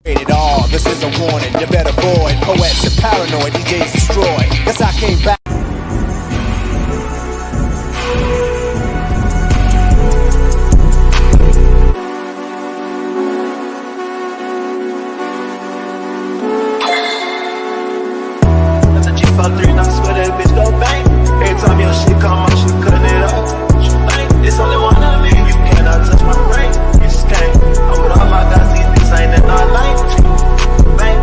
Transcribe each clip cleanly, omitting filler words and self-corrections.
It all, this is a warning, you better avoid poets and paranoid, DJs destroy. Guess I came back. That's a G53 and I swear that bitch go bang. Every time your shit come out, she cutting it up. It's only one of me, you cannot touch my brain. You just can't. I'm with all my guys, these bitches ain't in our lane. Bang.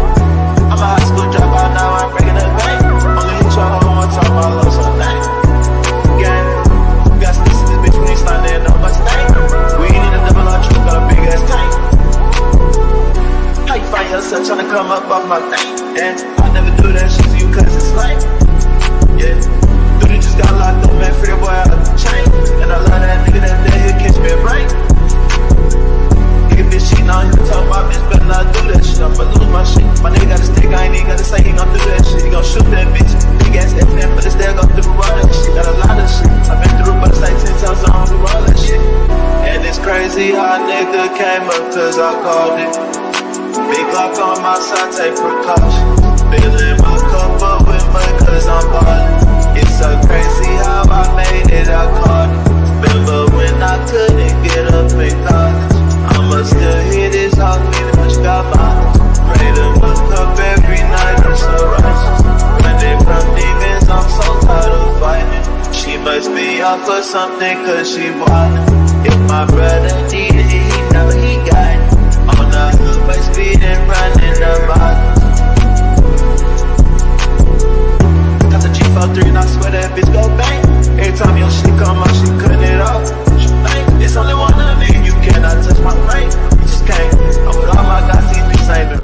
I'm a high school dropout, now I'm breaking the bank. Only hit you all one time, I love something. Gang. We got sticks in this bitch, we ain't sliding no Mustang. We ain't in a double R truck, got a big ass tank. How you find yourself trying to come up off my thing? And I never do that shit to you cause it's lame. Yeah. Dude, you just got locked up, man, free the boy out of the chain. And I love that nigga that day, he'll catch me a break. Nigga bitch cheating on him, talk my bitch, better not do that shit. I'ma lose my shit. My nigga got a stick, I ain't even gotta say he gon' do that shit. He gon' shoot that bitch. Big ass FM, but it's there, go through all that shit. Got a lot of shit. I've been through, but it's like 10 times I don't do all that shit. And it's crazy how a nigga came up, cause I called it. Big lock on my side, take precautions. Filling my cup up with mud, cause I'm ballin'. It's so crazy how I made it, I caught it. Remember when I couldn't get up in college? I'ma still hit this hard, meaning much got mileage. Pray to my cup every night, I'm so righteous. Running from demons, I'm so tired of fighting. She must be off for something, cause she wildin'. If my brother needed it, he know he got it. On the hood, by speed and running the miles. Got the G53 and I swear that bitch go bang. Every time your shit come out, she cutting it off. It's only one of me, you cannot touch my brain. You just can't. I'm with all my guys, these bitches ain't.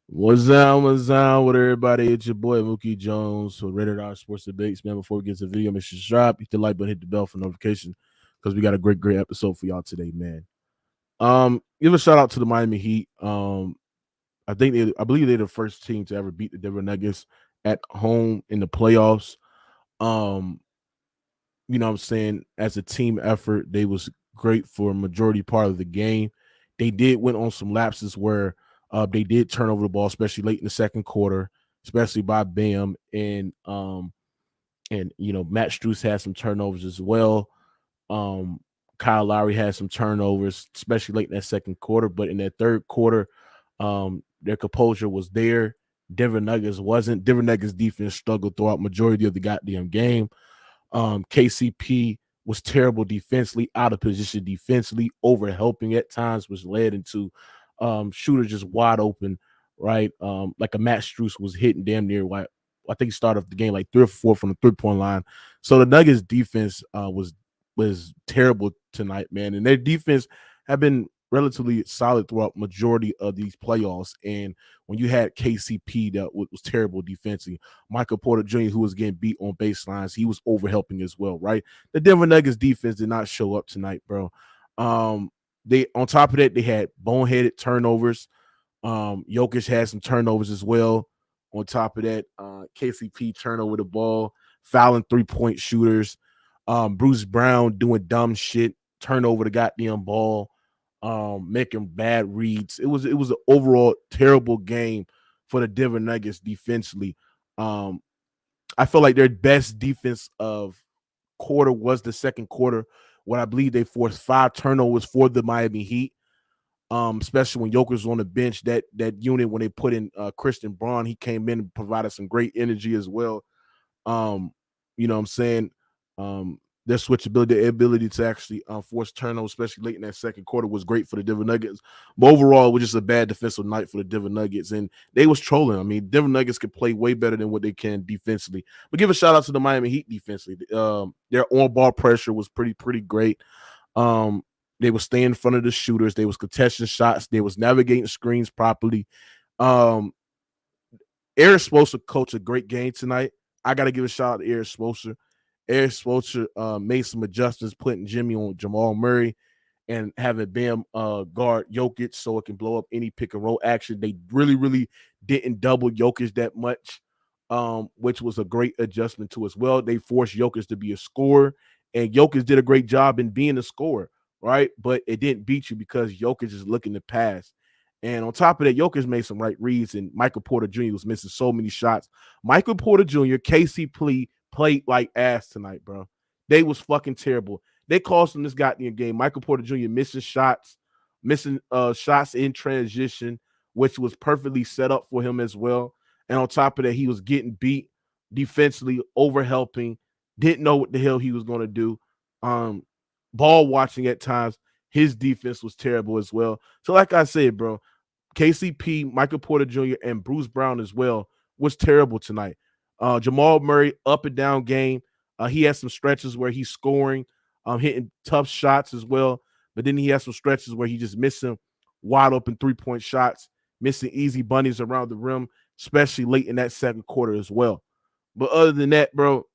What's up with everybody? It's your boy Mookie Jones for Rated R Sports Debates. Man, before we get to the video, make sure you subscribe, hit the like button, hit the bell for notifications because we got a great episode for y'all today, man. Give a shout out to the Miami Heat. I believe they're the first team to ever beat the Denver Nuggets at home in the playoffs. You know what I'm saying? As a team effort, they was great for a majority part of the game. They did went on some lapses where they did turn over the ball, especially late in the second quarter, especially by Bam and you know, Matt Strus had some turnovers as well. Kyle Lowry had some turnovers, especially late in that second quarter. But in that third quarter, their composure was there. Denver Nuggets wasn't. Denver Nuggets defense struggled throughout majority of the goddamn game. KCP was terrible defensively, out of position defensively, over helping at times, which led into shooters just wide open, right? Like a Matt Strus was hitting damn near I think he started off the game like 3 or 4 from the 3-point line. So the Nuggets defense was terrible tonight, man. And their defense have been relatively solid throughout majority of these playoffs. And when you had KCP that was terrible defensively, Michael Porter Jr., who was getting beat on baselines, he was overhelping as well, right? The Denver Nuggets defense did not show up tonight, bro. They on top of that, they had boneheaded turnovers. Jokic had some turnovers as well. On top of that, KCP turned over the ball, fouling 3-point shooters. Bruce Brown doing dumb shit, turn over the goddamn ball, making bad reads. It was an overall terrible game for the Denver Nuggets defensively. I feel like their best defense of quarter was the second quarter, when I believe they forced 5 turnovers for the Miami Heat. Especially when Jokic was on the bench, that unit when they put in Christian Braun, he came in and provided some great energy as well. You know what I'm saying? Their switchability, their ability to actually force turnovers, especially late in that second quarter, was great for the Denver Nuggets. But overall, it was just a bad defensive night for the Denver Nuggets, and they was trolling. I mean, Denver Nuggets could play way better than what they can defensively. But give a shout out to the Miami Heat defensively. Their on-ball pressure was pretty great. They was staying in front of the shooters. They was contesting shots. They was navigating screens properly. Eric Spoelstra coached a great game tonight. I got to give a shout out to Eric Spoelstra. Eric Spoelstra made some adjustments, putting Jimmy on Jamal Murray and having Bam guard Jokic so it can blow up any pick and roll action. They really didn't double Jokic that much, which was a great adjustment to as well. They forced Jokic to be a scorer, and Jokic did a great job in being a scorer. right? But it didn't beat you because Jokic is looking to pass. And on top of that, Jokic made some right reads, and Michael Porter Jr. was missing so many shots. Michael Porter Jr., KCP played like ass tonight, bro. They was fucking terrible. They cost him this goddamn game. Michael Porter Jr. missing shots in transition, which was perfectly set up for him as well. And on top of that, he was getting beat defensively, over helping, didn't know what the hell he was going to do. Ball watching at times. His defense was terrible as well. So, like I said, bro, KCP, Michael Porter Jr., and Bruce Brown as well was terrible tonight. Jamal Murray, up and down game. He has some stretches where he's scoring, hitting tough shots as well. But then he has some stretches where he just missing wide open 3-point shots, missing easy bunnies around the rim, especially late in that second quarter as well. But other than that, bro,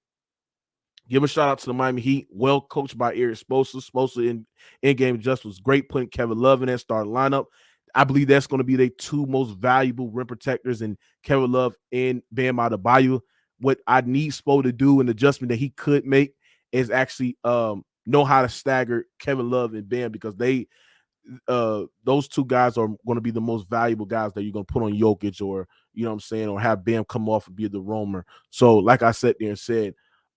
give a shout out to the Miami Heat. Well coached by Eric Spoelstra. Spoelstra in game just was great, putting Kevin Love in that starting lineup. I believe that's going to be their two most valuable rim protectors, in Kevin Love and Bam Adebayo. What I need Spo to do, an adjustment that he could make, is actually know how to stagger Kevin Love and Bam, because those two guys are going to be the most valuable guys that you're going to put on Jokic, or you know what I'm saying, or have Bam come off and be the roamer. So, like I sat there and said,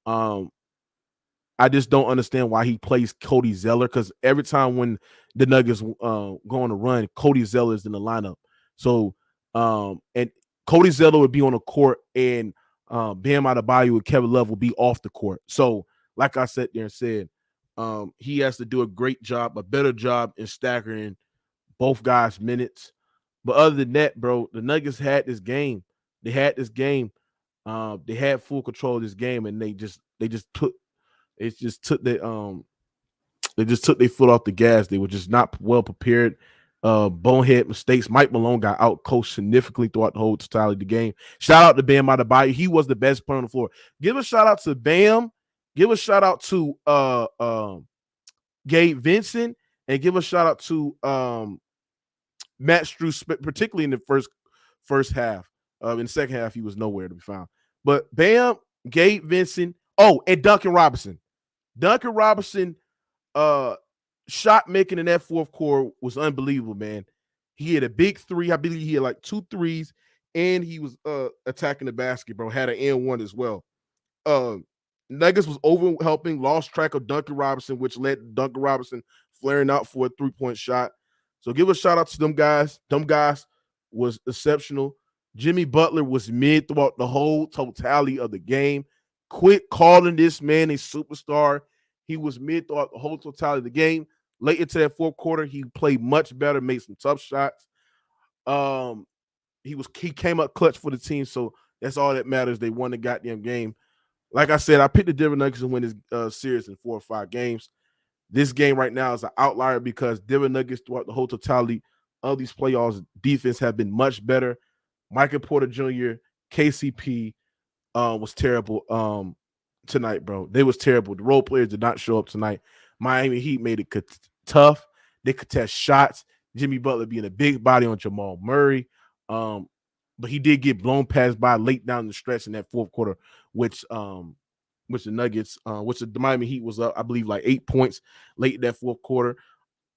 I just don't understand why he plays Cody Zeller, because every time when the Nuggets go on a run, Cody Zeller is in the lineup. So, and Cody Zeller would be on the court, and Bam Adebayo and Kevin Love will be off the court. So, like I sat there and said, he has to do a great job, a better job in staggering both guys' minutes. But other than that, bro, the Nuggets had this game. They had this game. They had full control of this game, and they just took their foot off the gas. They were just not well prepared. Bonehead mistakes. Mike Malone got out coached significantly throughout the whole totality of the game. Shout out to Bam Adebayo. He was the best player on the floor. Give a shout out to Bam. Give a shout out to Gabe Vincent, and give a shout out to Matt Strus, particularly in the first half. In the second half, he was nowhere to be found. But Bam, Gabe Vincent, and Duncan Robinson. Duncan Robinson shot making in that fourth quarter was unbelievable, man. He had a big three. I believe he had like 2 threes, and he was attacking the basket, bro. Had an N1 as well. Nuggets was over helping, lost track of Duncan Robinson, which led to Duncan Robinson flaring out for a 3-point shot. So give a shout out to them guys. Them guys was exceptional. Jimmy Butler was mid throughout the whole totality of the game. Quit calling this man a superstar. He was mid throughout the whole totality of the game. Late into that fourth quarter, he played much better, made some tough shots. He came up clutch for the team, so that's all that matters. They won the goddamn game. Like I said, I picked the Denver Nuggets to win this series in 4 or 5 games. This game right now is an outlier because Denver Nuggets throughout the whole totality of these playoffs, defense have been much better. Michael Porter Jr., KCP was terrible tonight, bro. They was terrible. The role players did not show up tonight. Miami Heat made it tough. They contest shots. Jimmy Butler being a big body on Jamal Murray. But he did get blown past by late down the stretch in that fourth quarter, which the Miami Heat was up, I believe, like 8 points late in that fourth quarter.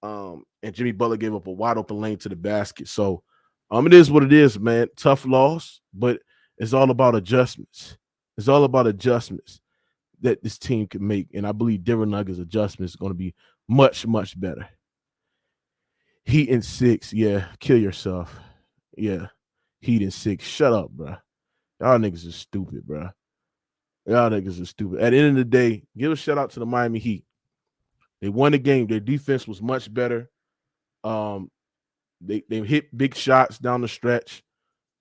And Jimmy Butler gave up a wide open lane to the basket. So it is what it is, man. Tough loss, but it's all about adjustments. It's all about adjustments that this team can make. And I believe Denver Nuggets adjustments is going to be much, much better. Heat in 6. Yeah, kill yourself. Yeah. Heat in 6. Shut up, bro. Y'all niggas are stupid, bro. Y'all niggas are stupid. At the end of the day, give a shout out to the Miami Heat. They won the game. Their defense was much better. They hit big shots down the stretch.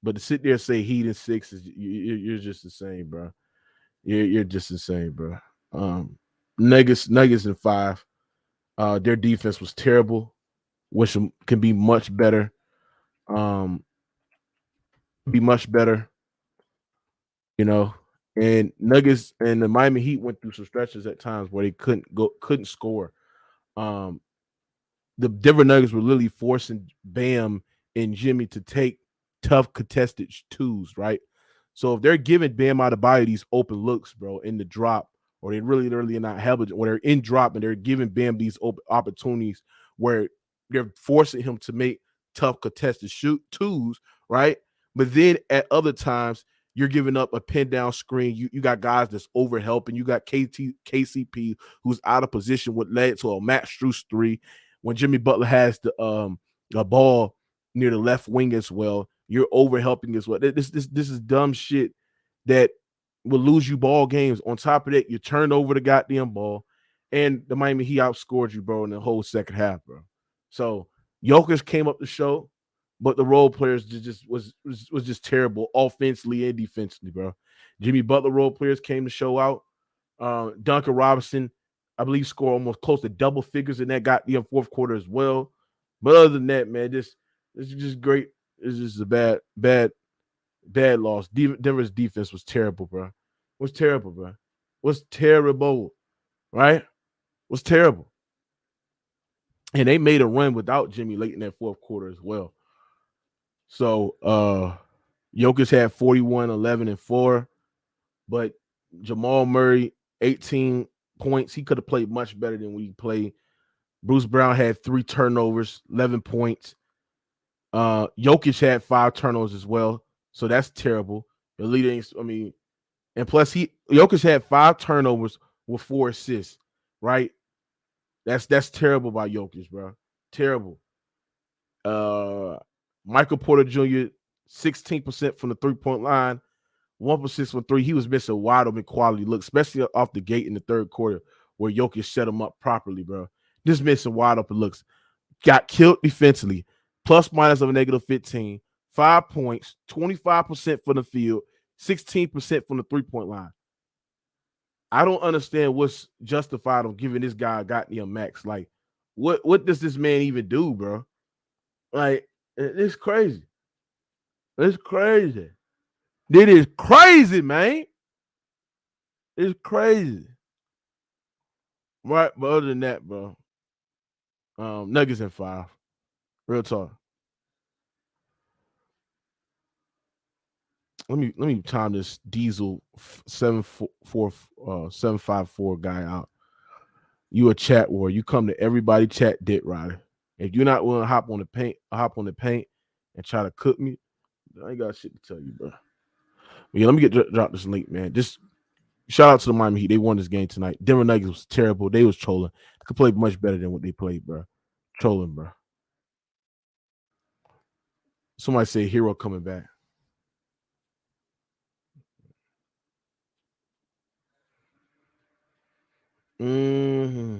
But to sit there and say Heat in 6 is you're just insane, bro. You're just insane, bro. Nuggets in 5. Their defense was terrible, which can be much better. Be much better, you know. And Nuggets and the Miami Heat went through some stretches at times where they couldn't score. The Denver Nuggets were literally forcing Bam and Jimmy to take tough contested twos, right? So if they're giving Bam Adebayo these open looks, bro, in the drop or they really not helping, or they're in drop and they're giving Bam these opportunities where they're forcing him to make tough contested shoot twos, right? But then at other times, you're giving up a pin down screen. You got guys that's over helping. You got KCP who's out of position, what led to a Matt Strus three. When Jimmy Butler has the ball near the left wing as well, you're over helping as well. This is dumb shit that will lose you ball games. On top of that, you turned over the goddamn ball, and the Miami Heat outscored you, bro, in the whole second half, bro. So Jokic came up the show, but the role players just was just terrible offensively and defensively, bro. Jimmy Butler role players came to show out. Duncan Robinson, I believe, scored almost close to double figures in that goddamn fourth quarter as well. But other than that, man, this is just great. It's just a bad loss. Denver's defense was terrible, bro. Was terrible, bro. Was terrible, right? Was terrible. And they made a run without Jimmy late in that fourth quarter as well. So Jokic had 41, 11, and 4. But Jamal Murray, 18 points. He could have played much better than we played. Bruce Brown had 3 turnovers, 11 points. Jokic had 5 turnovers as well. So that's terrible. The leader, and plus Jokic had 5 turnovers with 4 assists, right? That's terrible by Jokic, bro. Terrible. Michael Porter Jr., 16% from the 3-point line, 1% from 3. He was missing wide open quality looks, especially off the gate in the third quarter where Jokic set him up properly, bro. Just missing wide open looks. Got killed defensively, plus minus of a negative 15, 5 points, 25% from the field, 16% from the 3-point line. I don't understand what's justified on giving this guy a goddamn max. Like, what does this man even do, bro? Like, it's crazy. It's crazy. It is crazy, man. It's crazy. Right, but other than that, bro, Nuggets in 5. Real talk. Let me time this Diesel 754 guy out. You a chat war. You come to everybody chat dick rider. If you're not willing to hop on the paint and try to cook me, I ain't got shit to tell you, bro. But yeah, let me drop this link, man. Just shout out to the Miami Heat. They won this game tonight. Denver Nuggets was terrible. They was trolling. They could play much better than what they played, bro. Trolling, bro. Somebody say Hero coming back. Mm-hmm.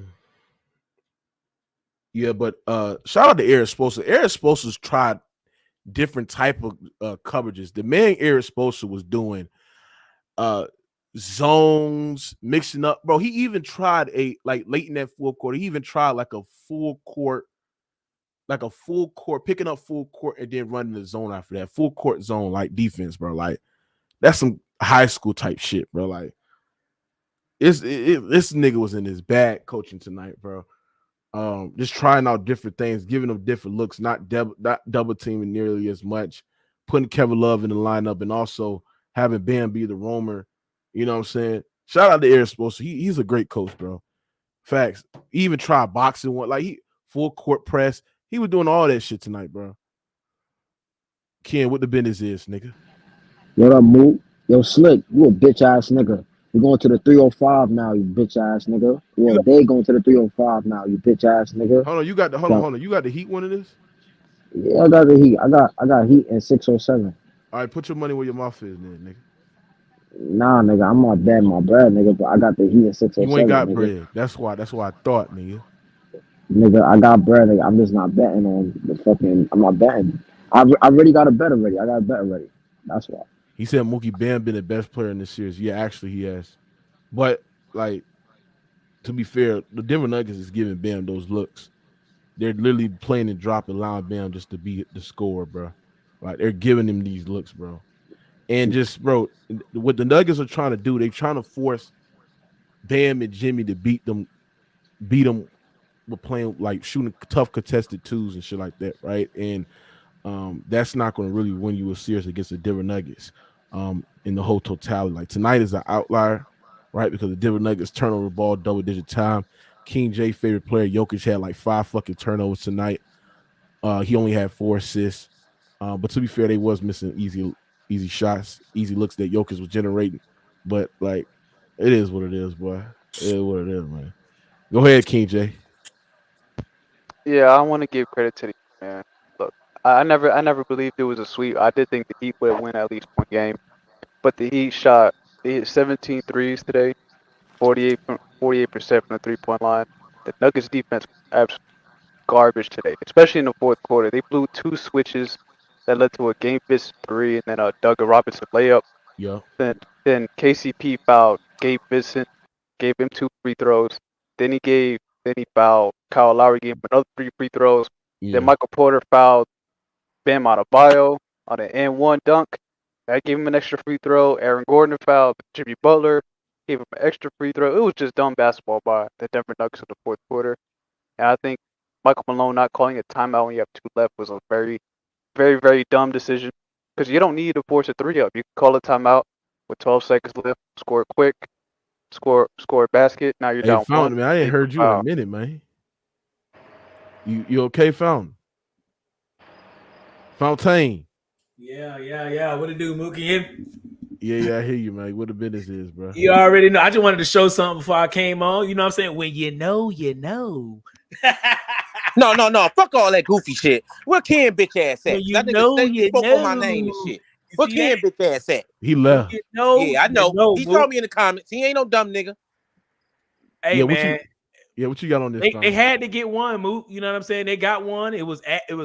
Yeah, but shout out to Eric Spoelstra. Eric Spoelstra's tried different type of coverages. The man Eric Spoelstra was doing zones, mixing up, bro. He even tried late in that fourth quarter. He even tried like a full court, picking up full court and then running the zone after that. Full court zone like defense, bro. Like that's some high school type shit, bro. Like this nigga was in his bag coaching tonight, bro. Just trying out different things, giving them different looks, not double teaming nearly as much, putting Kevin Love in the lineup, and also having Bam be the roamer. You know what I'm saying? Shout out to Eric Spoelstra. He's a great coach, bro. Facts. He even tried boxing one, like he full court press. He was doing all that shit tonight, bro. Ken, what the business is, nigga? What up, Moot? Yo, Slick, you a bitch ass nigga. You're going to the 305 now, you bitch ass nigga. Well, they going to the 305 now, you bitch ass nigga. Hold on, you got the hold on. You got the Heat one of this? Yeah, I got the Heat. I got Heat in 607. All right, put your money where your mouth is, nigga. Nah, nigga, I'm not betting my bread, nigga, but I got the Heat in 607. You ain't got nigga. bread. That's why I thought, nigga. Nigga, I got bread, nigga. I'm just not betting on the fucking. I'm not betting. I already got a bet already. I got a bet already. That's why. He said Mookie Bam been the best player in this series. Yeah, actually he has. But like, to be fair, the Denver Nuggets is giving Bam those looks. They're literally playing and dropping, allowing Bam just to be the scorer, bro. Like they're giving him these looks, bro. And just, bro, what the Nuggets are trying to do, they're trying to force Bam and Jimmy to beat them with playing like shooting tough contested twos and shit like that, right? And that's not going to really win you a series against the Denver Nuggets in the whole totality. Like tonight is an outlier. right? Because the Denver Nuggets turn over the ball double-digit time. King J, favorite player, Jokic had like 5 fucking turnovers tonight. He only had 4 assists. But to be fair, they was missing easy shots, easy looks that Jokic was generating. But like, it is what it is, boy. It is what it is, man. Go ahead, King J. Yeah, I want to give credit to the Heat, man. Look, I never believed it was a sweep. I did think the Heat would win at least one game, but the Heat shot they hit 17 threes today, 48% from the 3-point line. The Nuggets defense was absolute garbage today, especially in the fourth quarter. They blew 2 switches that led to a game missed 3, and then a Doug Robinson layup. Yeah. Then KCP fouled Gabe Vincent, gave him 2 free throws. Then he fouled Kyle Lowry, gave him another 3 free throws. Yeah. Then Michael Porter fouled Bam Adebayo on an N1 dunk. That gave him an extra free throw. Aaron Gordon fouled Jimmy Butler, gave him an extra free throw. It was just dumb basketball by the Denver Nuggets in the fourth quarter. And I think Michael Malone not calling a timeout when you have 2 left was a very, very, very dumb decision. Because you don't need to force a 3-up. You can call a timeout with 12 seconds left, score quick, score a basket. Now you're Hey, down 1. Fountain, man, I ain't heard you in a minute, man. You okay, Fountain? Fountain. Yeah. What it do, Mookie? Yeah, I hear you, man. What the business is, bro. You already know. I just wanted to show something before I came on. You know what I'm saying? When you know, you know. No. Fuck all that goofy shit. Where Ken bitch ass at? When you That know, nigga you spoke know. on my name and shit. Where Ken bitch ass at? He left. You know, Yeah, I know. You know, He Mook. told me in the comments. He ain't no dumb nigga. Hey, Yeah, man. what you got on this? They had to get one, Mook. You know what I'm saying? They got one. It was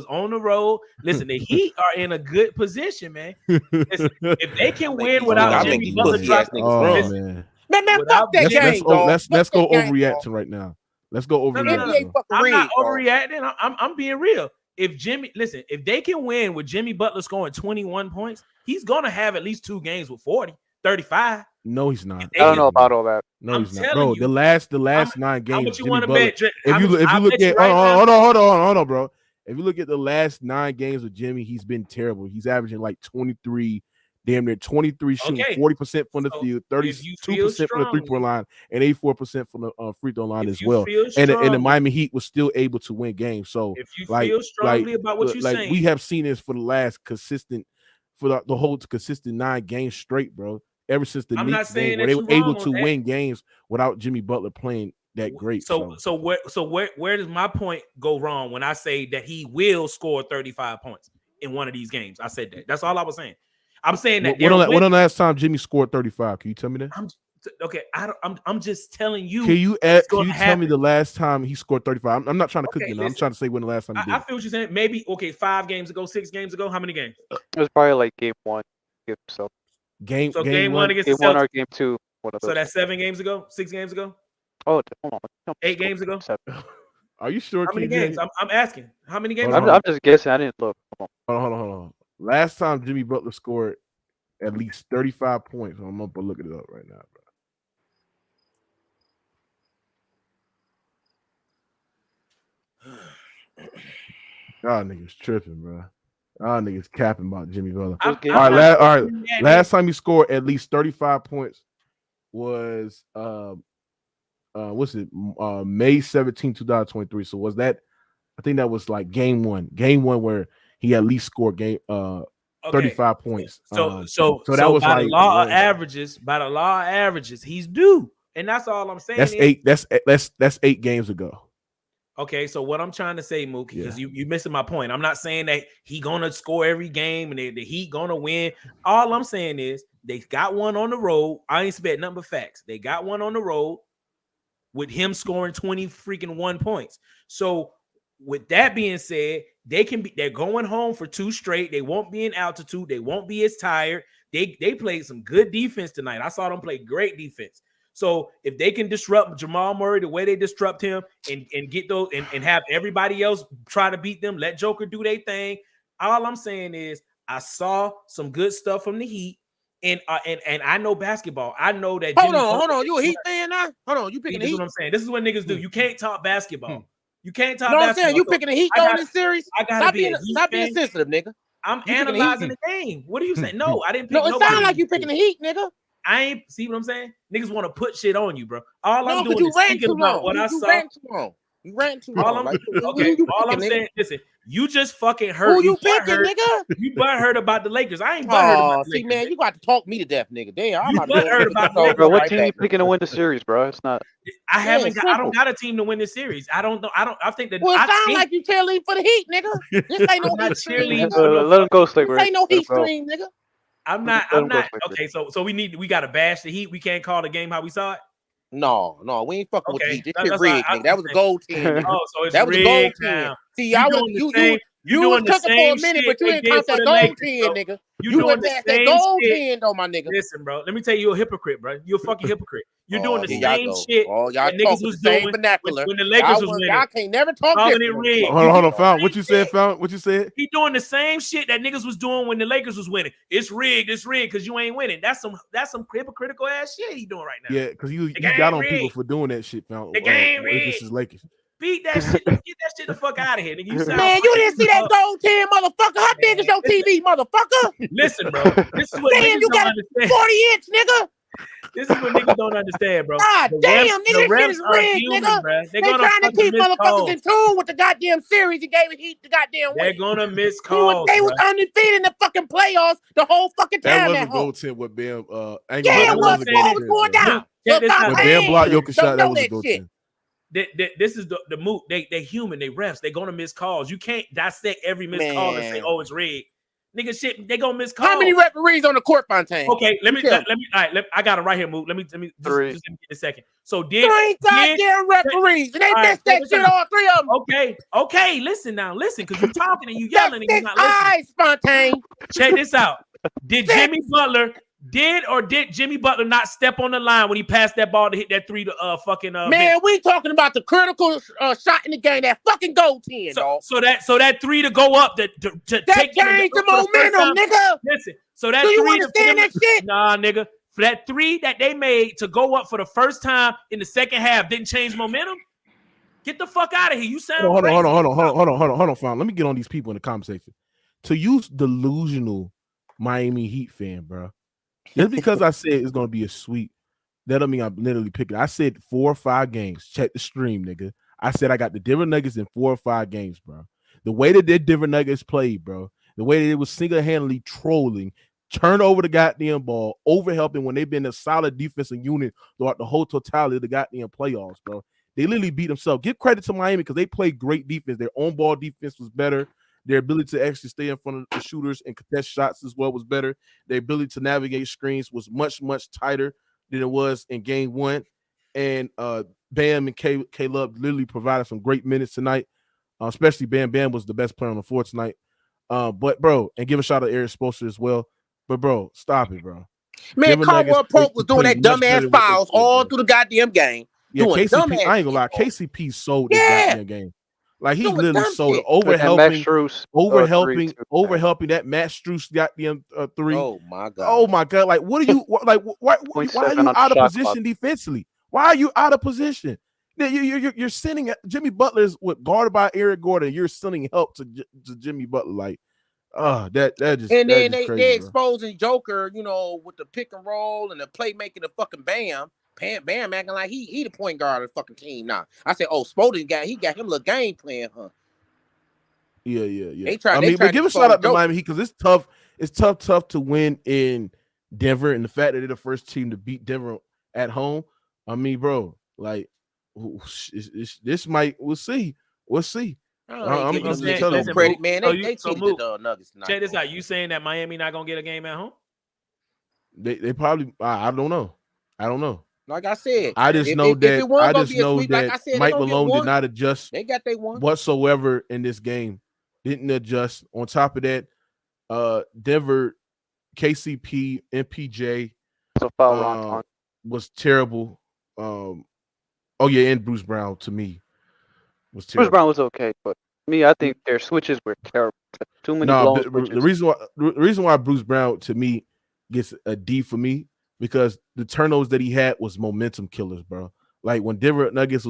on the road. Listen, the Heat are in a good position, man. Listen, if they can win without Jimmy Butler dropping, man, fuck that game, dog. Let's go overreaction right now. Let's go overreaction. No. I'm not overreacting. I'm being real. If they can win with Jimmy Butler scoring 21 points, he's gonna have at least 2 games with 40, 35. No, he's not. I don't know about all that. No, he's not, bro. The last 9 games. How much you Jimmy want to Butler, bet? If you look at hold on, bro. If you look at the last 9 games with Jimmy, he's been terrible. He's averaging like 23, damn near 23, shooting 40% from the field, 32% from the 3-point line, and 84% from the free throw line as well. And the Miami Heat was still able to win games. So if you feel strongly about what you're saying, we have seen this for the last consistent, for the whole consistent 9 games straight, bro. Ever since the Knicks game, where they were able to win games without Jimmy Butler playing that great. So where does my point go wrong when I say that he will score 35 points in one of these games? I said that. That's all I was saying. I'm saying that. When the last time Jimmy scored 35? Can you tell me that? I'm just telling you. Can you tell me the last time he scored 35? I'm not trying to cook you. I'm trying to say when the last time he did. I feel what you're saying. Maybe 5 games ago, 6 games ago. How many games? It was probably like game 1. So game 1 against game 1 or game 2. So that's 7 games ago, 6 games ago. Oh, hold on. 8 games ago. Are you sure? How many games? I'm asking. How many games? I'm just guessing. I didn't look. Hold on. Last time Jimmy Butler scored at least 35 points. I'm gonna look it up right now, bro. Y'all niggas tripping, bro. Y'all niggas capping about Jimmy Butler. All right. Last time he scored at least 35 points was May 17, 2023. So was that? I think that was like game 1. Game 1 where he at least scored 35 points. So that was by the law of averages. By the law of averages, he's due, and that's all I'm saying. That's 8 games ago. Okay, so what I'm trying to say, Mookie, because you missing my point. I'm not saying that he gonna score every game and the Heat gonna win. All I'm saying is they got one on the road. I ain't spent nothing but facts. They got one on the road with him scoring 21 points. So with that being said, they're going home for 2 straight. They won't be in altitude. They won't be as tired. They played some good defense tonight. I saw them play great defense. So if they can disrupt Jamal Murray the way they disrupt him and get those and have everybody else try to beat them, let Joker do their thing. All I'm saying is I saw some good stuff from the Heat. And I know basketball. I know that. Hold on. You a Heat fan now? Hold on. You picking the Heat? This is what I'm saying. This is what niggas do. You can't talk basketball. You can't talk basketball. I'm saying you picking the Heat on this series? Stop being sensitive, nigga. I'm analyzing the game. What are you saying? No, I didn't pick it sounds like you picking the Heat, nigga. I ain't see what I'm saying. Niggas want to put shit on you, bro. All I'm doing you is ran thinking too about long. what I You saw. ran too long. You ran too All long. I'm Like, okay. you All I'm picking, saying, listen, you just fucking hurt. Who you picking, butthurt. nigga? You butthurt about the Lakers. I ain't butthurt about the see, Lakers. man, you got to talk me to death, nigga. Damn, You butthurt about the Lakers. Bro, what right team you back. picking to win the series, bro? It's not. I haven't got. I simple. don't got a team to win this series. I don't know. I think that. Well, it I sound think, like you cheerleading for the Heat, nigga. This ain't no I'm not Heat stream, cheerleading nigga. for no Let him go, Slick This Rick. ain't no Let him Heat go. stream, nigga. I'm Let not. him go, Slick Rick. Okay, so we got to bash the Heat. We can't call the game how we saw it. No, we ain't fucking with the Okay, Heat. This that's shit why rigged, nigga. That was a gold 10, nigga. Oh, so it's That was a gold rigged 10. now. See, You I was doing the same. You was doing the cooking for a same minute, shit but you they didn't did count for that the gold Lakers, 10, bro. nigga. You You doing went the past that same gold shit. 10 though, my nigga. Listen, bro. Let me tell you, you're a hypocrite, bro. You're a fucking hypocrite. You're doing the here y'all same go. shit Oh, y'all that talk niggas with was the same doing vernacular. when the Lakers was winning. Y'all can't never talk Calling it different. rigged. Hold on, Found. What you said, Found? What you said? He doing the same shit that niggas was doing when the Lakers was winning. It's rigged because you ain't winning. That's some hypocritical ass shit he doing right now. Yeah, because you got on people for doing that shit, Found. The game against his Lakers. Beat that shit. Let's get that shit the fuck out of here, nigga. You sound Man, you didn't see that gold 10, motherfucker. How big is your TV, motherfucker? Listen, bro. This is what Damn, niggas you don't got understand. 40-inch, nigga. This is what niggas don't understand, bro. God damn, nigga, this shit is are rigged, human, nigga. bro. They trying to keep motherfuckers in tune with the goddamn series and gave it Heat the goddamn win. They're gonna miss calls. They was undefeated in the fucking playoffs the whole fucking time. That was a gold 10 with Bam. Yeah, it was. The ball was going down. When Bam blocked Jokic shot, that was a gold 10. This is the move. They human. They refs. They gonna miss calls. You can't dissect every missed call and say, "Oh, it's rigged." Nigga, shit. They gonna miss calls. How many referees on the court, Fontaine? Okay, let me. All right, I got it right here. Move. Let me. Just give me a second. So three goddamn referees, and they missed that shit. All three of them. Okay. Listen, because you talking and you yelling and you not listening. Fontaine. Check this out. Did Jimmy Butler not step on the line when he passed that ball to hit that three to fucking man, we talking about the critical shot in the game, that fucking goal 10, dog. So that three to go up to that changed the momentum, nigga. Listen, so that do you three understand that shit? Nah, nigga. For that three that they made to go up for the first time in the second half didn't change momentum. Get the fuck out of here. You sound crazy. Hold on, Fon. Let me get on these people in the conversation. To use delusional Miami Heat fan, bro. Just because I said it's gonna be a sweep, that don't mean I'm literally picking. I said 4 or 5 games. Check the stream, nigga. I said I got the Denver Nuggets in 4 or 5 games, bro. The way that their Denver Nuggets played, bro. The way that it was single-handedly trolling, turn over the goddamn ball, overhelping when they've been a solid defensive unit throughout the whole totality of the goddamn playoffs, bro. They literally beat themselves. Give credit to Miami because they played great defense. Their on-ball defense was better. Their ability to actually stay in front of the shooters and contest shots as well was better. Their ability to navigate screens was much, much tighter than it was in game 1. And Bam and Caleb literally provided some great minutes tonight, especially Bam. Bam was the best player on the floor tonight. But, bro, and give a shout out to Eric Spoelstra as well. But, bro, stop it, bro. Man, Caldwell Pope was doing that dumbass fouls all through the goddamn game. Yeah, KCP, I ain't gonna lie. KCP sold this goddamn game. Like he literally sold it, overhelping that Matt Strus goddamn 3. Oh my god! Like, what are you like? Why are you out of position defensively? Why are you out of position? You're sending Jimmy Butler's guarded by Eric Gordon. You're sending help to Jimmy Butler. Like, that just and then they exposing Joker, with the pick and roll and the playmaking of fucking Bam acting like he the point guard of the fucking team now. I said, Spoden got him a little game plan, huh? Yeah. But give a shout out to Miami because it's tough. It's tough to win in Denver, and the fact that they're the first team to beat Denver at home. I mean, bro, like this might. We'll see. I'm just telling you, credit, man. They cheated the Nuggets tonight. Check this out. You saying that Miami not gonna get a game at home? They probably. I don't know. Like I said, I just know that Mike Malone did not adjust. They got they one whatsoever in this game. Didn't adjust. On top of that, Denver, KCP, MPJ was terrible. And Bruce Brown to me was terrible. Bruce Brown was okay, but me, I think their switches were terrible. Too many blown switches. The reason why Bruce Brown to me gets a D for me. Because the turnovers that he had was momentum killers, bro. Like when Denver Nuggets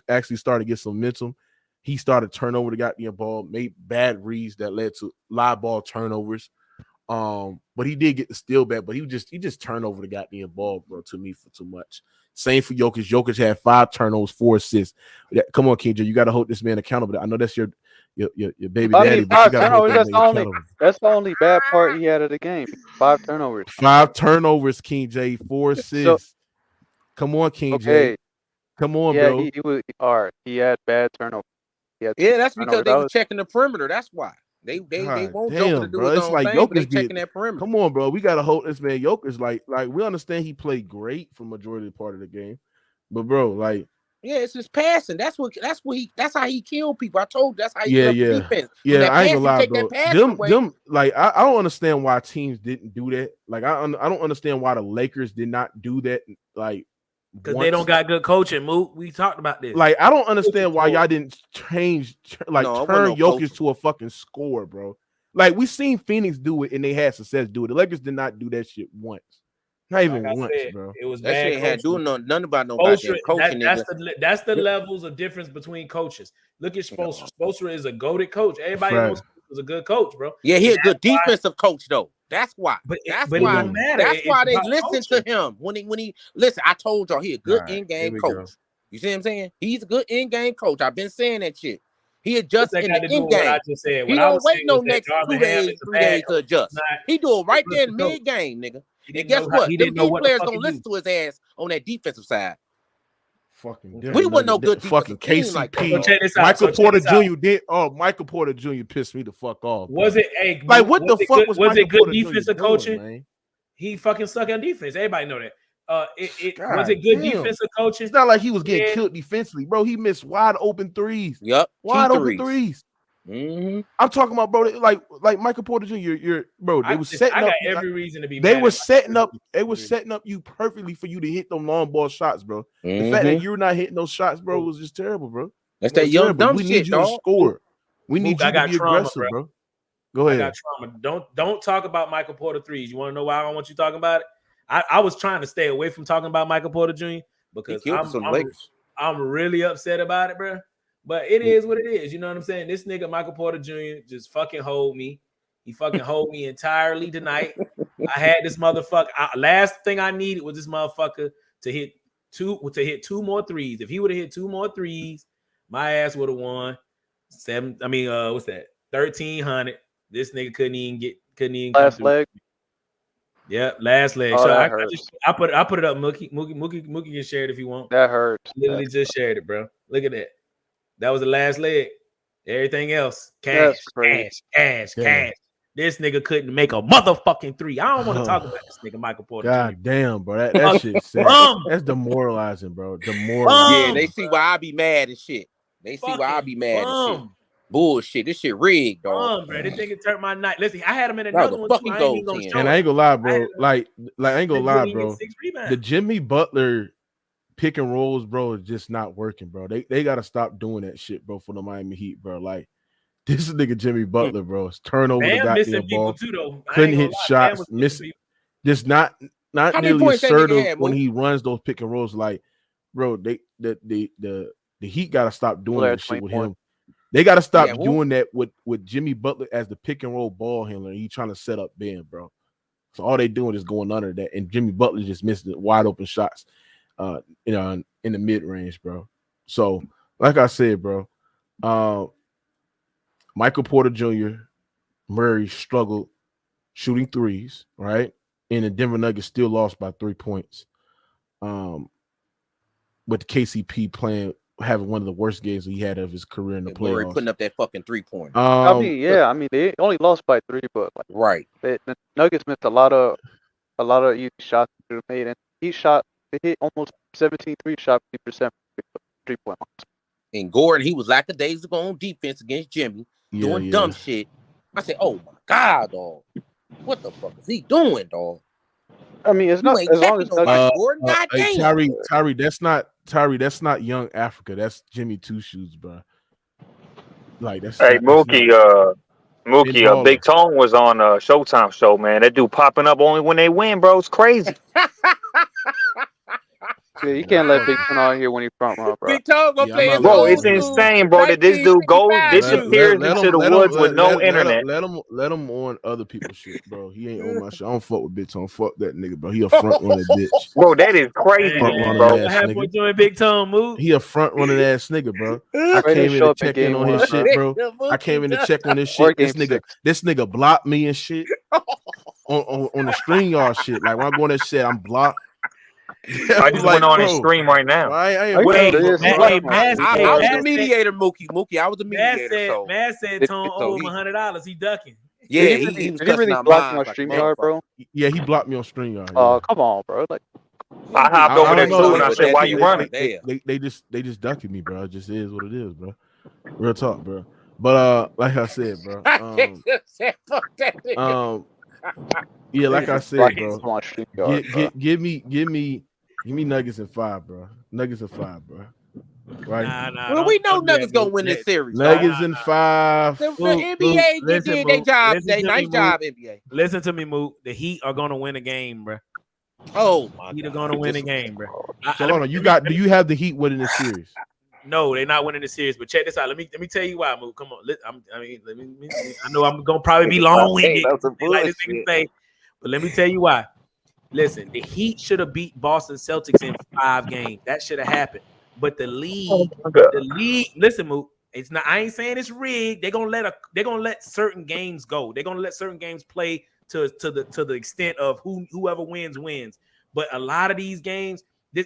actually started to get some momentum, he started turn over the goddamn ball, made bad reads that led to live ball turnovers. But he did get the steal back, but he just turned over the goddamn ball, bro, to me for too much. Same for Jokic. Jokic had 5 turnovers, 4 assists. Come on, KJ, you got to hold this man accountable. I know that's your baby daddy, but you got to hold this man accountable. That's the only bad part he had of the game. 5 turnovers. 5 turnovers, King J, 4 assists. So, come on, King okay. J. Come on, yeah, bro. He was all right. He had bad turnovers. Yeah, that's because they were checking the perimeter. That's why. They won't Joker to do bro. his It's own like thing, but they Jokic checking that perimeter. Come on, bro. We gotta hold this man. Jokic, like we understand he played great for majority of the part of the game, but bro, like yeah, it's his passing. That's how he killed people. I told you that's how he yeah, killed defense. Yeah, that I ain't gonna lie, take bro. That away. Them like I don't understand why teams didn't do that. Like I don't understand why the Lakers did not do that. Like because they don't got good coaching. Moot, we talked about this. Like I don't understand why y'all didn't turn Jokic to a fucking scorer, bro. Like we seen Phoenix do it and they had success do it. The Lakers did not do that shit once. Not even once, bro. It was that bad. Shit ain't had doing nothing about no goddamn coaching. That's the levels of difference between coaches. Look at Spoelstra. Spoelstra is a goated coach. Everybody knows he's a good coach, bro. Yeah, he's a good defensive coach though. That's why. That's why. It don't matter. That's why they listen to him when he listen. I told y'all he a good in-game coach. You see what I'm saying? He's a good in-game coach. I've been saying that shit. He adjusts in the in-game. He don't wait no next 2 days, 3 days to adjust. He do it right there in mid-game, nigga. And guess what? Them D players gonna listen to his ass on that defensive side. Fucking we wasn't no good fucking KCP. like Michael Porter Jr. did. Oh, Michael Porter Jr. pissed me the fuck off. Bro. Was it a like what the fuck was it good Porter defensive coaching? Man? He fucking suck on defense. Everybody know that. Was it good defensive coaching? It's not like he was getting killed defensively, bro. He missed wide open threes. Yep, wide open threes. Mm-hmm. I'm talking about, bro. Like Michael Porter Jr. You're bro. They was setting up. I got every reason to be. They were setting up. They were setting up you perfectly for you to hit them long ball shots, bro. The fact that you're not hitting those shots, bro, was just terrible, bro. That's that young dumb shit. We need you to score. We need you to be aggressive, bro. Go ahead. I got trauma. Don't talk about Michael Porter threes. You want to know why I don't want you talking about it? I was trying to stay away from talking about Michael Porter Jr. because I'm really upset about it, bro. But it is what it is. You know what I'm saying? This nigga Michael Porter Jr. just fucking hold me. He fucking hold me entirely tonight. I had this motherfucker. Last thing I needed was this motherfucker to hit two more threes. If he would have hit 2 more threes, my ass would have won. What's that? 1,300. This nigga couldn't even last leg. Yeah, last leg. Oh, so I put it up. Mookie can share it if you want. That hurts. Literally just shared it, bro. Look at that. That was the last leg. Everything else, cash. This nigga couldn't make a motherfucking 3. I don't want to talk about this nigga Michael Porter. God damn, bro. That shit's sad. That's demoralizing, bro. Demoralizing. Yeah, they see why I be mad and shit. They see why I be mad and shit. Bullshit. This shit rigged, dog. Bro. This nigga turned my night. Listen, I had him in another one. Fucking goal. And I ain't gonna lie, bro. Like I ain't gonna lie, bro. The Jimmy Butler pick and rolls, bro, is just not working, bro. They gotta stop doing that shit, bro, for the Miami Heat, bro. Like this nigga Jimmy Butler, bro. It's turnover the goddamn ball. Too, though. Couldn't hit shots, missing. Just not nearly assertive when he runs those pick and rolls. Like, bro, the Heat gotta stop doing that shit with him. They gotta stop doing that with Jimmy Butler as the pick and roll ball handler. He trying to set up Ben, bro. So all they doing is going under that, and Jimmy Butler just missed the wide open shots, in the mid range, bro. So, like I said, bro, Michael Porter Jr., Murray struggled shooting threes, right? And the Denver Nuggets still lost by 3 points. With the KCP having one of the worst games he had of his career in the playoffs. Murray putting up that fucking 3-pointer. They only lost by 3, but right. The Nuggets missed a lot of easy shots they made, and they hit almost 17 shot 50% 3-point lines. And Gordon, he was lackadaisical on defense against Jimmy, doing dumb shit. I said, "Oh my god, dog, what the fuck is he doing, dog?" I mean, it's not as long as Gordon. Tyree, that's not young Africa. That's Jimmy Two Shoes, bro. Like that's. Hey, Mookie, Big Tone was on a Showtime show, man. That dude popping up only when they win, bro. It's crazy. Yeah, you can't let Big Tone out here when he front run, bro. Big Tone gonna play his Bro, old it's school insane, bro, that this dude goes 1965 disappears into the woods with no internet. Let him on other people's shit, bro. He ain't on my shit. I don't fuck with Big Tone. Fuck that nigga, bro. He a front running bitch. Bro, that is crazy, Front man, running bro. ass What nigga. doing Big Tone move? He a front running ass nigga, bro. I Ready came to in show to up in check in game on one, his bro. shit, bro. I came in to check on his Or shit. game This nigga blocked me and shit on the string yard shit. Like when I go on that shit, I'm blocked. I just went on his stream right now. I ain't Are you well, serious? bro. He blocked my Mass- stream, I bro. was the mediator, Mookie. I was the mediator. Mass said Tone owed him $100. He ducking. Yeah, Did he was he really cussing out block my mine like a stream yard, bro? Yeah, he blocked me on string yard. Oh, come on, bro. Like, I hopped over there too and I said, "Why you running?" They just ducking me, bro. It just is what it is, bro. Real talk, bro. But like I said, bro. Yeah, like I said, bro. Give me Nuggets in 5, bro. Nuggets in 5, bro. Right? Well, we know Nuggets gonna win this series. Nuggets in 5. The NBA did their job. Nice job, NBA. Listen to me, Mook. The Heat are gonna win a game, bro. Oh my Heat are gonna win a game, bro. So hold on, do you have the Heat winning this series? No, they're not winning the series. But check this out. Let me tell you why, Mook. Come on. I know I'm gonna probably be long-winded, like this nigga say, but let me tell you why. Listen, the Heat should have beat Boston Celtics in 5 games. That should have happened. But the league, listen, Mook, it's not. I ain't saying it's rigged. They're gonna let certain games go. They're gonna let certain games play to the extent of whoever wins. But a lot of these games, the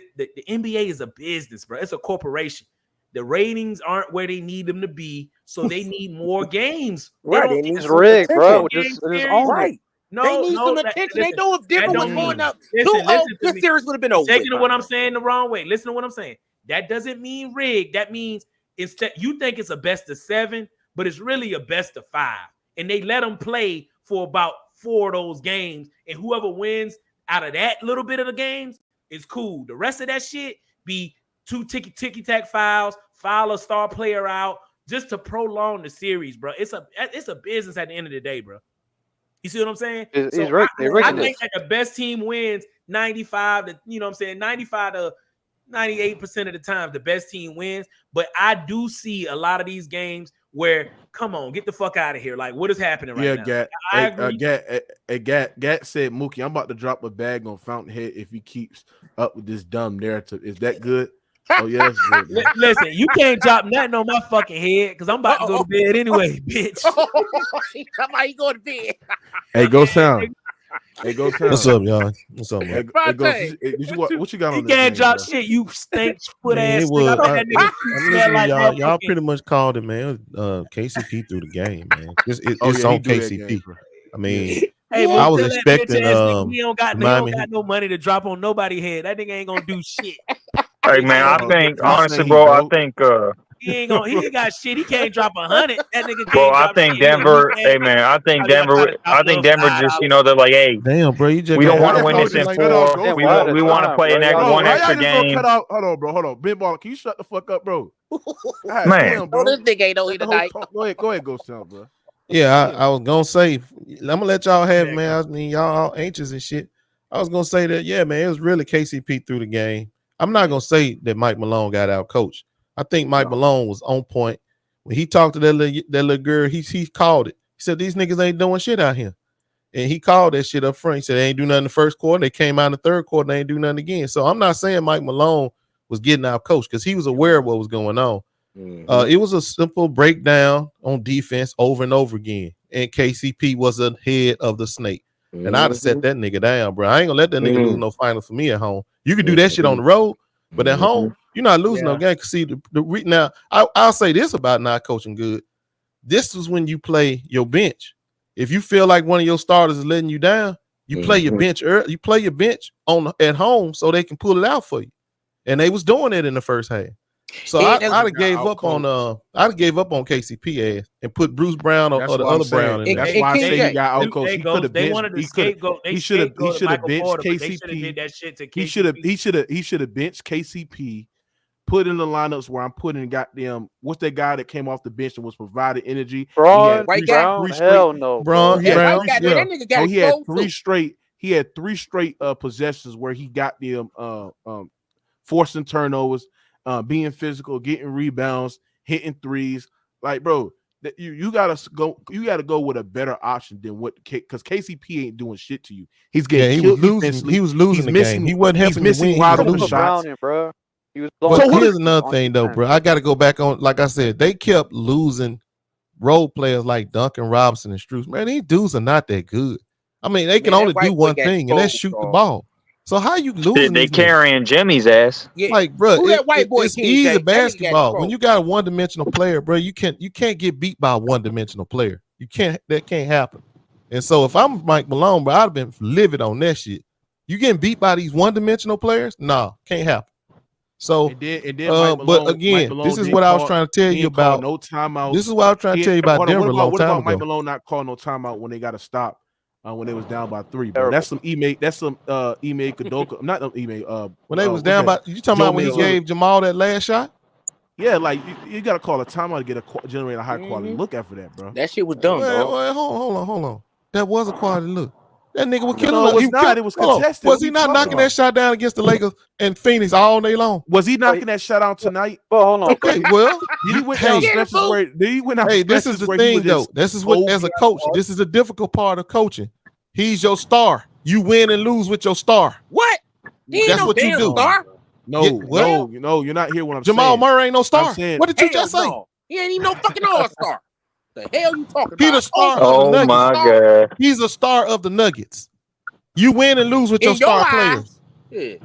NBA is a business, bro. It's a corporation. The ratings aren't where they need them to be, so they need more games. Right, it's rigged, bro. Just right. No, they need some attention. They know if Denver was going up 2-0, this series would have been over. Taking what I'm saying the wrong way. Listen to what I'm saying. That doesn't mean rigged. That means instead you think it's a best of 7, but it's really a best of 5. And they let them play for about 4 of those games, and whoever wins out of that little bit of the games is cool. The rest of that shit be 2 ticky-tack fouls, foul a star player out, just to prolong the series, bro. It's a business at the end of the day, bro. You see what I'm saying? I think that the best team wins 95 to, 95 to 98% of the time the best team wins. But I do see a lot of these games where, come on, get the fuck out of here. Like, what is happening right now? Gat. I agree. Gat said, Mookie, I'm about to drop a bag on Fountainhead if he keeps up with this dumb narrative. Is that good? Oh, yeah, that's good. Man. Listen, you can't drop nothing on my fucking head because I'm about to go to bed anyway, bitch. Somebody go to bed. Hey, go sound. Hey, go sound. What's up, y'all? What's up, man? What you got on this? You can't drop shit, you stink foot ass. Y'all pretty much called it, man. KCP through the game, man. It's on KCP. Game, I mean, hey, I was expecting. He don't got no money to drop on nobody's head. That nigga ain't gonna do shit. Hey man, I think honestly, bro, I think he ain't got shit. He can't drop 100. That nigga can't bro, I think Denver. Hey man, I think Denver just they're like, hey, damn, bro, you just we don't want to win this in 4. We want to play one extra game. Hold on, bro. Ben Ball, can you shut the fuck up, bro? Man, damn, bro. This nigga ain't no here tonight. Go ahead, go sound, bro. Yeah, I was gonna say, I'm gonna let y'all have it, man. I mean, y'all all anxious and shit. I was gonna say that, yeah, man, it was really KCP through the game. I'm not gonna say that Mike Malone got out coached. I think Mike Malone was on point when he talked to that little girl. He called it. He said these niggas ain't doing shit out here, and he called that shit up front. He said they ain't do nothing in the first quarter. They came out in the third quarter. They ain't do nothing again. So I'm not saying Mike Malone was getting out coached because he was aware of what was going on. It was a simple breakdown on defense over and over again, and KCP was ahead of the snake. And I'd have set that nigga down, bro. I ain't gonna let that nigga lose no final for me at home. You can do that shit on the road, but at home, you're not losing no game. See, now I'll say this about not coaching good. This is when you play your bench. If you feel like one of your starters is letting you down, you play your bench early. You play your bench at home so they can pull it out for you. And they was doing it in the first half. So I'd have gave up on KCP ass and put Bruce Brown or the other Brown in there. That's why I say he got out coach. He could have benched. He should have benched KCP. He should have benched KCP. Put in the lineups where I'm putting goddamn what's that guy that came off the bench and was provided energy. Brown, hell no. Brown, he had 3 straight. He had 3 straight possessions where he got them forcing turnovers, being physical, getting rebounds, hitting threes. Like, bro, you gotta go with a better option than what because KCP ain't doing shit to you. He's getting he killed was losing. defensively. He was losing the game. He wasn't helping you win. He wide was open losing. shots. Bro. He was But here's another thing, though, bro. I got to go back on. Like I said, they kept losing role players like Duncan Robinson and Strus. Man, these dudes are not that good. I mean, they can only do one thing, and that's shoot the ball. So how you losing? They carrying Jimmy's ass. Yeah. Like, bro, it's easy basketball. When you got a one-dimensional player, bro, you can't get beat by a one-dimensional player. You can't. That can't happen. And so if I'm Mike Malone, bro, I'd have been livid on that shit. You getting beat by these one-dimensional players? No, can't happen. So, and then Malone, but again, this is what I was trying to tell you about. No timeout. This is what I was trying to tell you about Denver a long time ago. Mike Malone not calling no timeout when they got to stop when they was down by 3, bro? That's some That's some Ime Kadoka. Not Ime. When they was down by, you talking about when he gave Jamal that last shot? Yeah, like you got to call a timeout to generate a high quality look after that, bro. That shit was dumb, bro. Hold on. That was a quality look. That nigga was killing. No, it was not. It was contested. Was he not knocking that shot down against the Lakers and Phoenix all day long? Was he knocking that shot out tonight? Well, hold on. Okay, well, he went down stretches where he went out. Hey, this is the thing, though. This is what, as a coach, this is the difficult part of coaching. He's your star. You win and lose with your star. What? That's what you do. Star? No, you're not here when I'm Jamal saying. Murray ain't no star. Saying, what did you just say? No. He ain't even no fucking all-star. The hell you talking about? He's a star of the Nuggets. Oh my god. He's a star of the Nuggets. You win and lose with your star players. Yeah.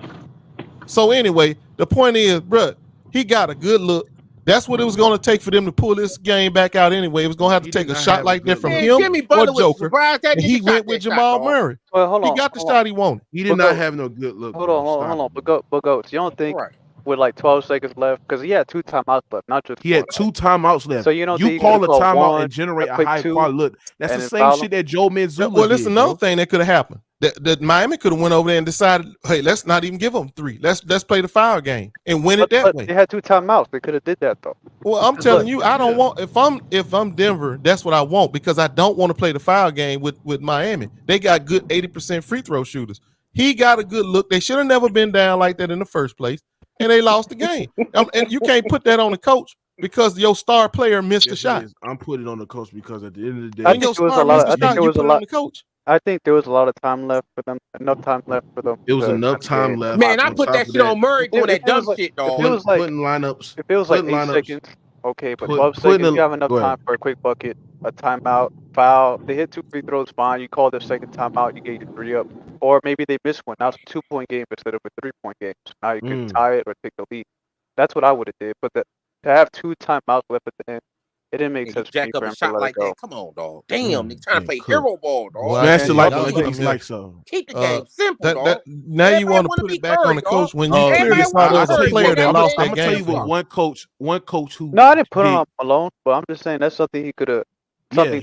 So anyway, the point is, bro, he got a good look. That's what it was going to take for them to pull this game back out anyway. It was going to have to take a shot like that from him or Joker. And he went with Jamal Murray. Well, hold on. He got the shot he wanted. He did not have no good look. Hold on. But go. You don't think with like 12 seconds left, because he had 2 timeouts left, not just he had 2 timeouts left. So you know, you call a timeout and generate a high quality look. That's the same shit that Joe Mazzulla Well, listen, did, another thing that could have happened. That Miami could have went over there and decided, hey, let's not even give them 3. Let's play the foul game and win it that way. They had 2 timeouts. They could have did that though. Well, I'm telling you, I don't want if I'm Denver, that's what I want because I don't want to play the foul game with Miami. They got good 80% free throw shooters. He got a good look. They should have never been down like that in the first place, and they lost the game. And you can't put that on the coach because your star player missed the shot. I'm putting it on the coach because at the end of the day, I think there was a lot. Coach. I think there was a lot of time left for them. Enough time left for them. It was enough time left. Man, I put that shit on Murray doing that dumb shit, dog. It was like putting lineups. If it was like 8 seconds, okay, but 12 seconds, you have enough time for a quick bucket, a timeout, foul. They hit 2 free throws, fine. You call their second timeout, you get your 3 up. Or maybe they missed one. Now it's a 2-point game instead of a 3-point game. So now you can tie it or take the lead. That's what I would have did. But to have 2 timeouts left at the end, it didn't make sense. Jack up a shot like that. Come on, dog. Damn, they trying to play hero ball, dog. Smash it like so. Keep the game simple, dog. Now you want to put it back on the coach when you clearly saw there was a player that lost that game. I'm gonna tell you what one coach who. No, I didn't put him on Malone, but I'm just saying that's something he could have. Something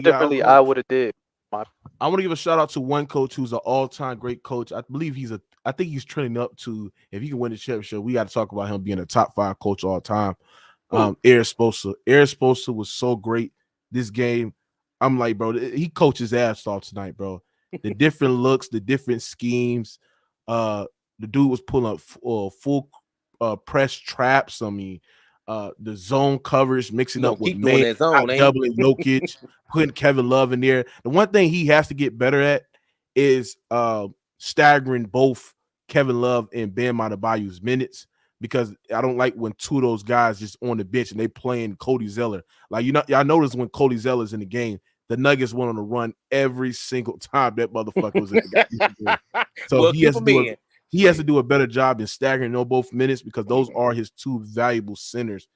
differently, I would have did. I want to give a shout out to one coach who's an all-time great coach. I believe I think he's trending up to, if he can win the championship, we got to talk about him being a top 5 coach all time. Eric Spoelstra was so great this game. I'm like, bro, he coached his ass off tonight, bro. The different looks, the different schemes. The dude was pulling up full press traps. I mean, the zone coverage, mixing up with doubling Jokic, putting Kevin Love in there. The one thing he has to get better at is staggering both Kevin Love and Bam Adebayo's minutes, because I don't like when 2 of those guys just on the bench and they playing Cody Zeller. Like, y'all notice when Cody Zeller's in the game, the Nuggets went on a run every single time that motherfucker was in the game. So well, he has to do a better job in staggering both minutes, because those are his 2 valuable centers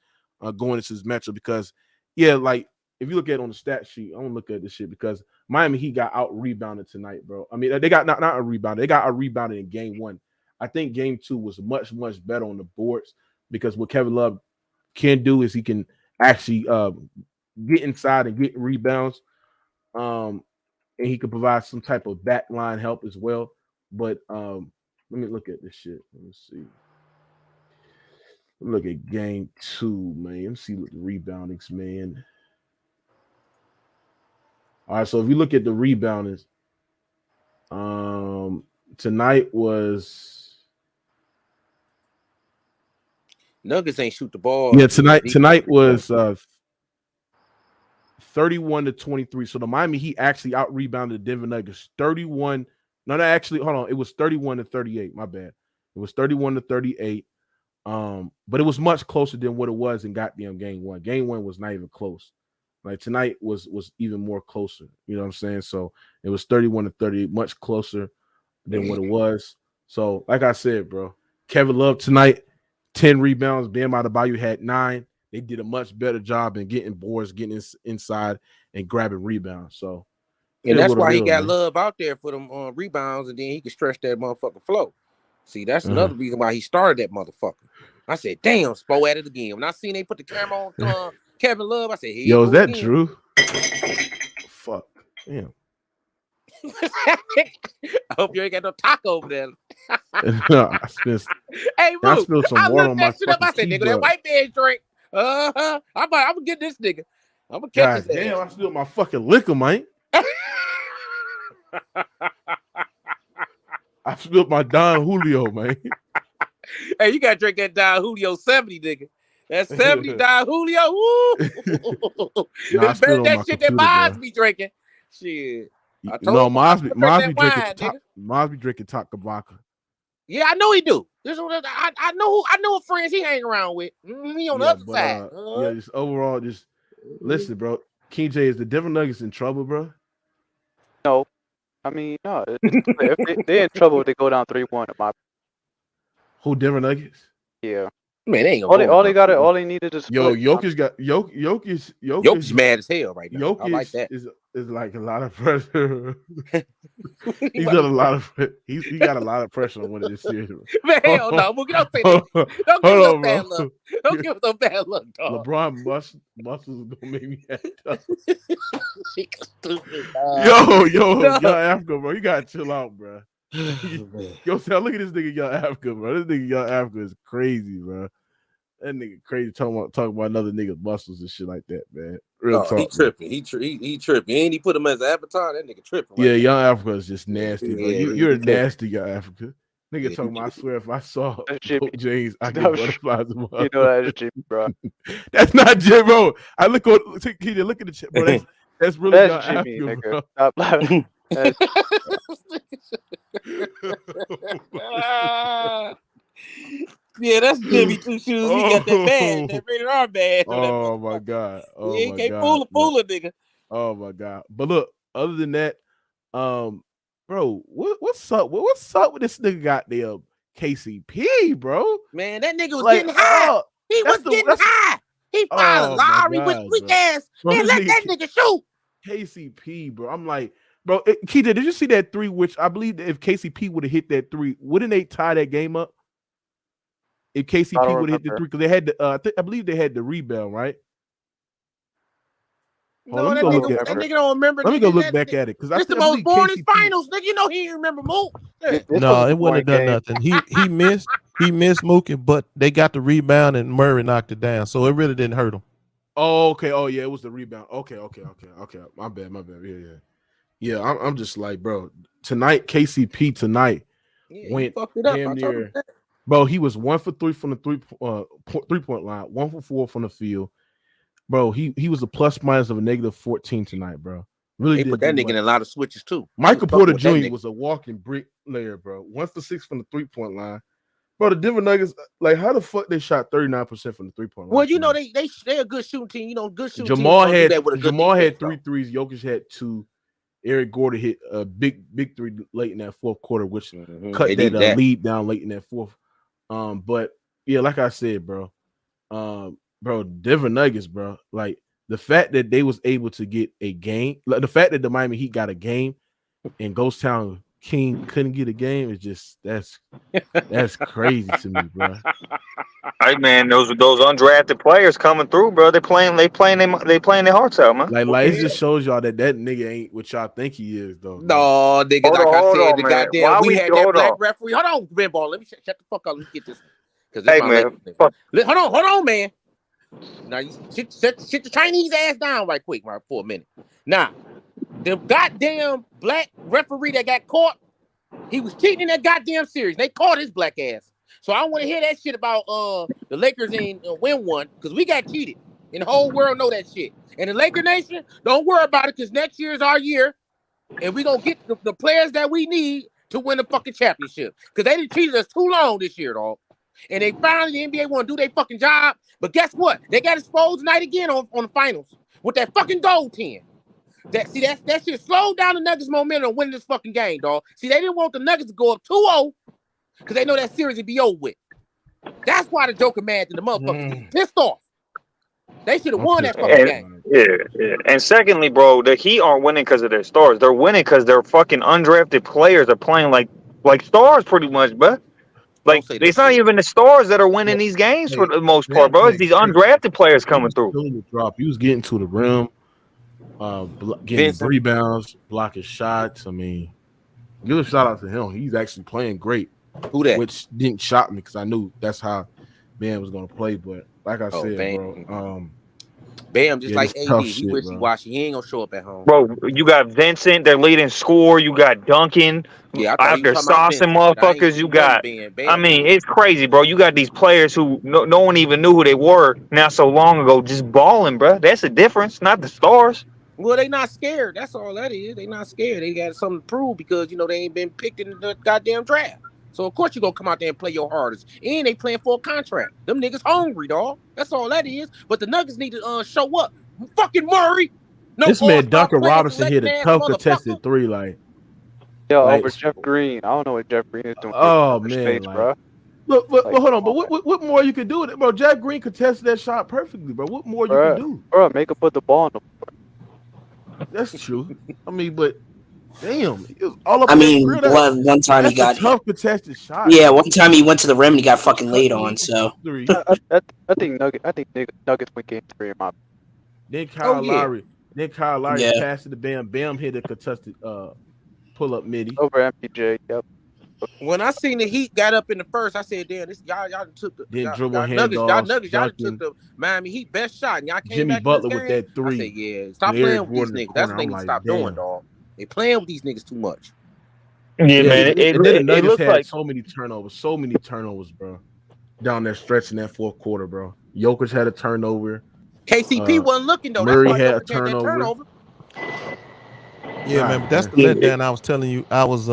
going into this matchup. Because, like, if you look at it on the stat sheet, I don't look at this shit because Miami Heat got out-rebounded tonight, bro. I mean, they got not a rebounded. They got out-rebounded in game 1. I think game 2 was much, much better on the boards, because what Kevin Love can do is he can actually get inside and get rebounds. And he can provide some type of backline help as well. But let me look at this shit. Let me see. Look at game 2, man. Let me see what the reboundings, man. All right, so if you look at the reboundings, tonight was Nuggets ain't shoot the ball. Yeah, tonight was 31-23. So the Miami Heat actually out rebounded the Denver Nuggets 31. No, that actually, hold on. It was 31-38. My bad. It was 31-38. But it was much closer than what it was in goddamn game one. Game one was not even close. Like tonight was even more closer. You know what I'm saying? So it was 31-38, much closer than what it was. So, like I said, bro, Kevin Love tonight, 10 rebounds. Bam Adebayo had 9. They did a much better job in getting boards, getting inside, and grabbing rebounds. So, and that's why he got Love out there for them rebounds, and then he can stretch that motherfucking flow. See, that's another reason why he started that motherfucker. I said, damn, Spo at it again. When I seen they put the camera on Kevin Love, I said, hey, yo, is that Drew? Fuck. Damn. I hope you ain't got no taco over there. No, hey, Mook, I spilled some water on my shit up. I said, nigga, that white man drink. I'm gonna get this nigga. I'm gonna catch his damn, I spilled my fucking liquor, man. I spilled my Don Julio, man. Hey, you gotta drink that Don Julio 70, nigga. That 70 Don Julio. Woo! It's better that shit that Miles be drinking. Shit. Miles be drinking Takabaka. Yeah, I know he do. I know what friends he hang around with. He on the other side. Yeah, just overall, just listen, bro. King J, is the Denver Nuggets in trouble, bro? No. I mean, no. If they're in trouble if they go down 3-1. Who, Denver Nuggets? Yeah. Man, they ain't all they needed is Jokic mad as hell right now. Jokic I like that. is like a lot of pressure. He got a lot of pressure on one of this series. Man, hell no, Mookie, don't say that. Don't give him bad luck. Don't give him no bad luck, dog. LeBron muscles gonna make me act up. Stupid. Yo, Africa, bro, you gotta chill out, bro. Yo, Sal, look at this nigga, Young Africa, bro. This nigga, Young Africa, is crazy, bro. That nigga crazy talking about another nigga's muscles and shit like that, man. Real talk. He tripping. He tripping. And he put him as an avatar. That nigga tripping. Yeah, Young Africa is just nasty, bro. You're a nasty Young Africa. Nigga talking about, I swear, if I saw James, I get butterflies. You know that is Jimmy, bro. That's not Jimmy, bro. I look at the chat, bro. That's really Young Jimmy, Africa, bro. Stop laughing. Yeah, that's Jimmy Two Shoes. He got that badge, that rated R badge. Oh my god! Oh he my can't god! fool a nigga. Oh my god! But look, other than that, bro, what's up? What's up with this nigga goddamn KCP, bro? Man, that nigga was getting high. He was getting high. He found Lowry with weak ass. Man, let that nigga shoot. KCP, bro. I'm like, bro, KJ, did you see that 3? Which I believe that if KCP would have hit that 3, wouldn't they tie that game up? If KCP would have hit the 3, because they had the, I believe they had the rebound, right? No, that nigga don't remember. Let me go look back at it, because this the most boring finals, nigga. You know he didn't remember Mook. No, it wouldn't have done nothing. He missed Mookie, but they got the rebound and Murray knocked it down, so it really didn't hurt him. Oh, okay. Oh, yeah, it was the rebound. Okay. My bad. Yeah. I'm just like, bro. Tonight, KCP tonight went damn near. Bro, he was 1 for 3 from the 3-point line, 1 for 4 from the field. Bro, he was a plus minus of a -14 tonight, bro. Really, they put that nigga in a lot of switches too. Michael Porter Jr. was a walking brick layer, bro. 1 for 6 from the 3-point line. Bro, the Denver Nuggets, like, how the fuck they shot 39% from the 3-point line? Well, you know they a good shooting team. You know, good shooting Jamal team. Jamal had 3 threes. Jokic had 2. Eric Gordon hit a big 3 late in that fourth quarter, which cut that lead down late in that fourth. But yeah, like I said, bro, Denver Nuggets, bro, like the fact that they was able to get a game, like the fact that the Miami Heat got a game and Ghost Town King couldn't get a game is just that's crazy to me, bro. Hey man, those undrafted players coming through, bro. They playing their hearts out, man. Like it just shows y'all that nigga ain't what y'all think he is, though. No, nigga, goddamn, we had that black referee. Hold on, Ben Ball. Let me shut the fuck up. Let me get this. Hey man, hold on, man. Now you sit the Chinese ass down right quick, right, for a minute. Now, the goddamn black referee that got caught, he was cheating in that goddamn series. They caught his black ass. So I don't want to hear that shit about the Lakers ain't win one because we got cheated. And the whole world know that shit. And the Laker Nation, don't worry about it because next year is our year. And we're going to get the players that we need to win the fucking championship. Because they done cheated us too long this year, dog. And they finally, the NBA want to do their fucking job. But guess what? They got exposed tonight again on the finals with that fucking goaltend. That shit slowed down the Nuggets' momentum winning this fucking game, dog. See, they didn't want the Nuggets to go up 2-0 because they know that series would be over with. That's why the Joker mad to the motherfuckers. Pissed off. They should have won that fucking game. Yeah. And secondly, bro, the Heat aren't winning because of their stars. They're winning because their fucking undrafted players are playing like stars pretty much, bro. Like, it's not even the stars that are winning these games for the most part, bro. It's these undrafted players coming through. He was getting to the rim, getting rebounds, blocking shots. I mean, give a shout out to him. He's actually playing great. Who that? Which didn't shock me because I knew that's how Bam was going to play. But like I said, bro, Bam just like AD. He wishy-washy. He ain't gonna show up at home. Bro, you got Vincent, their leading scorer. You got Duncan. Yeah, after saucing motherfuckers, you got. I mean, it's crazy, bro. You got these players who no one even knew who they were not so long ago, just balling, bro. That's the difference, not the stars. Well, they not scared. That's all that is. They not scared. They got something to prove because they ain't been picked in the goddamn draft. So of course you gonna come out there and play your hardest. And they playing for a contract. Them niggas hungry, dog. That's all that is. But the Nuggets need to show up. Fucking Murray. No, this man Duncan Robinson hit a tough contested three, like. Yo, over Jeff Green. I don't know what Jeff Green is doing. Oh man, stage, like, bro. Look, hold on. But what more you can do with it, bro? Jeff Green contested that shot perfectly, bro. What more you can do, bro? Make him put the ball on the floor. That's true. I mean, but. Damn, it was all up. One time he got tough contested shot. Yeah, one time he went to the rim and he got fucking laid on. So I think Nuggets win game 3 in my. Then Kyle Lowry passed it to Bam. Bam hit a contested pull up midi over MPJ. Yep. When I seen the Heat got up in the first, I said, "Damn, this y'all took the Nuggets, y'all took the Miami Heat best shot, and y'all came Jimmy back Butler this with game." that three. I said, "Yeah, stop playing with these niggas. That's what they need to stop doing, dog. They playing with these niggas too much." Yeah, man. It looks like so many turnovers, bro. Down there stretching that fourth quarter, bro. Jokic had a turnover. KCP wasn't looking though. Murray that's why had a turnover. Yeah, man. But that's the letdown I was telling you. I was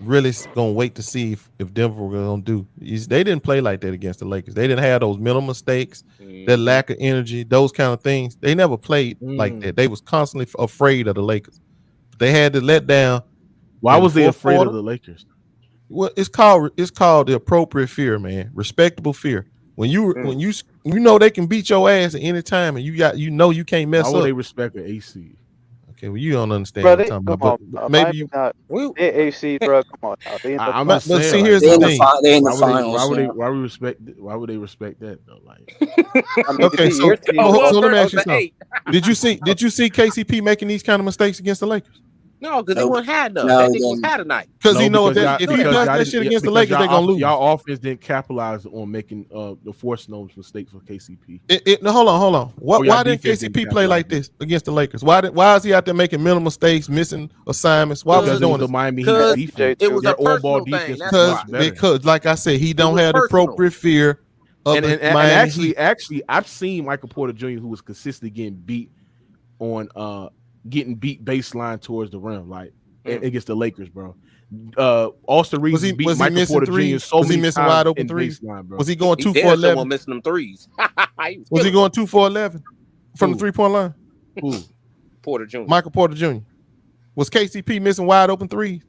really gonna wait to see if Denver were gonna do. They didn't play like that against the Lakers. They didn't have those mental mistakes, that lack of energy, those kind of things. They never played like that. They was constantly afraid of the Lakers. They had to let down. Why was they afraid of the Lakers? Well, it's called the appropriate fear, man. Respectable fear. When you know they can beat your ass at any time, and you can't mess up. Why would they respect the AC? Okay, well you don't understand bro, what I'm talking about. But maybe you not. They AC, bro. Come on. I'm not saying. See, here's the thing. They're in the finals. Why would they respect that though? Like, okay, so let me ask you something. Did you see KCP making these kind of mistakes against the Lakers? No, because they wouldn't have enough. That nigga was had tonight. Because he knows that if he does that shit against the Lakers, they're gonna lose. Y'all offense didn't capitalize on making the forcing those mistakes for KCP. Hold on. Why didn't KCP play like this against the Lakers? Why is he out there making mental mistakes, missing assignments? Why was he doing the Miami Heat defense? It was a personal thing. Because, like I said, he don't have the appropriate fear of and actually, I've seen Michael Porter Jr., who was consistently getting beat baseline towards the rim, like against the Lakers, bro. Austin Reeves beat Michael Porter Jr. so many times wide open threes, baseline, bro. Was he going 2 for 11? Missing them threes. Was he going 2 for 11 from the 3-point line? Who? Porter Jr. Michael Porter Jr. Was KCP missing wide open threes?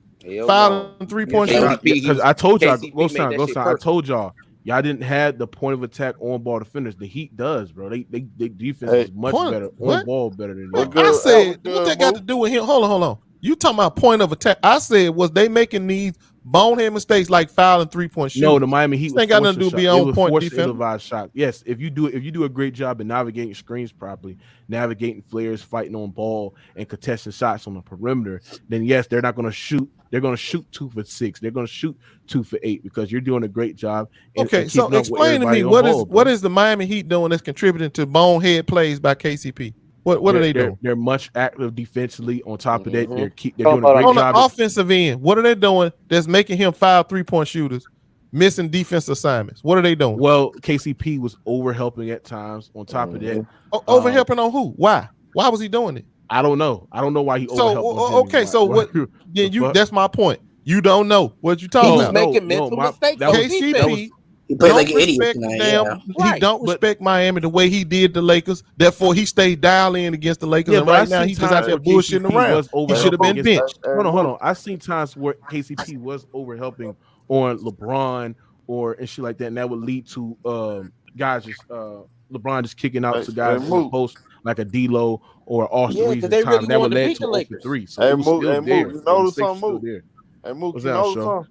Fouling 3-point shots? Because I told y'all, go sign. I told y'all didn't have the point of attack on ball defenders. The Heat does, bro. They defense is much better on ball, better than that. I said, what that got to do with him? Hold on. You talking about point of attack? I said, was they making these bonehead mistakes like fouling 3-point shots? No, the Miami Heat ain't got nothing to do with being on point defense. Shot. Yes, if you do a great job in navigating screens properly, navigating flares, fighting on ball, and contesting shots on the perimeter, then yes, they're not going to shoot. They're going to shoot 2 for 6. They're going to shoot 2 for 8 because you're doing a great job. Okay, so explain to me what is the Miami Heat doing that's contributing to bonehead plays by KCP? What are they doing? They're much active defensively. On top of that, they're doing a great job on the offensive end. What are they doing that's making him foul 3-point shooters missing defensive assignments. What are they doing? Well, KCP was over helping at times. On top of that, over helping on who? Why? Why was he doing it? I don't know. I don't know why he over helped. Okay, so what? Then you. That's my point. You don't know what you talking about. He was making mental mistakes. KCP. He played like an idiot tonight. He don't respect Miami the way he did the Lakers. Therefore, he stayed dialed in against the Lakers. And right now, he's just out there bullshitting around. He should have been benched. Hold on. I've seen times where KCP was over helping on LeBron and shit like that, and that would lead to guys just LeBron just kicking out to guys in the post like a D-Lo or Austin Reeves. They really that would wanted to lead beat to the Lakers. 3. So you notice something? Hey, Mook, you know something?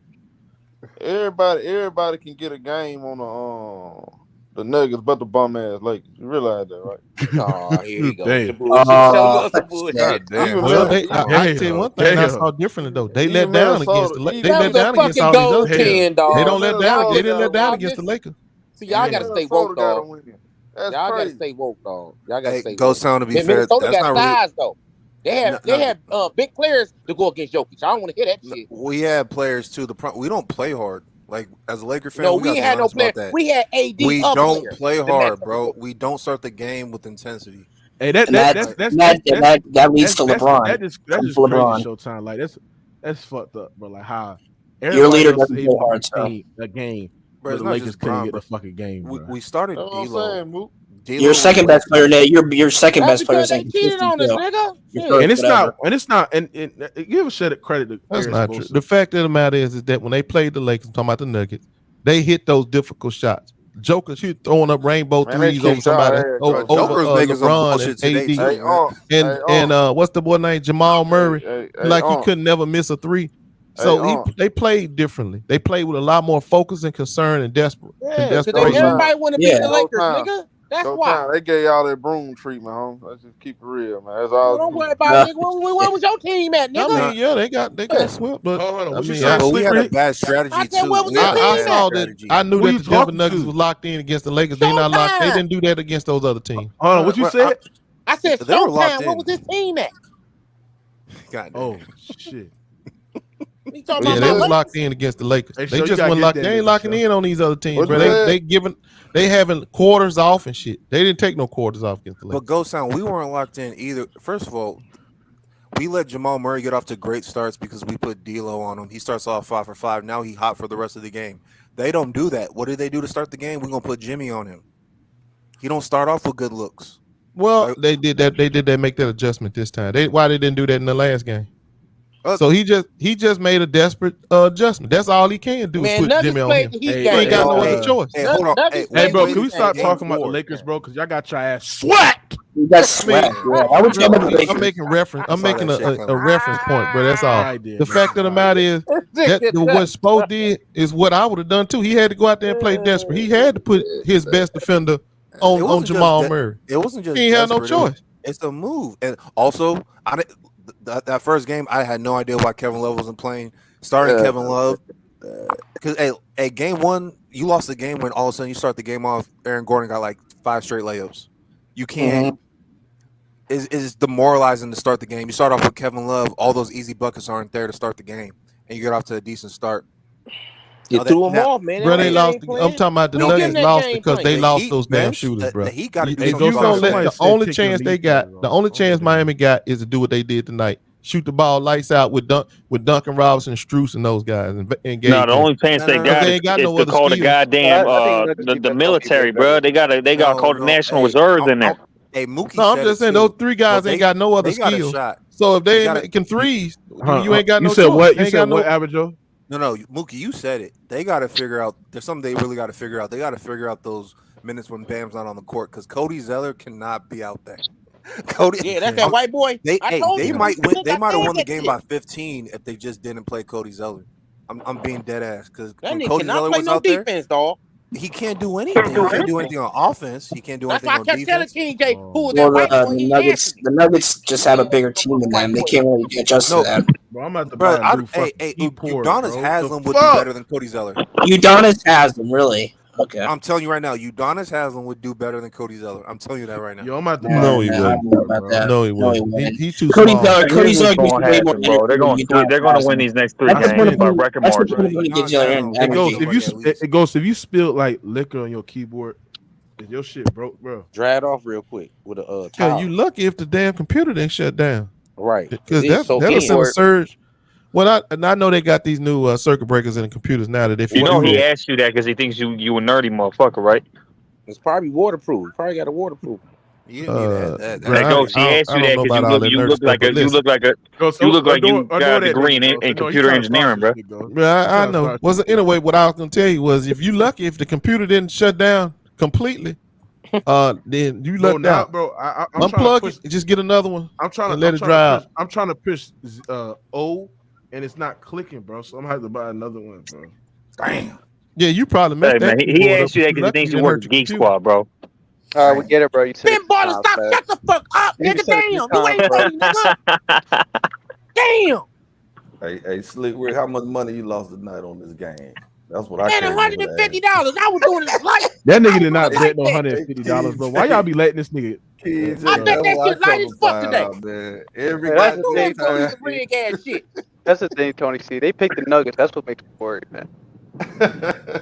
Everybody can get a game on the Nuggets, but the bum ass Lakers. You realize that, right? Oh, here you go. I tell you one thing I saw differently though. They let down against the Lakers. They let down against all these other teams. They don't let down. They didn't let down against the Lakers. See, y'all gotta stay woke, dog. Y'all gotta stay woke, dog. Y'all gotta stay woke. Ghost Town, to be fair, Minnesota that's got not size though. They have big players to go against Jokic. I don't want to hear that shit. We have players too. We don't play hard. Like as a Laker fan, no, we ain't had no players. We had AD. We don't play hard, bro. We don't start the game with intensity. Hey, that leads to LeBron. That is crazy Showtime. Like that's fucked up, bro. Like how your leader doesn't play hard, a game. Bro, the Lakers couldn't get the fucking game. Bro. We started D-Lo. Your second best player, Nate. Your second best player is cheated on this nigga. And it's not. And give a shit credit to that's not true. The fact of the matter is that when they played the Lakers, I'm talking about the Nuggets, they hit those difficult shots. Joker, he throwing up rainbow threes over somebody, over LeBron and AD, and what's the boy name? Jamal Murray. He couldn't never miss a three. So they played differently. They played with a lot more focus and concern and desperate. Everybody want to beat the Lakers, nigga. That's why they gave y'all that broom treatment, home. Let's just keep it real, man. That's all. Don't worry about it, nigga. Where was your team at, nigga? I mean, they got swept, but we had a bad strategy too. I saw that. I knew that the Denver Nuggets was locked in against the Lakers. They not locked. They didn't do that against those other teams. Hold on, what you said? I said Showtime. Where was his team at? Oh shit. Yeah, they was locked in against the Lakers. They just went locked. They ain't locking in on these other teams, bro. They having quarters off and shit. They didn't take no quarters off against the Lakers. But Ghost Town, we weren't locked in either. First of all, we let Jamal Murray get off to great starts because we put D'Lo on him. He starts off 5 for 5. Now he hot for the rest of the game. They don't do that. What did they do to start the game? We're gonna put Jimmy on him. He don't start off with good looks. Well, they did that. They did that. Make that adjustment this time. Why they didn't do that in the last game? So he just made a desperate adjustment. That's all he can do. Man, is put Jimmy on him. He ain't got no other choice. Hey, hold on. Hey, bro, can we stop talking about the Lakers, bro? Because y'all got your ass swept. That's sweat. I'm making reference. I'm making a reference point, bro. That's all. The fact of the matter is that what Spo did is what I would have done too. He had to go out there and play desperate. He had to put his best defender on Jamal Murray. It wasn't just he ain't had no choice. It's a move, and also that first game, I had no idea why Kevin Love wasn't playing. Starting Kevin Love, because game one, you lost the game when all of a sudden you start the game off. Aaron Gordon got like 5 straight layups. You can't. It's demoralizing to start the game. You start off with Kevin Love. All those easy buckets aren't there to start the game, and you get off to a decent start. You threw them off, man. Bro, they lost. I'm talking about the Nuggets lost because they lost those damn shooters, bro. The Heat got to do something. The only chance they got, the only chance Miami got is to do what they did tonight. Shoot the ball lights out with Duncan Robinson, Strus, and those guys. And the only chance they got is to call the goddamn the military, bro. They got to call the National Reserves in there. Hey, Mookie. No, I'm just saying those 3 guys ain't got no other skills. So if they ain't making threes, you ain't got no. You said what? You said what, Average? No, Mookie, you said it. They got to figure out. There's something they really got to figure out. They got to figure out those minutes when Bam's not on the court because Cody Zeller cannot be out there. Yeah, that's that white boy. They might win. They might have won the game by 15 if they just didn't play Cody Zeller. I'm being dead ass because Cody Zeller was out there. Defense, dog. He can't do anything. He can't do anything on offense. He can't do anything on defense. That's why I kept telling King J, who was that white boy? The Nuggets just have a bigger team than them. They can't really adjust to that. Bro, I'm at the bottom. Udonis Haslem would be better than Cody Zeller. Udonis Haslem, really. Okay. I'm telling you right now, Udonis Haslam would do better than Cody Zeller. I'm telling you that right now. Yo, I'm about to No, he wouldn't. No, he wouldn't. He's too small. Cody's Here's what's going going to happen, bro. They're going to win these next 3 games by record margin. It goes if you spill like liquor on your keyboard, your shit broke, bro. Dry it off real quick with a Yeah, towel. you lucky if the damn computer didn't shut down. Right. Because that'll send a surge. Well, I know they got these new circuit breakers in the computers now that if you know he asked you that because he thinks you a nerdy motherfucker, right? It's probably waterproof. You probably got a waterproof. He asked you that because you look like you got a degree in computer engineering, bro. I know. Anyway, what I was gonna tell you was if you lucky if the computer didn't shut down completely, then you lucked out. Bro, I'm unplug it. Just get another one. I'm trying to let it dry out. I'm trying to push O, and it's not clicking, bro. So I'm gonna have to buy another one, bro. Damn. Yeah, you probably messed that. Man, he asked you that because he thinks you work at Geek Squad, bro. All right, we get it, bro. You said Ben Baller, stop! Shut the fuck up, nigga! Damn, you ain't ready, nigga. Damn. Hey, Slick Rick, how much money you lost tonight on this game? That's what I Man, $150. I was doing it light. That nigga did not bet no $150, bro. Why y'all be letting this nigga? I bet that shit light as fuck today. Man. Every rig ass shit. That's the thing, Tony C. They picked the Nuggets. That's what makes me worried, man.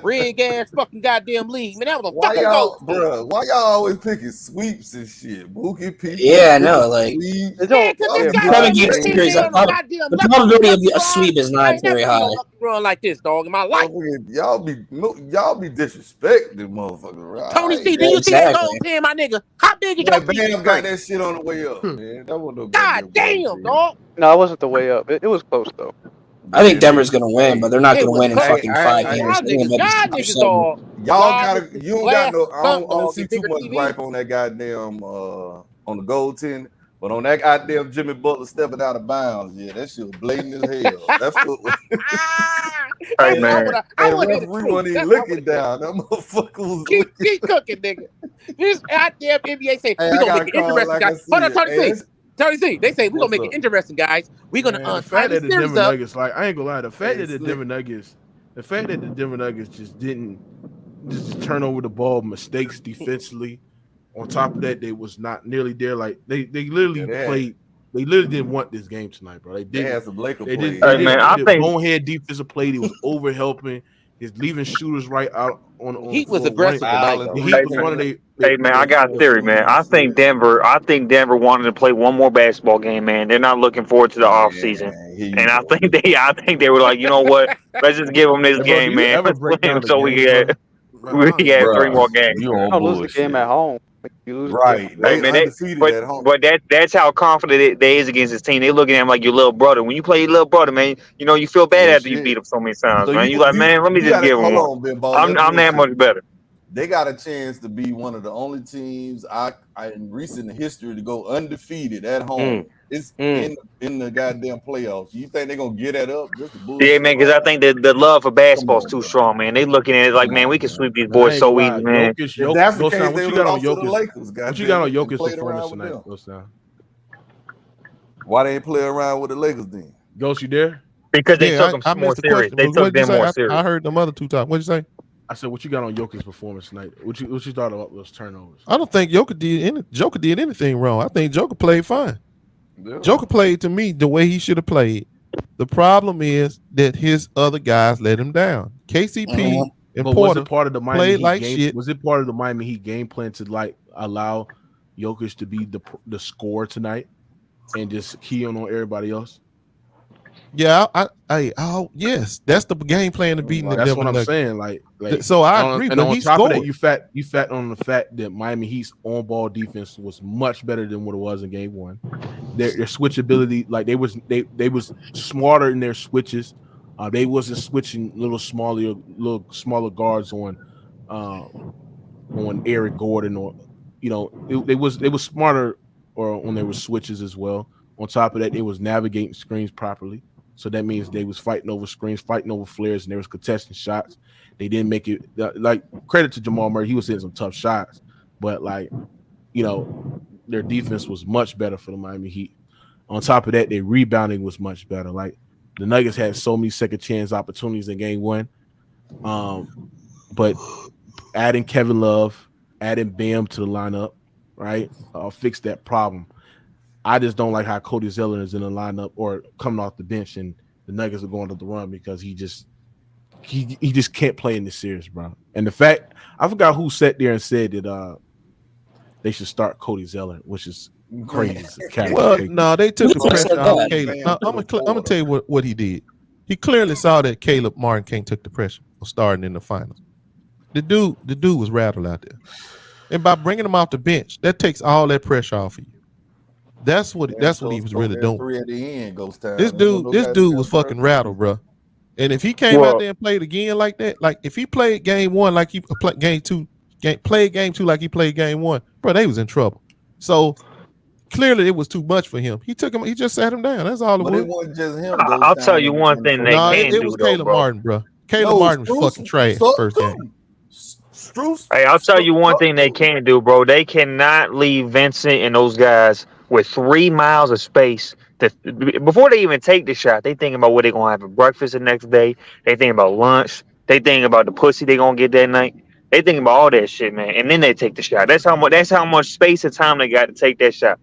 Rig ass fucking goddamn league, man. That was a fucking goal, bro. Why y'all always picking sweeps and shit? Mookie people. Yeah, I know. Like, the probability of a sweep is not very high. Run like this, dog, in my life. Y'all be disrespecting motherfucker. Right? Tony C, do you see that goal 10, my nigga? How big is your Bam got that shit on the way up, man. That was no God damn, dog. No, it wasn't the way up. It was close though. I think Denver's gonna win, but they're not gonna win in fucking 5 games. Y'all gotta. You don't got no. I don't see too much gripe on that goddamn on the goaltending, but on that goddamn Jimmy Butler stepping out of bounds, yeah, that shit was blatant as hell. That's what. Hey man, I referee wasn't even looking down. That motherfucker was keep cooking, nigga. This goddamn NBA say we gonna make it interesting, guys. Hold on, Tony C. They say we're gonna make it interesting, guys. We're gonna the fact that the Denver Nuggets, like I ain't gonna lie, the fact that the Denver Nuggets just didn't just turn over the ball, mistakes defensively. On top of that, they was not nearly there. Like they literally played. They literally didn't want this game tonight, bro. They had some Laker plays. I think bonehead defensive play. He was over helping. He's leaving shooters right out on. He was aggressive tonight. Hey man, I got a theory, man. I think Denver wanted to play one more basketball game, man. They're not looking forward to the off season, and I think they were like, you know what? Let's just give them this game, man. So we get 3 more games. You don't lose the game at home. Right, hey, man, but that's how confident they is against this team. They looking at him like your little brother. When you play your little brother, man, you know you feel bad after you beat him so many times, so man. You like, man, let me just give him one. I'm that much better. They got a chance to be one of the only teams I in recent history to go undefeated at home. It's in the goddamn playoffs. You think they're gonna get that up? Just the bullshit. Yeah, man, because I think the love for basketball is too strong, man. They looking at it like, man, we can sweep these boys so easy, man. What you got on Jokic performance tonight? Why they ain't play around with the Lakers then? Ghost, you there? Because they took them more serious. They took them more serious. I heard them other 2 times. What'd you say? I said, what you got on Jokic's performance tonight? What you thought about those turnovers? I don't think Joker did anything wrong. I think Joker played fine. Yeah. Joker played to me the way he should have played. The problem is that his other guys let him down. KCP and Porter was it part of the Miami Heat like game, shit. Was it part of the Miami Heat game plan to like allow Jokic to be the scorer tonight and just key on everybody else? Yeah, yes, that's the game plan to beating the That's Denver what I'm Nuggets. saying. Like so I agree. And but on he top scored. of that, you fat on the fact that Miami Heat's on-ball defense was much better than what it was in Game 1. Their switchability, like they was smarter in their switches. They wasn't switching little smaller guards on Eric Gordon or they was smarter or when they were switches as well. On top of that, they was navigating screens properly. So that means they was fighting over screens, fighting over flares, and they was contesting shots. They didn't make it like credit to Jamal Murray. He was hitting some tough shots, but their defense was much better for the Miami Heat. On top of that, their rebounding was much better. Like the Nuggets had so many second chance opportunities in Game 1, but adding Kevin Love, adding Bam to the lineup, right? Fix that problem. I just don't like how Cody Zeller is in the lineup or coming off the bench, and the Nuggets are going to the run because he just can't play in this series, bro. And the fact I forgot who sat there and said that they should start Cody Zeller, which is crazy. Well, no, they took the pressure off Caleb. I'm gonna tell you what he did. He clearly saw that Caleb Martin can't take the pressure of starting in the finals. The dude was rattled out there, and by bringing him off the bench, that takes all that pressure off of you. That's what he was really doing. Three at the end, Ghost Town. This dude was fucking rattled, bro. And if he came out there and played again like that, like if he played game one like he played game two like he played game one, bro, they was in trouble. So clearly it was too much for him. He just sat him down. That's all it was. But it wasn't just him. I'll tell you one thing they can't do. It was Caleb Martin, bro. Caleb Martin was fucking trash first game. Hey, I'll tell you one thing they can't do, bro. They cannot leave Vincent and those guys with 3 miles of space. Before they even take the shot, they thinking about what they're gonna have for breakfast the next day. They thinking about lunch. They thinking about the pussy they gonna get that night. They thinking about all that shit, man. And then they take the shot. That's how much space and time they got to take that shot.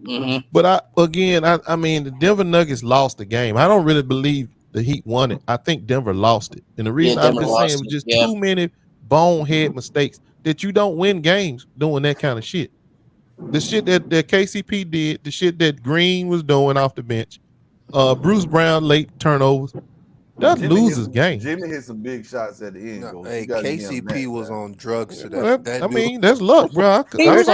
Mm-hmm. But I mean, the Denver Nuggets lost the game. I don't really believe the Heat won it. I think Denver lost it, and the reason I'm just saying was just too many bonehead mistakes that you don't win games doing that kind of shit. The shit that KCP did, the shit that Green was doing off the bench, Bruce Brown late turnovers, that loses games. Jimmy hit some big shots at the end. Hey, KCP was on drugs today. That's luck, bro. That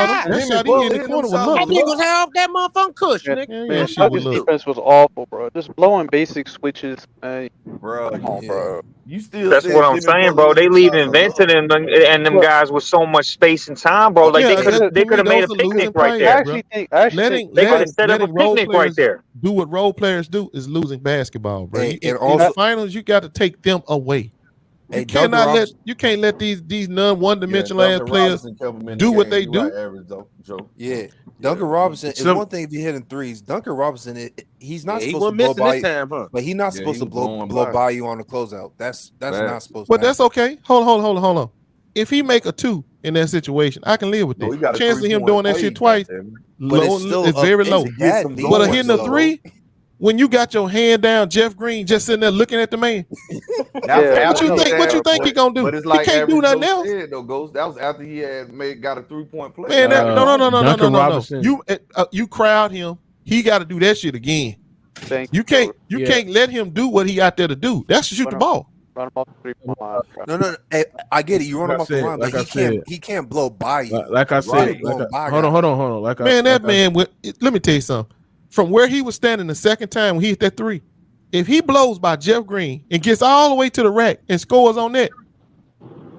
shot he in the corner was luck. That nigga had off that motherfucking cushion, nigga. Nuggets defense was awful, bro. Just blowing basic switches. Bro, come on, bro. You still That's what I'm saying, bro. They leaving Vincent and them guys with so much space and time, bro. Like they could have made a picnic right there. I actually they could have set up a picnic right there. Do what role players do is losing basketball, bro. Hey, in the finals, you got to take them away. You can't let these one-dimensional ass players do what they do. Yeah, Duncan Robinson is one thing if you're hitting threes. Duncan Robinson, he's not supposed to blow by you, but he's not supposed to blow by you on the closeout. That's not supposed to. But that's okay. Hold on. If he make a 2 in that situation, I can live with it. Chance of him doing that shit twice, it's very low. But hitting a 3. When you got your hand down, Jeff Green just sitting there looking at the man. What you think he gonna do? But it's like he can't do nothing else. That was after he had got a 3-point play. Man, no. You crowd him. He got to do that shit again. You can't let him do what he out there to do. That's to shoot the ball. Run him off the 3-point line. No. Hey, I get it. You run him off the line, but he can't blow by you. Like I said, hold on. Let me tell you something. From where he was standing the second time when he hit that 3, if he blows by Jeff Green and gets all the way to the rack and scores on that,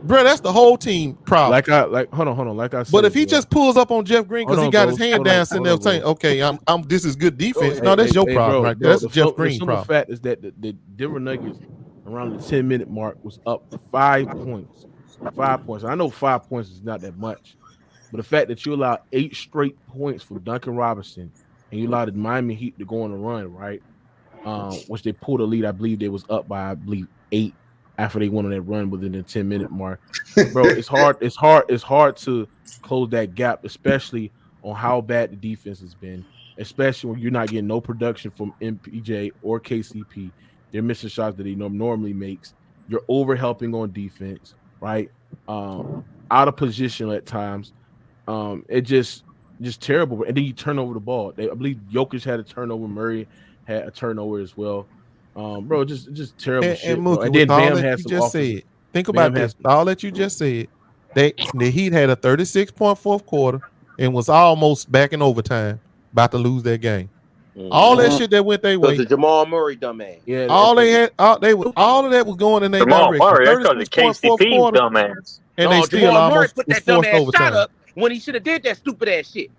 bro, that's the whole team problem. Hold on. Like I said, but if he just pulls up on Jeff Green because he got his hand down, sitting there saying, "Okay, I'm this is good defense." No, that's your problem, right there. That's a Jeff Green problem. The fact is that the Denver Nuggets around the 10-minute mark was up 5 points. 5 points. I know 5 points is not that much, but the fact that you allow 8 straight points from Duncan Robinson. And you allowed the Miami Heat to go on a run, right? Which they pulled a lead. I believe they was up by 8 after they went on that run within the 10-minute mark. Bro, it's hard to close that gap, especially on how bad the defense has been, especially when you're not getting no production from MPJ or KCP. They're missing shots that he normally makes. You're over helping on defense, right? Out of position at times. It just terrible. And then you turn over the ball. I believe Jokic had a turnover. Murray had a turnover as well. Bro, just terrible shit. And Mookie, then Bam had some just said. Think about this. All that you just said. The Heat had a 36-point fourth quarter and was almost back in overtime, about to lose that game. All that shit that went their way. The Jamal Murray dumbass. Yeah, all of that was going in their direction. Murray, that's because the KCP dumbass. And they still almost put that dumbass shot up when he should have did that stupid ass shit.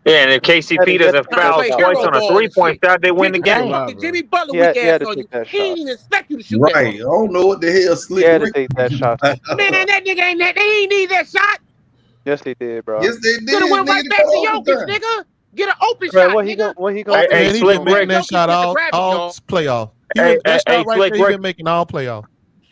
Yeah, and if KCP doesn't foul twice on a 3-point shot, they win the game. Jimmy Butler weak ass on you. He didn't even expect you to shoot that. Right. I don't know what the hell Slick had to take that shot. Man, that nigga ain't that. They ain't need that shot. Yes, they did, bro. Yes, they did. Could have went right back to Jokic, nigga. Get an open shot, nigga. What he gonna do? He's been making that shot all playoff. That shot right there, he's been making all playoff.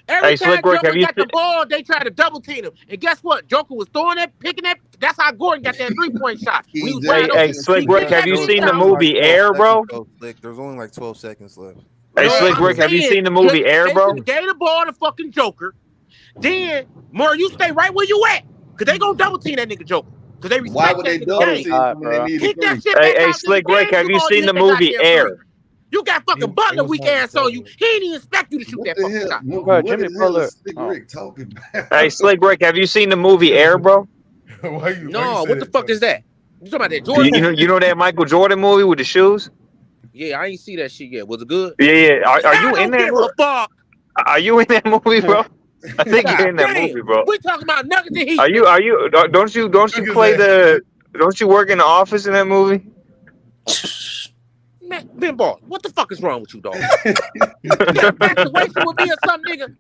Every time Slick Rick, Joker got the ball, they tried to double team him. And guess what? Joker was throwing that, picking that. That's how Gordon got that 3-point shot. Hey, Slick Rick, have you seen the movie Air, bro? There's only like 12 seconds left. Hey, Slick Rick, have you seen the movie Air, bro? They gave the ball to fucking Joker. Then, Murray, you stay right where you at. Because they going to double team that nigga Joker. Because they respect Why would they double team him when they need Kick that shit Hey, back out Slick to the Rick, game. have you seen the movie Air? You got fucking Butler weak ass on you. He ain't even expect you to shoot that fucking shot. Bro, Jimmy Butler. Slick Rick talking about? Hey, Slick Rick, have you seen the movie Air, bro? No, what the fuck is that? You talking about that Jordan? You know that Michael Jordan movie with the shoes? Yeah, I ain't see that shit yet. Was it good? Yeah. Are you in that movie? Are you in that movie, bro? I think you're in that movie, bro. We talking about Nuggets and Heat. Are you? Don't you play the? Don't you work in the office in that movie? Man, Ben Ball, what the fuck is wrong with you, dog? You got infatuation with me or something, nigga?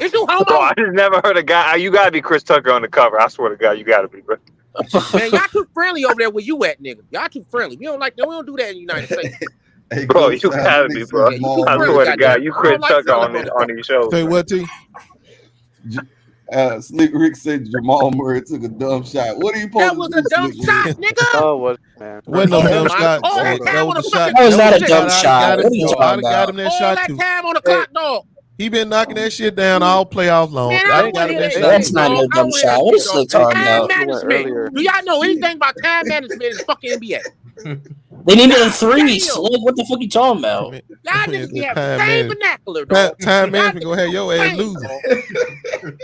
Is you homo? Bro, I just never heard a guy. You gotta be Chris Tucker on the cover. I swear to God, you gotta be, bro. Man, y'all too friendly over there where you at, nigga. Y'all too friendly. We don't do that in the United States. Hey, bro, you gotta be, bro. Yeah, I swear to God, you Chris Tucker on these shows. Say what, T? Slick Rick said Jamal Murray took a dumb shot. What are you supposed That was a dumb shot, nigga. Oh, what, man? Wasn't no dumb shot. That was a shot. That was not a dumb shot. What are you talking got him that All shot that too. time on the clock, dog. He been knocking that shit down all playoffs long. Man, I I got him that shot. That's not no dumb shot. What is Slick talking Time about? management. Do y'all know anything about time management in the fucking NBA? They needed a three. Slick, what the fuck you talking about? Y'all niggas be having the Time same man. vernacular, dog. Time management gonna have your ass losing.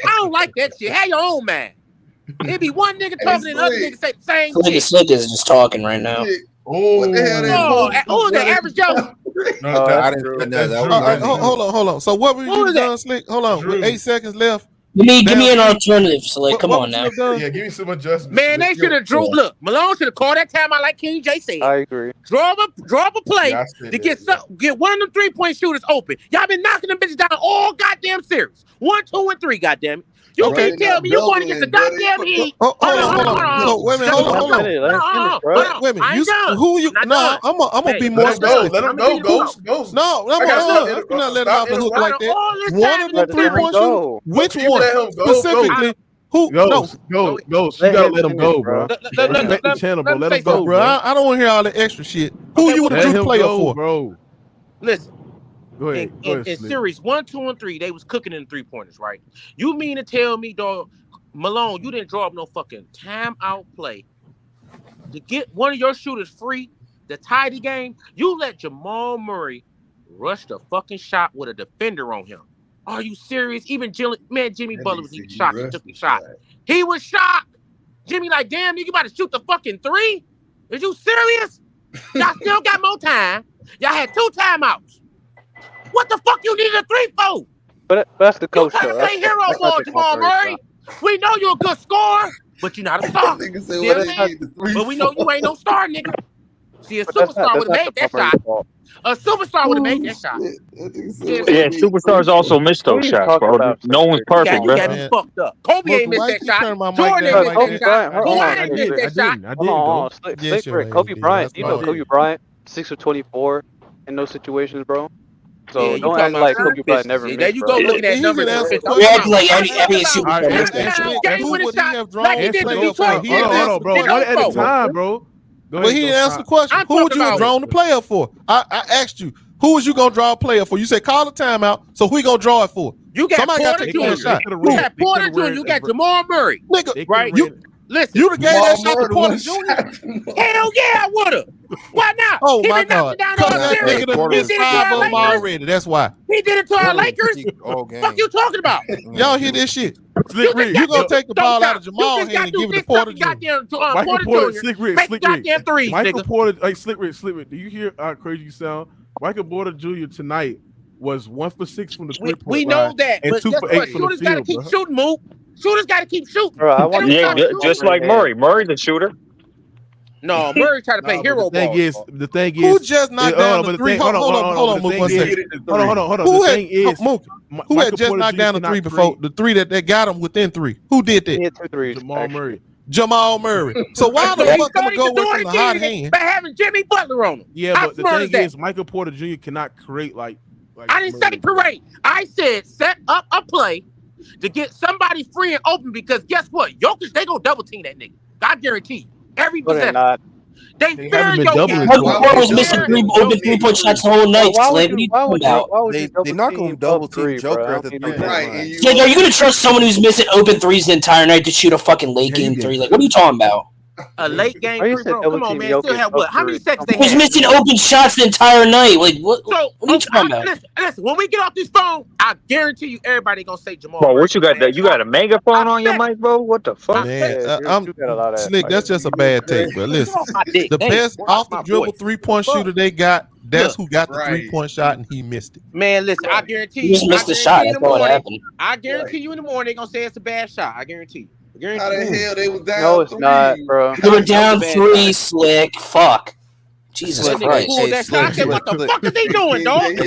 I don't like that shit. Have your own man. It be one nigga talking and the other nigga say the same shit. Slick is just talking right now. What the hell? Oh, the average Joe. I didn't know that. All right, hold on. So what were you done, Slick? Hold on. With 8 seconds left. Give me an alternative, Slick. Come on now. Yeah, give me some adjustments. Man, they should have drew. Look, Malone should have called that time out like King J said. I agree. Draw up a play to get one of them 3-point shooters open. Y'all been knocking them bitches down all goddamn series. 1, 2, and 3. Goddamn it. You can't tell me you're going to get the goddamn Heat. Hold on. Wait a minute. Hold on. Wait a minute. Who you? No, I'm gonna be more specific. Let him go. Ghost. No, I'm not letting off the hook like that. One of them 3-point shooters. Which one specifically? Who? Ghost. You gotta let him go, bro. Let the channel, bro. Let him go, bro. I don't want to hear all the extra shit. Who you would have drew player for, bro? Listen. Go ahead. In series 1, 2, and 3, they was cooking in 3-pointers, right? You mean to tell me, dog, Malone, you didn't draw up no fucking timeout play to get one of your shooters free to tie the game? You let Jamal Murray rush the fucking shot with a defender on him. Are you serious? Even Jimmy Butler was even shocked. He took the shot. He was shocked. Jimmy like, damn, nigga, you about to shoot the fucking 3? Is you serious? Y'all still got more time. Y'all had 2 timeouts. What the fuck you needed a 3 for? But that's the coach. You trying to play hero ball, Jamal Murray. We know you're a good scorer, but you're not a star. But we know you ain't no star, nigga. See, a superstar would have made that shot. A superstar would have made that shot. Yeah, superstars also miss those shots, bro. No one's perfect, bro. You got me fucked up. Kobe ain't missed that shot. Jordan ain't missed that shot. Dwight ain't missed that shot. Hold on. Slick Rick, Kobe Bryant. You know Kobe Bryant, 6 of 24 in those situations, bro. So don't act like Kobe Bryant never missed. There you go, looking at numbers. We act like every Hold on, bro. One at a time, bro. But he didn't answer the question. Who would you have drawn the player for? I asked you, who was you gonna draw a player for? You said call the timeout, so who you gonna draw it for? You got somebody got to take that shot. You got Porter Jr., you got Jamal Murray. Nigga, right? Listen, you gave that shot to Porter Jr. Hell yeah, I would have. Why not? Oh he my God! He did it to our already. That's why he did it to our Lakers. Fuck you talking about? Y'all hear this shit? You gonna take the ball out of Jamal's hand and give it to Porter Jr. Michael Porter, Slick Rick. Michael Porter, Slick Rick. Do you hear how crazy you sound? Michael Porter Jr. tonight was 1 for 6 from the 3-point line. We know that, and but 2 for 8 from the field. Shooters gotta keep shooting, Mook. Shooters gotta keep shooting. Yeah, just like Murray. Murray's a shooter. No, Murray tried to play hero ball. The thing is, who just knocked down the 3? Hold on, Mook, 1 second. Hold on. Who had just knocked down the 3 before? The 3 that got him within 3. Who did that? He hit 2 threes. Jamal Murray. So why the fuck gonna go with the hot hand? By having Jimmy Butler on him. Yeah, but the thing is, Michael Porter Jr. cannot create like I didn't say parade. I said set up a play to get somebody free and open because guess what? Jokic, they gonna double team that nigga. I guarantee you. Every possession. They fear Jokic. Michael Porter was missing open 3-point shots the whole night. Slick, what are you talking about? They're not going to double team Joker at the 3-point line. Slick, are you going to trust someone who's missing open threes the entire night to shoot a fucking late game three? Like, what are you talking about? A late game free throw. Come on, man. Still have what? How many seconds they He was have? missing open shots the entire night. Like, what? So, what are you talking about? Listen, when we get off this phone, I guarantee you everybody gonna say Jamal. Bro, what you got? You got a megaphone on your mic, bro? What the fuck? Man, Slick, that's just a bad take. But listen, the best off the dribble 3-point shooter they got, that's who got the 3-point shot and he missed it. Man, listen, I guarantee you. He just missed the shot. That's all that happened. I guarantee you in the morning they're gonna say it's a bad shot. I guarantee you. How the hell they was down? No, it's not, bro. They were down 3, Slick. Fuck. Jesus Christ. What the fuck is he doing, dog? He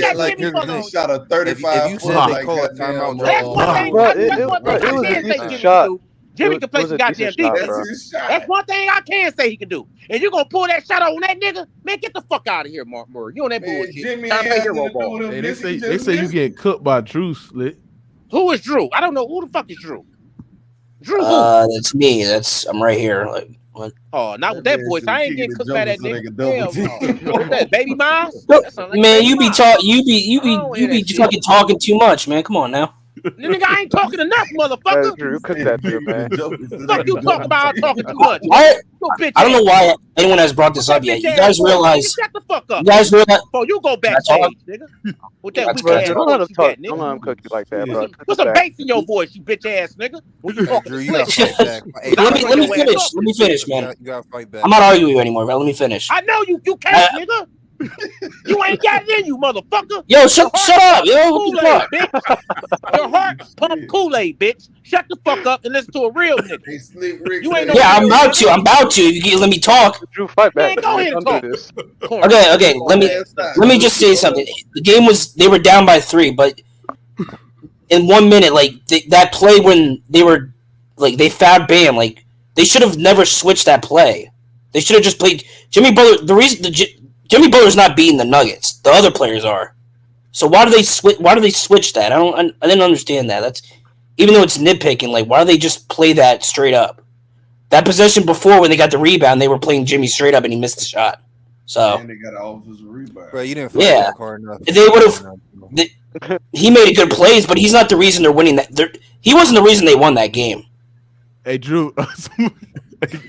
shot a 35. If you said they call a timeout, That's one thing I can say Jimmy can play some goddamn defense. That's one thing I can say he can do. And you're gonna pull that shot on that nigga? Man, get the fuck out of here, Mark Murray. You on that bullshit. Jimmy Hey, they say you get cooked by Drew, Slick. Who is Drew? I don't know who the fuck is Drew. Drew who? That's me. I'm right here. Like, what? Oh, not with that voice. I ain't getting cooked by that nigga. What's that, Baby Miles? Man, you be fucking talking too much, man. Come on now. Nigga, I ain't talking enough, motherfucker. Drew, cook that too, man. Fuck you talking about? I'm talking too much. I don't know why anyone has brought this up yet. You guys realize? Shut the fuck up. You guys realize? Oh, you go backstage, nigga. With that weak ass Don't let him voice talk. you got, Don't let him cook you like that, bro. Put some bass in your voice, you bitch ass nigga. When you talking Drew, to you gotta Slick. fight back. Hey, Let me finish. Let me finish, man. You gotta fight back. I'm not arguing with you anymore, bro. Let me finish. I know you can't, nigga. You ain't got it in you, motherfucker. Yo, shut up, yo. Kool-Aid, bitch. Your heart pump Kool-Aid, bitch. Shut the fuck up and listen to a real nigga. You ain't no I'm about to. You can let me talk. Drew, fight back. Man, go ahead and talk. Okay. Let me just say something. The game they were down by 3, but in 1 minute, like that play when they were like they fouled Bam, like they should have never switched that play. They should have just played Jimmy Butler. The reason Jimmy Butler's not beating the Nuggets, the other players are. So why do they switch? Why do they switch that? I didn't understand that. That's even though it's nitpicking. Like, why do they just play that straight up? That possession before, when they got the rebound, they were playing Jimmy straight up, and he missed the shot. So and they got an offensive rebound. Bro, you didn't fight back hard enough. They would have. He made good plays, but he's not the reason they're winning that. He wasn't the reason they won that game. Hey, Drew.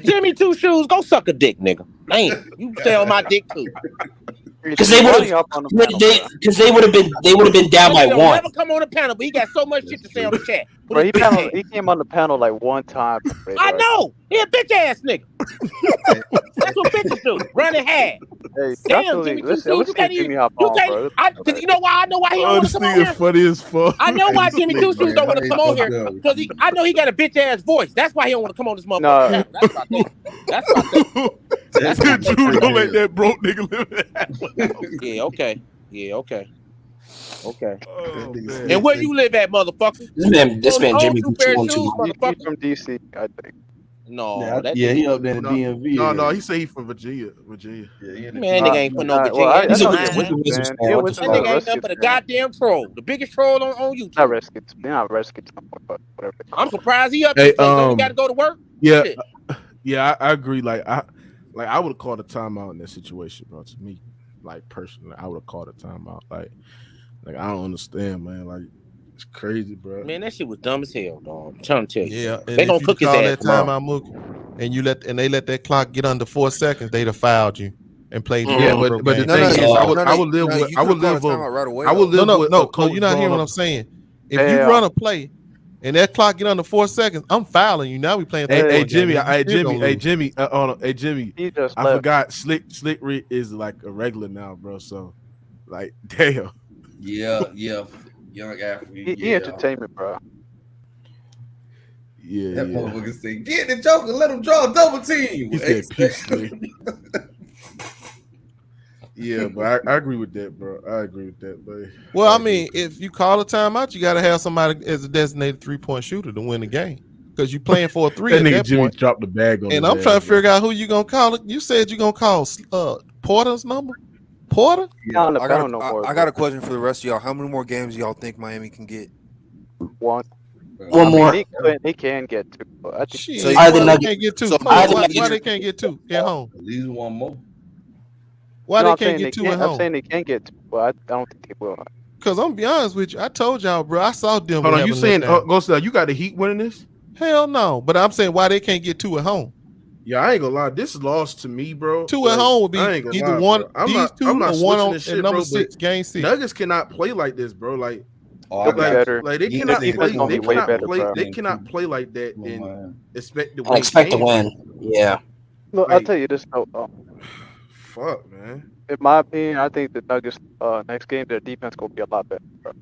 Jimmy Two Shoes, go suck a dick, nigga. Man, you stay on my dick too. Because they would have been down by 1. Never come on the panel, but he got so much shit to say on the chat. Bro, he came on the panel like 1 time. I know. He a bitch ass nigga. That's what bitches do. Run and hide. Hey, damn, Jimmy Two Shoes, you can't even. Cause you know why? I know why he don't want to come on here. Funny as fuck. I know why Jimmy Two Shoes don't want to come on here because I know he got a bitch ass voice. That's why he don't want to come on this motherfucker. No. That's what I think. That's what I think. That's what I think. Drew, don't let that broke nigga live that. Yeah. Okay. Oh, and where you live at, motherfucker? This man, Jimmy, He's from DC, I think. No, he up there in the DMV. No, he say he from Virginia. Yeah, man, nigga ain't from no Virginia. That nigga ain't nothing but a goddamn troll. The biggest troll on YouTube. Not Redskins. They're not Redskins, but whatever. I'm surprised he up there. He got to go to work. Yeah, I agree. Like I would have called a timeout in that situation, bro. To me, like personally, I would have called a timeout. Like I don't understand, man. Like it's crazy, bro. Man, that shit was dumb as hell, dog. I'm trying to tell you. Yeah, they gonna cook his ass. That timeout, Mookie, and they let that clock get under 4 seconds, they'd have fouled you and played. Yeah, but the thing is, I would live with. No, Cole, you're not hearing what I'm saying. If you run a play and that clock get under 4 seconds, I'm fouling you. Now we playing. Hey, Jimmy. I forgot. Slick Rick is like a regular now, bro. So, like, damn. Yeah. Young athlete. He entertainment, bro. Yeah. That motherfucker say, get the Joker, let him draw a double team. He said, peace, yeah, but I agree with that, bro. I agree with that, buddy. Well, I mean, if you call a timeout, you got to have somebody as a designated 3-point shooter to win the game because you're playing for a 3. That nigga Jimmy dropped the bag on. And I'm trying to figure out who you gonna call. You said you gonna call Porter's number. Porter? Not on the panel no more. I got a question for the rest of y'all. How many more games y'all think Miami can get? One. One more. They can get two. But I think Shit, why they can't get two? Why they can't get two at home? At least one more. Why they can't get two at home? I'm saying they can't get two, but I don't think they will. Because I'm gonna be honest with you, I told y'all, bro. I saw them. Hold on, you saying you got the Heat winning this? Hell no, but I'm saying why they can't get two at home. Yeah, I ain't gonna lie. This loss to me, bro. Two at home would be either one. These two or one on shit, number bro, 6, game 6. Nuggets cannot play like this, bro. Like, They cannot play. They cannot play like that and expect to win. Expect to win. Yeah. Look, I'll tell you this though. Fuck, man. In my opinion, I think the Nuggets next game their defense gonna be a lot better, bro.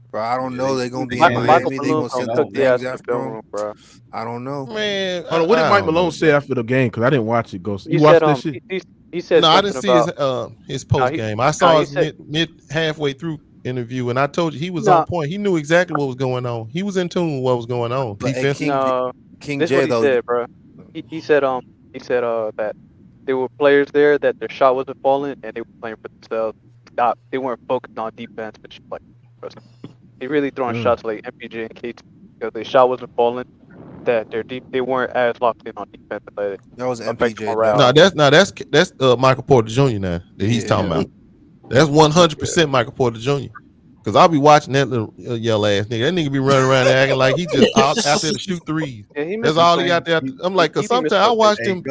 Bro, I don't know. They're gonna be in Miami. They gonna send the things after them, bro. I don't know, man. Hold on, what did Mike Malone say after the game? Because I didn't watch it. Ghost, you He watched said, this shit? He said no, I didn't see his post game. I saw his mid halfway through interview, and I told you he was on point. He knew exactly what was going on. He was in tune with what was going on. King this J what he though. Said, bro. He said that there were players there that their shot wasn't falling and they were playing for themselves. They weren't focused on defense, but like they really throwing shots like MPJ and KT because their shot wasn't falling. That they weren't as locked in on defense. That was MPJ. No, that's Michael Porter Jr. now that he's talking about. That's 100% Michael Porter Jr. Because I'll be watching that little yellow ass nigga. That nigga be running around there acting like he just out there to shoot threes. Yeah, that's all he got there. I'm like, because sometimes I watched him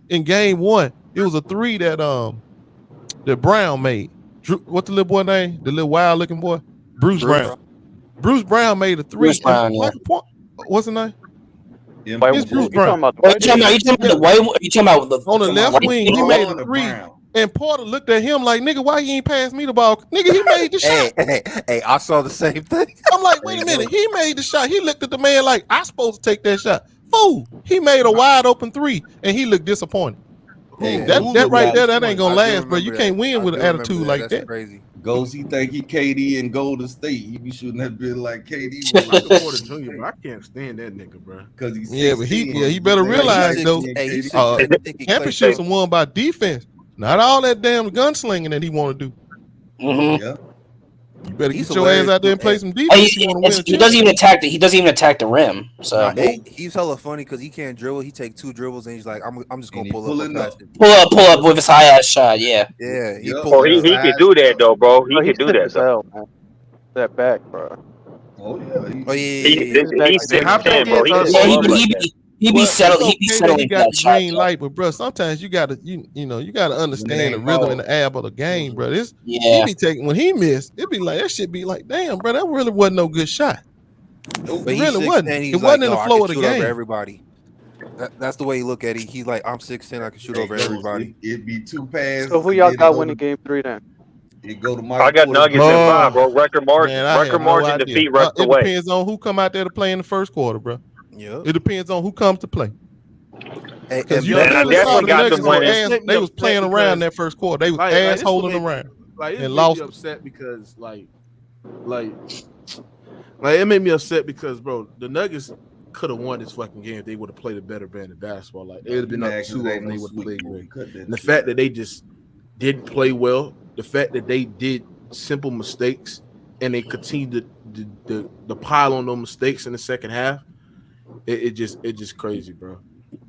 in game 1. It was a 3 that Brown made. What's the little boy name? The little wild looking boy? Bruce Brown. Bruce Brown made a 3. Bruce Brown, what's the name? It's Bruce Brown. You talking about the white? You talking about the on the left wing? He made a 3. And Porter looked at him like, nigga, why you ain't pass me the ball? Nigga, he made the shot. Hey, I saw the same thing. I'm like, wait a minute. He made the shot. He looked at the man like, I supposed to take that shot. Fool. He made a wide open 3, and he looked disappointed. Hey, that right there, that ain't gonna last, bro. You can't win with an attitude like that. Crazy. Ghost, he think he KD in Golden State. He be shooting that bit like KD. Michael Porter Jr., but I can't stand that nigga, bro. Because he's but he better realize though, championships are won by defense, not all that damn gunslinging that he want to do. Mm-hmm. Yeah. You better get your ass out there and play some defense. He doesn't even attack the. He doesn't even attack the rim. So he's hella funny because he can't dribble. He take 2 dribbles and he's like, I'm just gonna pull up with his high ass shot. Yeah. Yeah. He can do that though, bro. He can do that. Hell, man. That back, bro. Oh yeah. He's 6'10", bro. He be settling. He be settling. He got the green light, but bro, sometimes you gotta you gotta understand the rhythm and the ab of the game, bro. He be taking when he missed, it be like that shit be like, damn, bro, that really wasn't no good shot. It really wasn't. It wasn't in the flow of the game. Everybody. That's the way you look at it. He's like, I'm 6'10", I can shoot over everybody. It'd be 2 passes. So who y'all got winning game 3 then? I got Nuggets in 5, bro. Record margin defeat rest away. It depends on who come out there to play in the first quarter, bro. Yeah. It depends on who comes to play. Because you definitely got them winning. They was playing around that first quarter. They was ass holding around and lost. Upset because like it made me upset because, bro, the Nuggets could have won this fucking game if they would have played a better brand of basketball. Like it would have been up 2 and they would have played great. And the fact that they just didn't play well, the fact that they did simple mistakes and they continued to pile on those mistakes in the second half, it just crazy, bro.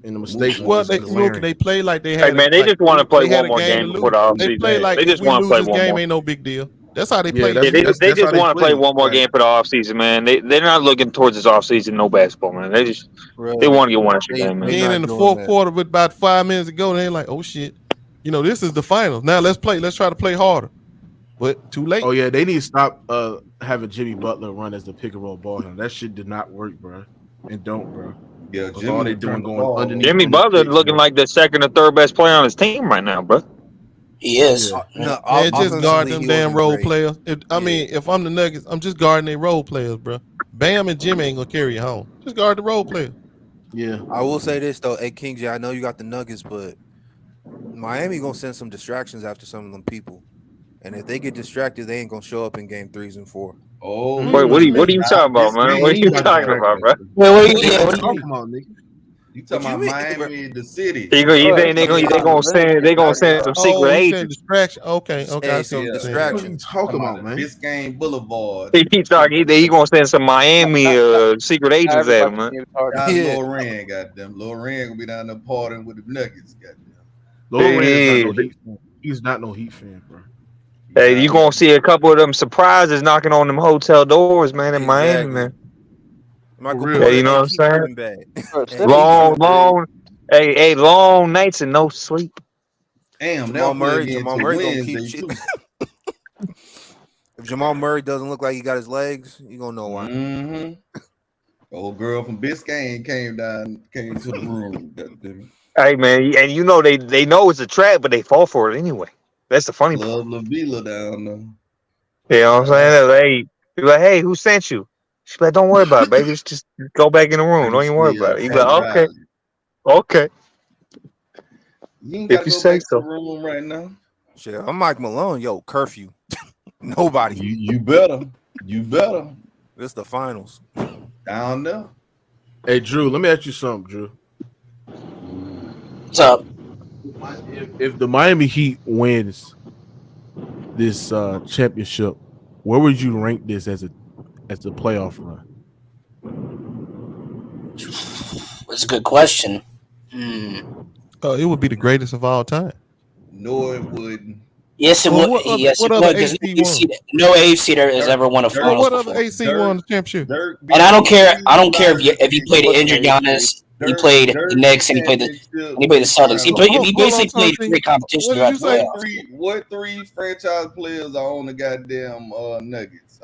And the mistakes. Well, they play like they had. Hey man, they just want to play one more game before the offseason. They just want to play one game. Ain't no big deal. That's how they play. They just want to play one more game for the offseason, man. They're not looking towards this offseason, no basketball, man. They want to get one extra game, man. Being in the fourth quarter with about 5 minutes ago, they're like, oh shit, this is the finals. Now let's play. Let's try to play harder. But too late. Oh yeah, they need to stop having Jimmy Butler run as the pick and roll ball handler. That shit did not work, bro. And don't, bro. Yeah, all they doing going underneath. Jimmy Butler looking like the second or third best player on his team right now, bro. He is. Just guard them damn role players. If I'm the Nuggets, I'm just guarding their role players, bro. Bam and Jimmy ain't gonna carry you home. Just guard the role players. Yeah. I will say this though, hey King J, I know you got the Nuggets, but Miami gonna send some distractions after some of them people. And if they get distracted, they ain't gonna show up in game 3s and 4. Oh, wait, what are you talking about, man? What are you talking about, bro? What are you talking about, nigga? You talking about Miami, the city? You think they gonna send some secret agents? Distraction. Okay. Hey, some distraction. What are you talking about, man? Biscayne Boulevard. He gonna send some Miami secret agents at him, man. Loran, goddamn. Loran gonna be down there partying with the Nuggets, goddamn. Loran he's not no Heat fan, bro. Hey, you gonna see a couple of them surprises knocking on them hotel doors, man, in Miami, man. Hey, you know what I'm saying? Long nights and no sleep. Damn, Jamal Murray gonna keep shit. If Jamal Murray doesn't look like he got his legs, you gonna know why. Mm-hmm. Old girl from Biscayne came to the room. Hey man, and you know they know it's a trap, but they fall for it anyway. That's the funny part. Love La Vila down there. You know what I'm saying? Be like, hey, who sent you? She's like, don't worry about it, baby. Just go back in the room. Don't even worry about it. He's like, okay. You ain't gotta go back to the room right now. Shit, I'm Mike Malone. Yo, curfew. Nobody. You better. This the finals. Down there. Hey, Drew, let me ask you something, Drew. What's up? If the Miami Heat wins this championship, where would you rank this as a playoff run? That's a good question. It would be the greatest of all time. No, it wouldn't. Yes, it would. Yes, it would. No AFC has ever won a finals. What other AC won the championship? And I don't care if he played the injured Giannis. He played the Knicks and he played the Celtics. He basically played great competition throughout the playoffs. What three franchise players are on the goddamn Nuggets?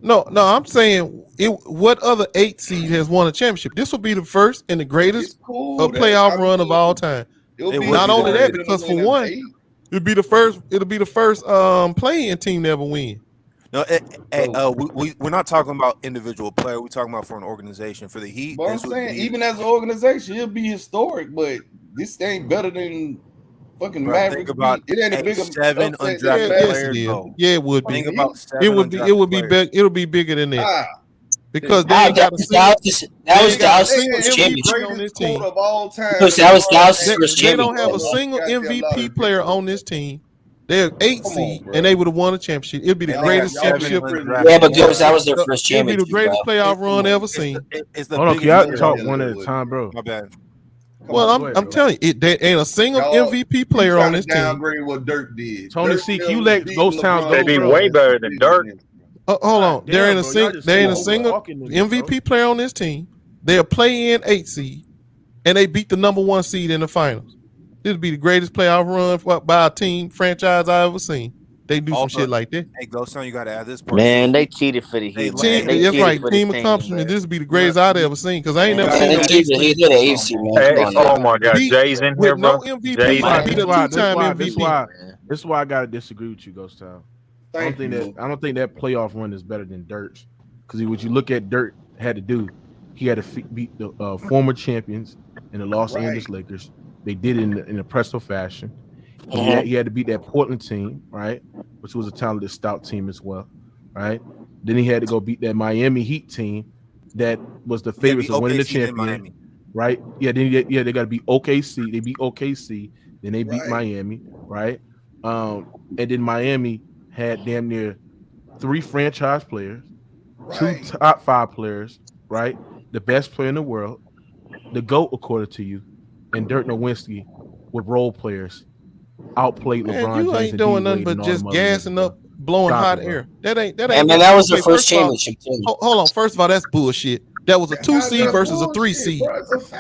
No, I'm saying what other 8 seed has won a championship? This will be the first and the greatest playoff run of all time. Not only that, because for one, it'll be the first play-in team to ever win. No, we're not talking about individual player. We're talking about for an organization. For the Heat, but I'm saying even as an organization, it'll be historic. But this ain't better than fucking Mavericks. It ain't a bigger 7 undrafted players. Yeah, it would be. Think about 7 it would be big. It'll be bigger than that. Because that was Dallas' championship on this team of all time. Because that was Dallas' first championship. They don't have a single MVP player on this team. They're 8 seed, and they would have won a championship. It'd be the greatest championship. Yeah, but that was their first championship. It'd be the greatest playoff run ever seen. Hold on, can y'all talk one at a time, bro? My bad. Well, I'm telling you, there ain't a single MVP player on this team. Downgrade what Dirk did. Tony C, can you let Ghost Towns go? They'd be way better than Dirk. Hold on, there ain't a single MVP player on this team. They're playing 8 seed, and they beat the number 1 seed in the finals. This would be the greatest playoff run by a team franchise I ever seen. They do some shit like that. Hey, Ghost Town, you got to add this part. Man, they cheated for the Heat. That's right. Team accomplishment. This would be the greatest I'd ever seen because I ain't never seen oh my God, Jay's in here, bro. No MVP. This is why I gotta disagree with you, Ghost Town. I don't think that playoff run is better than Dirk's. Because what you look at Dirk had to do, he had to beat the former champions in the Los Angeles Lakers. They did it in impressive fashion. He had to beat that Portland team, right, which was a talented, stout team as well, right? Then he had to go beat that Miami Heat team that was the favorites of winning the champion, right? Yeah, they got to beat OKC. They beat OKC. Then they beat Miami, right? And then Miami had damn near 3 franchise players, 2 top 5 players, right? The best player in the world, the GOAT according to you, and Dirk Nowitzki with role players outplayed LeBron James. You ain't doing nothing but just gassing up, blowing hot air. That ain't. And man, that was their first championship too. Hold on. First of all, that's bullshit. That was a 2 seed versus a 3 seed.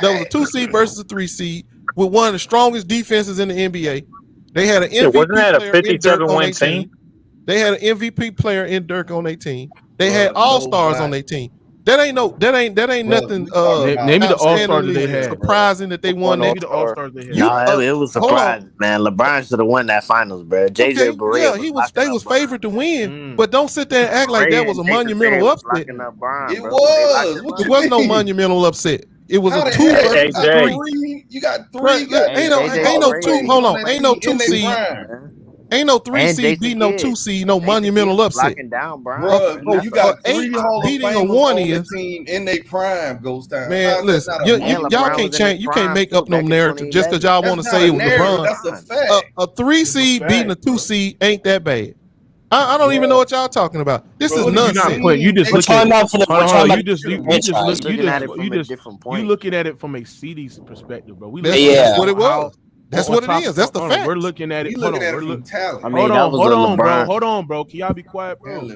That was a 2 seed versus a 3 seed with one of the strongest defenses in the NBA. They had an MVP wasn't that a player 57-win team? They had an MVP player in Dirk on their team. They had all-stars on their team. That ain't nothing. Name me the all-stars they had. Surprising that they won. Maybe the all-stars they had. It was surprising, man. LeBron should have won that finals, bro. JJ Barea. They was favored to win, but don't sit there and act like that was a monumental upset. It was. It was no monumental upset. It was a 2 versus 3. You got 3. Ain't no 2. Hold on. Ain't no 2 seed. Ain't no 3 seed beating no 2 seed, no monumental upset. Locking down, Bro, you got 3 Hall of beating a Famers 1 on the is team in their prime, Ghost Town. man. Listen, y'all can't change. You can't make up no narrative just because y'all want to say it was LeBron. That's a fact. A 3 seed beating a 2 seed ain't that bad. I don't even know what y'all talking about. This is nonsense. You just we're talking about from the you looking at it from a CD's perspective, bro. That's what it was. That's what it is. That's the fact. We're looking at it. Hold on, talent. I mean, hold on, bro. Can y'all be quiet, bro?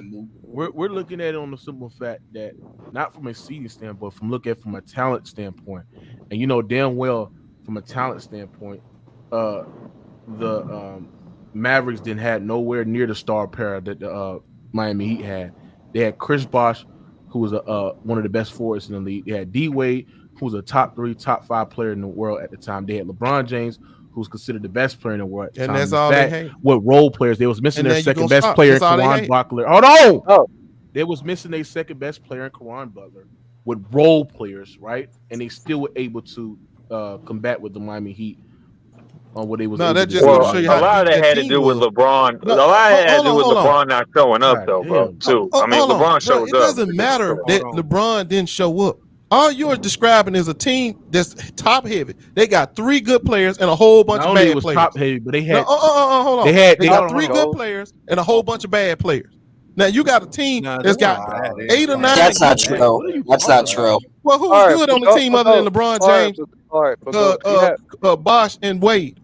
We're looking at it on the simple fact that not from a CD standpoint, from looking at it from a talent standpoint, and you know damn well from a talent standpoint, the Mavericks didn't have nowhere near the star pair that the Miami Heat had. They had Chris Bosh, who was one of the best forwards in the league. They had D Wade, who was a top 3, top 5 player in the world at the time. They had LeBron James, who was considered the best player in the world at the time. And that's all they had. With role players, they was missing their second best player, Caron Butler. Hold on. They was missing their second best player, Caron Butler, with role players, right? And they still were able to combat with the Miami Heat. On what they was that just show you a lot of that had to do with LeBron. A lot of that had to do with LeBron not showing up, though, bro. Too. I mean, LeBron showed up. It doesn't matter that LeBron didn't show up. All you're describing is a team that's top heavy. They got 3 good players and a whole bunch of bad players. Top heavy, but they had. Hold on. They got 3 good players and a whole bunch of bad players. Now you got a team that's got 8 or 9. That's not true. That's not true. Well, who's good on the team other than LeBron James, Bosh, and Wade?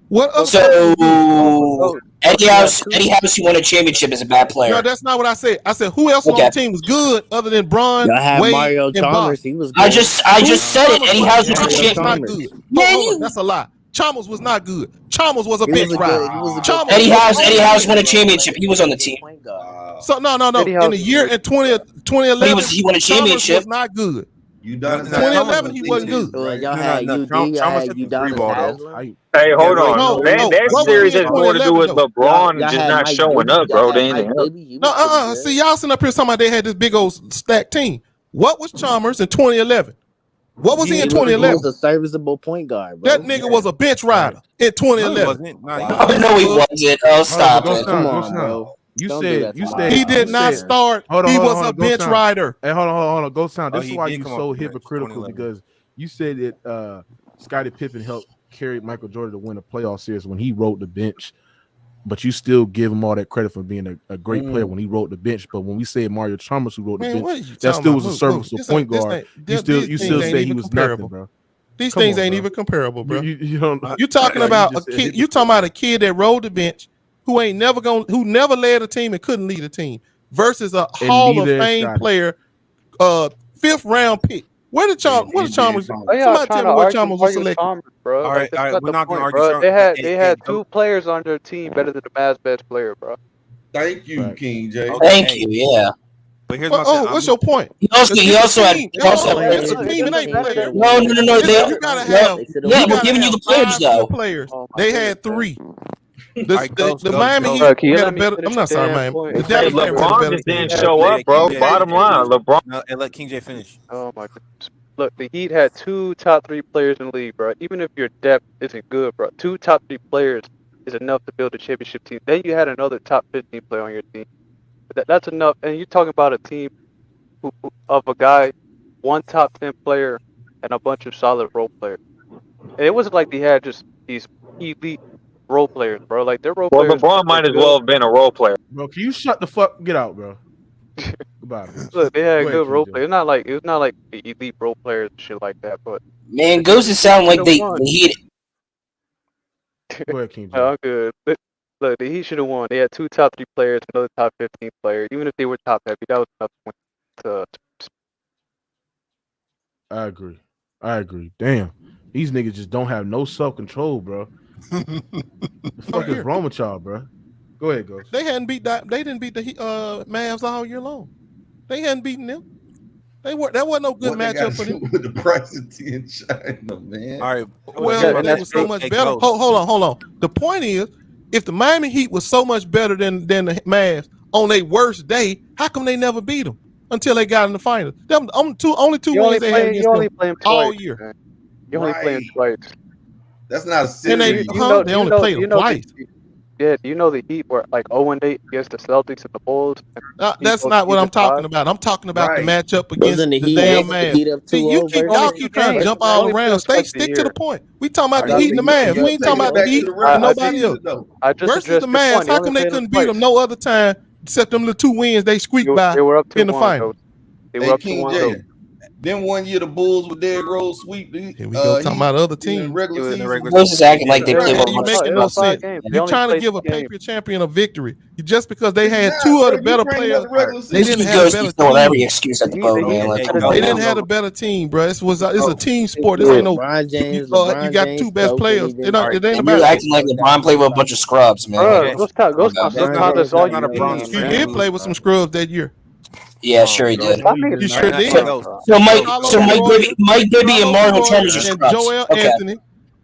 So Eddie House, who won a championship, is a bad player. No, that's not what I said. I said who else on the team was good other than Bron, Wade, Mario and Chalmers. Bosh? He was good. I just said it. Eddie House was a champion. Man, that's a lie. Chalmers was not good. Chalmers was a bench rider. Eddie House won a championship. He was on the team. So no. In the year in 2011, he won a championship. Chalmers was not good. You done 2011, he wasn't good. Y'all had Hey, hold on. That series has more to do with LeBron just not showing up, bro. No, see, y'all sitting up here talking about they had this big old stacked team. What was Chalmers in 2011? What was he in 2011? He was a serviceable point guard, bro. That nigga was a bench rider in 2011. No, he wasn't. Oh, stop it. Come on, bro. You said he did not start. He was a bench rider. Hey, hold on. Go sound. This is why you're so hypocritical, because you said that Scottie Pippen helped carry Michael Jordan to win a playoff series when he rode the bench, but you still give him all that credit for being a great player when he rode the bench. But when we say Mario Chalmers who rode the bench, that still was a serviceable point guard. You still say he was nothing, bro. These things ain't even comparable, bro. You talking about a kid? You talking about a kid that rode the bench, who never led a team and couldn't lead a team, versus a Hall of Fame player, 5th round pick. What did Chalmers? Somebody tell me what Chalmers was selected. Bro. All right, we're not going to argue. Bro. They had 2 players on their team better than the Mavs' best player, bro. Thank you, King J. Thank you. Yeah. But here's my what's your point? He also had. It's a team. It ain't players. No. You gotta have. Yeah, we're giving you the players though. Players. They had 3. The Miami Heat had a better. I'm not sorry, Miami. LeBron just didn't show up, bro. Bottom line, LeBron. And let King J finish. Oh my goodness. Look, the Heat had 2 top 3 players in the league, bro. Even if your depth isn't good, bro, 2 top 3 players is enough to build a championship team. Then you had another top 15 player on your team. That's enough. And you're talking about a team of a guy, 1 top 10 player, and a bunch of solid role players. And it wasn't like they had just these elite role players, bro. Like their role players. LeBron might as well have been a role player. Bro, can you shut the fuck? Get out, bro. Goodbye. Look, they had good role players. It's not like the elite role players and shit like that. But man, goes to sound like the Heat. Go ahead, King J. I'm good. Look, the Heat should have won. They had 2 top 3 players, another top 15 player. Even if they were top heavy, that was enough to. I agree. Damn, these niggas just don't have no self control, bro. The fuck is wrong with y'all, bro? Go ahead, Ghost. They hadn't beat that. They didn't beat the Mavs all year long. They hadn't beaten them. That wasn't no good matchup for them. With the price of tea in China, man. All right. Well, they were so much better. Hold on. The point is, if the Miami Heat was so much better than the Mavs on their worst day, how come they never beat them until they got in the finals? Them only two wins they had against them all year. Man. You only play them twice. That's not a series. They only played them twice. Yeah, do you know the Heat were like 0-8 against the Celtics and the Bulls? And That's not what I'm talking about. I'm talking about the matchup against Wasn't the the Heat damn the Mavs. Heat up See, 2-0 y'all versus keep trying to games. jump They all only around. played twice a Stick to year. the point. We talking about I the got Heat and the the Heat. Mavs. You We ain't take talking it about the back to Heat the and regular nobody else. season, though. I just Versus the addressed your Mavs, point. You how only come they played them couldn't beat twice. them no other time except them little 2 wins they squeaked by They were up in the 2-1, final? Coach. They were Hey, up King 2-1. J. Then one year the Bulls with Derrick Rose sweep the Here we go talking about other in the teams. regular In the season. regular Those is season, acting like they Bro, play with a you bunch of making It no was 5 scrubs. sense. games. They You only trying to played give a 2 games. paper champion a victory just because they It's had not, 2 bro. other You better bringing up players. the regular They season. didn't He have a goes, better he's throwing every team. excuse at the The boat, Heat man. Like, had come a on They good now. didn't have team. a better team, bro. It's a Oh, team sport. This ain't no you got James 2 best players. coaching. It ain't And you're about acting like LeBron played with a bunch of scrubs, man. Like, Bro, come those on now. those not times a, that's all that's you not a need, Bronx He man. did move. play with some scrubs that year. Yeah, sure he did. Stop making He sure Hey, did. Ghost. So Mike, Carlos so Mike Bibby, Arroyo, Mike Bibby and Mario Chalmers are and scrubs. Joel Okay. Anthony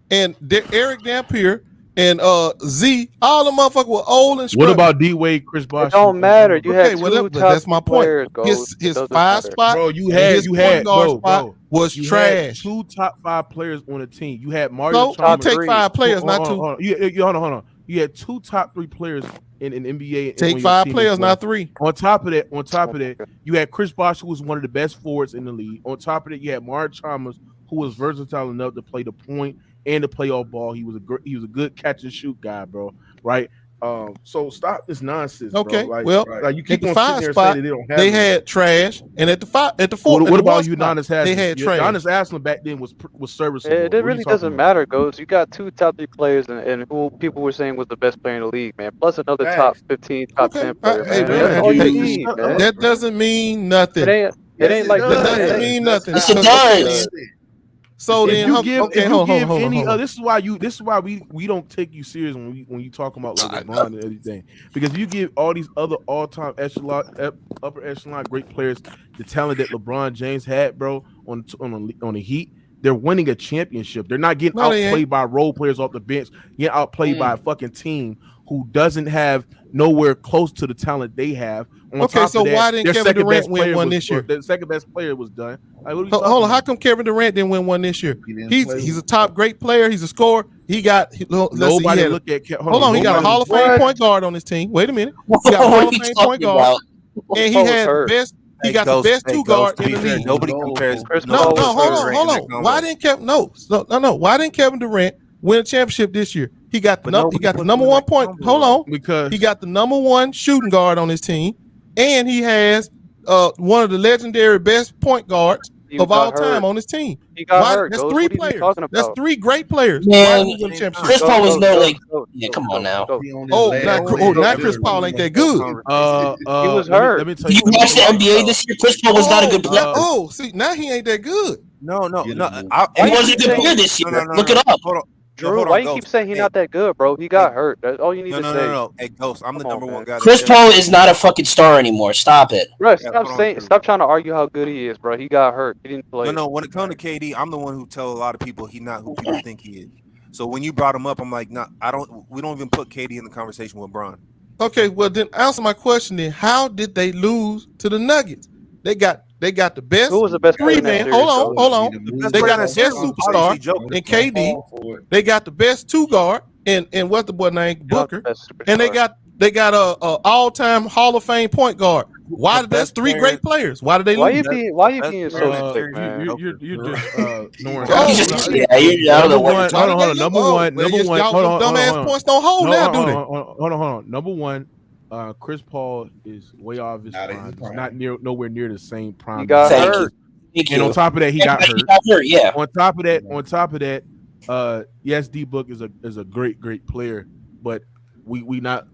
and Eric Dampier and Z, all the motherfuckers were old and What scrubby. about D Wade, Chris Bosh? It don't matter. You Okay, had well, 2 but that's top my 3 point. players, Ghost. It His doesn't 5 matter. spot, Bro, you and had his point guard spot was you trash. had 2 top 5 players on the team. You had Mario So you Chalmers. take 5 players, not 2. Hold on. Hold on. You had 2 top 3 players in NBA. Take on your 5 team players, as well. not 3. On top of that, you had Chris Bosh, who was one of the best forwards in the league. On top of that, you had Mario Chalmers, who was versatile enough to play the point and to play off ball. He was a good catch and shoot guy, bro. Right. So stop this nonsense, Okay, bro. well, Like you at keep the on 5 sitting there spot, saying that they don't have they it. had trash, and at the 4, What at the about 1 Udonis spot, Haslem? they had trash. Udonis Haslem back then was serviceable. It really doesn't matter, Ghost. You got 2 top 3 players and who people were saying was the best player in the league, man. Plus another top 15, top 10 player, Hey, man. man, That's all you hey, need, man. that doesn't mean nothing. It ain't like that doesn't mean nothing. Yes, it does. So then, hold on. This is why we don't take you serious when you talk about like LeBron and everything, because if you give all these other all-time upper echelon great players the talent that LeBron James had, bro, on the Heat, they're winning a championship. They're not getting outplayed by role players off the bench, getting outplayed by a fucking team who doesn't have nowhere close to the talent they have. Okay, so why didn't Kevin Durant win one this year? The second best player was done. Like, what are we Hold on, how come Kevin Durant didn't win one this year? He's a top great player. He's a scorer. He got nobody look at. Hold on, he got a Hall of Fame point guard on his team. Wait a minute, he got a Hall of Fame point guard, and he had the best. He got the best 2 guard in the league. Nobody compares. No, hold on. Why didn't Kevin Durant win a championship this year? He got the number 1 point. Hold on, because he got the number 1 shooting guard on his team, and he has one of the legendary best point guards of all time on his team. He got hurt. That's Ghost. 3 What are you players. talking about? That's 3 great players. Man, Why didn't he win a championship? Chris Paul was no like. Yeah, come on now. Now Chris Paul ain't that good. He was hurt. Let me tell You you. watched the NBA this year. Chris Paul was not a good player. See, now he ain't that good. No. He wasn't a good player this year. Look it up. Hold on. Drew, why you keep saying he's not that good, bro? He got hurt. That's all you need to say. No. Hey, Ghost, I'm the number 1 guy. Chris Paul is not a fucking star anymore. Stop it. Bro, stop trying to argue how good he is, bro. He got hurt. He didn't play. No. When it comes to KD, I'm the one who tell a lot of people he's not who people think he is. So when you brought him up, I'm like, nah, we don't even put KD in the conversation with Bron. Okay, well then answer my question then. How did they lose to the Nuggets? They got the best. Who was the best 3-man? Hold on. They got the best superstar in KD. They got the best 2 guard and what's the boy name? Booker. And they got a all-time Hall of Fame point guard. Why did that's 3 great players? Why did they lose? Why you being so sick, man? You're just ignoring. Hold on. Number one. Y'all dumbass points don't hold now, do they? Hold on. Number 1. Chris Paul is way off his prime. He's not nowhere near the same prime. He got hurt. And on top of that, he got hurt. Yeah. On top of that, yes, D Book is a great player, but we cannot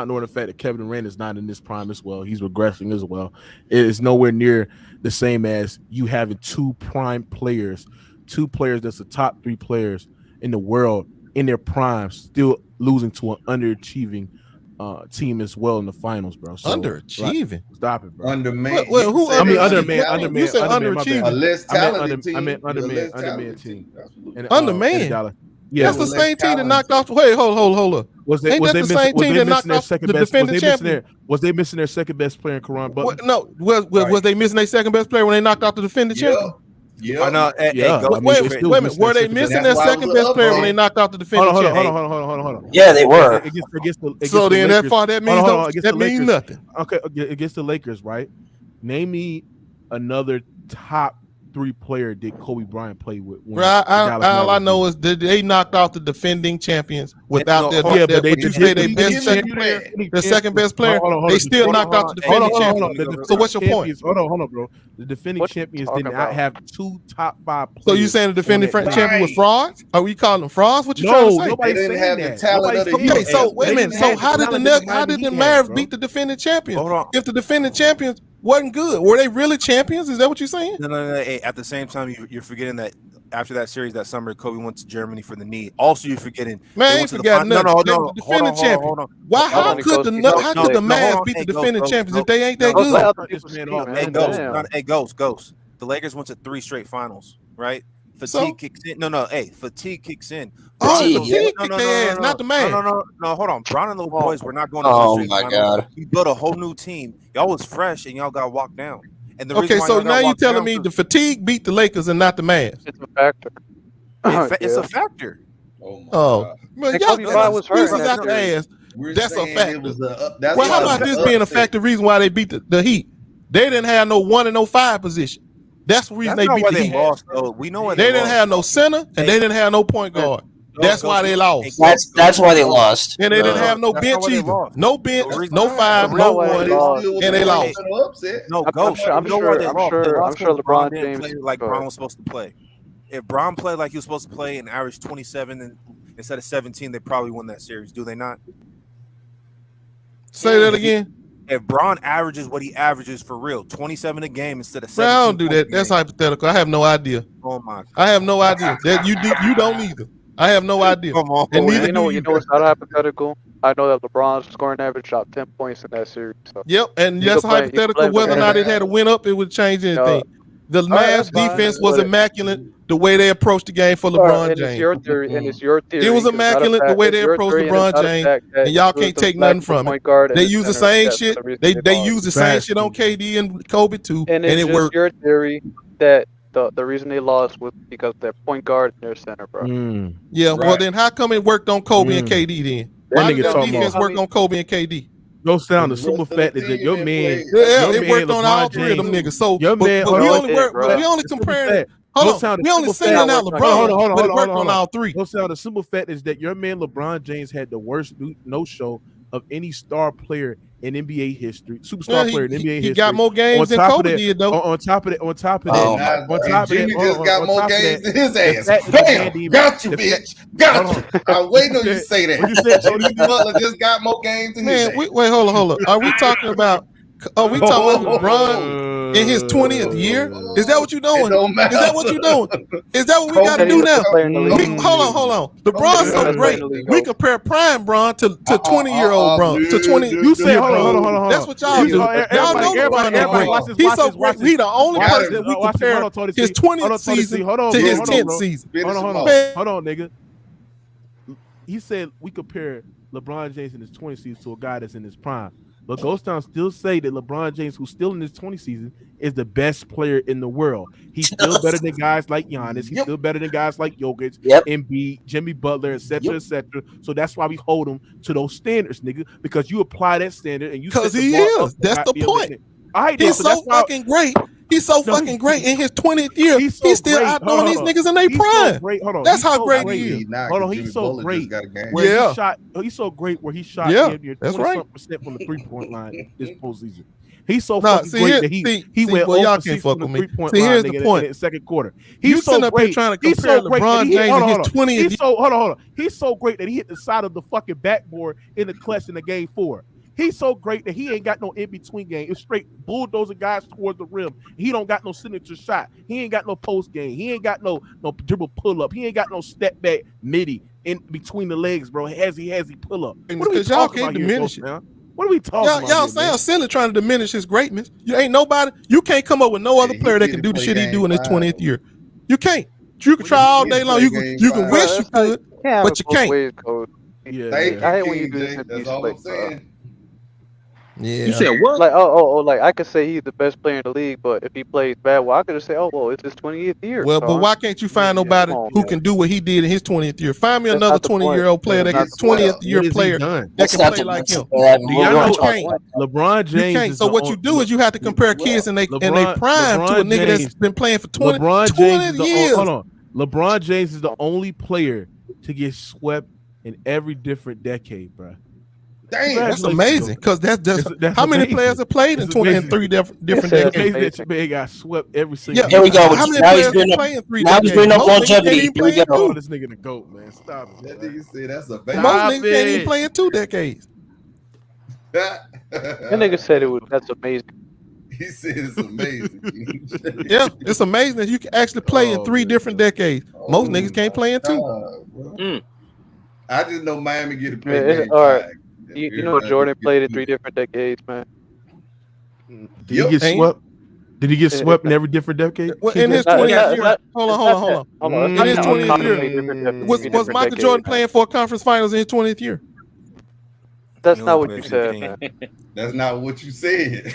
ignore the fact that Kevin Durant is not in this prime as well. He's regressing as well. It is nowhere near the same as you having 2 prime players, 2 players that's the top 3 players in the world in their prime, still losing to an underachieving team as well in the finals, bro. So, underachieving. Like, stop it, bro. Underman. Who? I mean, underman. You said underachieving. A less talented team. I meant underman team. And, underman. Yeah, that's the same team that knocked off. Wait, hold up. Was they missing their second best player in Karan Butler? No, was they missing their second best player when they knocked off the defending champion? Yeah. I know. Wait a minute. Were they missing their second best player when they knocked out the defending champion? Hold on. Yeah, they were. So then that means that means nothing. Okay, against the Lakers, right? Name me another top 3 player did Kobe Bryant play with? All I know is that they knocked out the defending champions without their second best player. They still knocked out the defending champions. So what's your point? Hold on, bro. The defending champions did not have 2 top 5 players. So you saying the defending champion was frauds? Are we calling them frauds? What you trying to say? Nobody didn't have the talent of the Heat. Okay, so wait a minute. So how did the Mavericks beat the defending champions? If the defending champions wasn't good, were they really champions? Is that what you're saying? No. Hey, at the same time, you're forgetting that after that series that summer, Kobe went to Germany for the knee. Also, you're forgetting. Man, I ain't forgetting nothing. The defending champion. Why? How could the Mavs beat the defending champions if they ain't that good? Hey, Ghost. The Lakers went to 3 straight finals, right? Fatigue kicks in. Fatigue kicks in. Fatigue kicked their ass, not the man. No, hold on. Brown and the boys were not going to 3 straight finals. God. You built a whole new team. Y'all was fresh and y'all got walked down. And okay, so now you telling me the fatigue beat the Lakers and not the Mavs? It's a factor. It's a factor. Oh, well, y'all was hurt. That's a factor. Well, how about this being a factor reason why they beat the Heat? They didn't have no 1 and no 5 position. That's the reason they beat the Heat. Lost, we know they didn't have no center and they didn't have no point guard. That's why they lost. That's why they lost. And they didn't have no bench either. No bench, no 5, no 1, and they lost. No, I'm sure LeBron James played like Bron was supposed to play. If Bron played like he was supposed to play and averaged 27 instead of 17, they probably won that series. Do they not? Say that again. If Bron averages what he averages for real, 27 a game instead of 17. I don't do that. That's hypothetical. I have no idea. Oh my! I have no idea. That you don't either. I have no idea. Come on. And neither you know it's not hypothetical. I know that LeBron's scoring average shot 10 points in that series. So. Yep, and that's hypothetical. Whether or not it had a win up, it would change anything. The Mavs defense was immaculate. The way they approached the game for LeBron James. It's your theory. It was immaculate the way they approached LeBron James, and y'all can't take nothing from it. They use the same shit. They use the same shit on KD and Kobe too, and it worked. Your theory that the reason they lost was because their point guard and their center, bro. Yeah, well then how come it worked on Kobe and KD then? Why did the defense work on Kobe and KD? Go sound the simple fact is that your man, it worked on all 3 of them niggas. So your man, we only comparing. Hold on, we only singling out LeBron, but it worked on all 3. Go sound the simple fact is that your man LeBron James had the worst no-show of any star player in NBA history, superstar player in NBA history. He got more games than Kobe did, though. On top of that, Jimmy just got more games than his ass. Bam! Got you, bitch. Got you. I'm waiting on you to say that. Jimmy Butler just got more games than his ass. Wait, hold on. Are we talking about LeBron in his 20th year? Is that what you're doing? Is that what you're doing? Is that what we got to do now? Hold on. LeBron's so great. We compare prime Bron to 20-year-old Bron. To 20. You say hold on. That's what y'all do. Y'all know LeBron is great. He's so great. He's the only person that we compare his 20th season to his 10th season. Hold on, nigga. He said we compare LeBron James in his 20th season to a guy that's in his prime. But Ghost Town still say that LeBron James, who's still in his 20th season, is the best player in the world. He's still better than guys like Giannis. He's still better than guys like Jokic, Embiid, Jimmy Butler, etc., etc. So that's why we hold him to those standards, nigga. Because you apply that standard and you. Because he is. That's the point. All right, he's so fucking great. He's so fucking great in his 20th year. He's still outdoing these niggas in their prime. That's how great he is. Hold on, he's so great. He's so great where he shot near 20% from the 3-point line this postseason. He's so fucking great that he went y'all can't fuck with me. See, here's the point. In the second quarter. He's so great trying to compare LeBron James in his 20th. Hold on. He's so great that he hit the side of the fucking backboard in the clutch in the game 4. He's so great that he ain't got no in-between game. It's straight bulldozer guys towards the rim. He don't got no signature shot. He ain't got no post game. He ain't got no dribble pull-up. He ain't got no step back midi in between the legs, bro. Has he pull-up. Because y'all can't diminish it. What are we talking about? Y'all sound silly trying to diminish his greatness. You ain't nobody. You can't come up with no other player that can do the shit he do in his 20th year. You can't. You can try all day long. You can wish you could, but you can't. I hate when you do this. That's all I'm saying. Yeah. You said what? Like like I could say he's the best player in the league, but if he plays bad, well, I could just say, oh well, it's his 20th year. Well, but so why can't you find nobody who can do what he did in his 20th year? Find me That's another not the point. 20-year-old player that That's gets not the point. 20th year What has he player done? that That's can not play the like him. Do y'all know can't. LeBron James You can't. is So the what you do is you have to compare kids and they prime to a nigga that's been playing for 20 years. Hold on. LeBron James is the only player to get swept in every different decade, bro. Damn, that's amazing. Because that's how many players have played in 3 different decades. That man got swept every single. Yeah, Here we go. How many Now players he's bringing can up. play in 3 Now he's decades? bringing up Most niggas can't longevity. even Here we play in go. 2. This nigga the GOAT, man. Stop it. That nigga say that's a Most niggas can't even play in 2 decades. That nigga said that's amazing. He said it's amazing. Yeah, it's amazing that you can actually play in 3 different decades. Most niggas can't play in 2. I just know Miami get a Yeah, play. all right. You know Jordan played in 3 different decades, man. Did he get swept? Did he get swept in every different decade? Well, in his 20th year, hold on. In his 20th year, was Michael Jordan playing for a conference finals in his 20th year? That's not what you said, man. That's not what you said.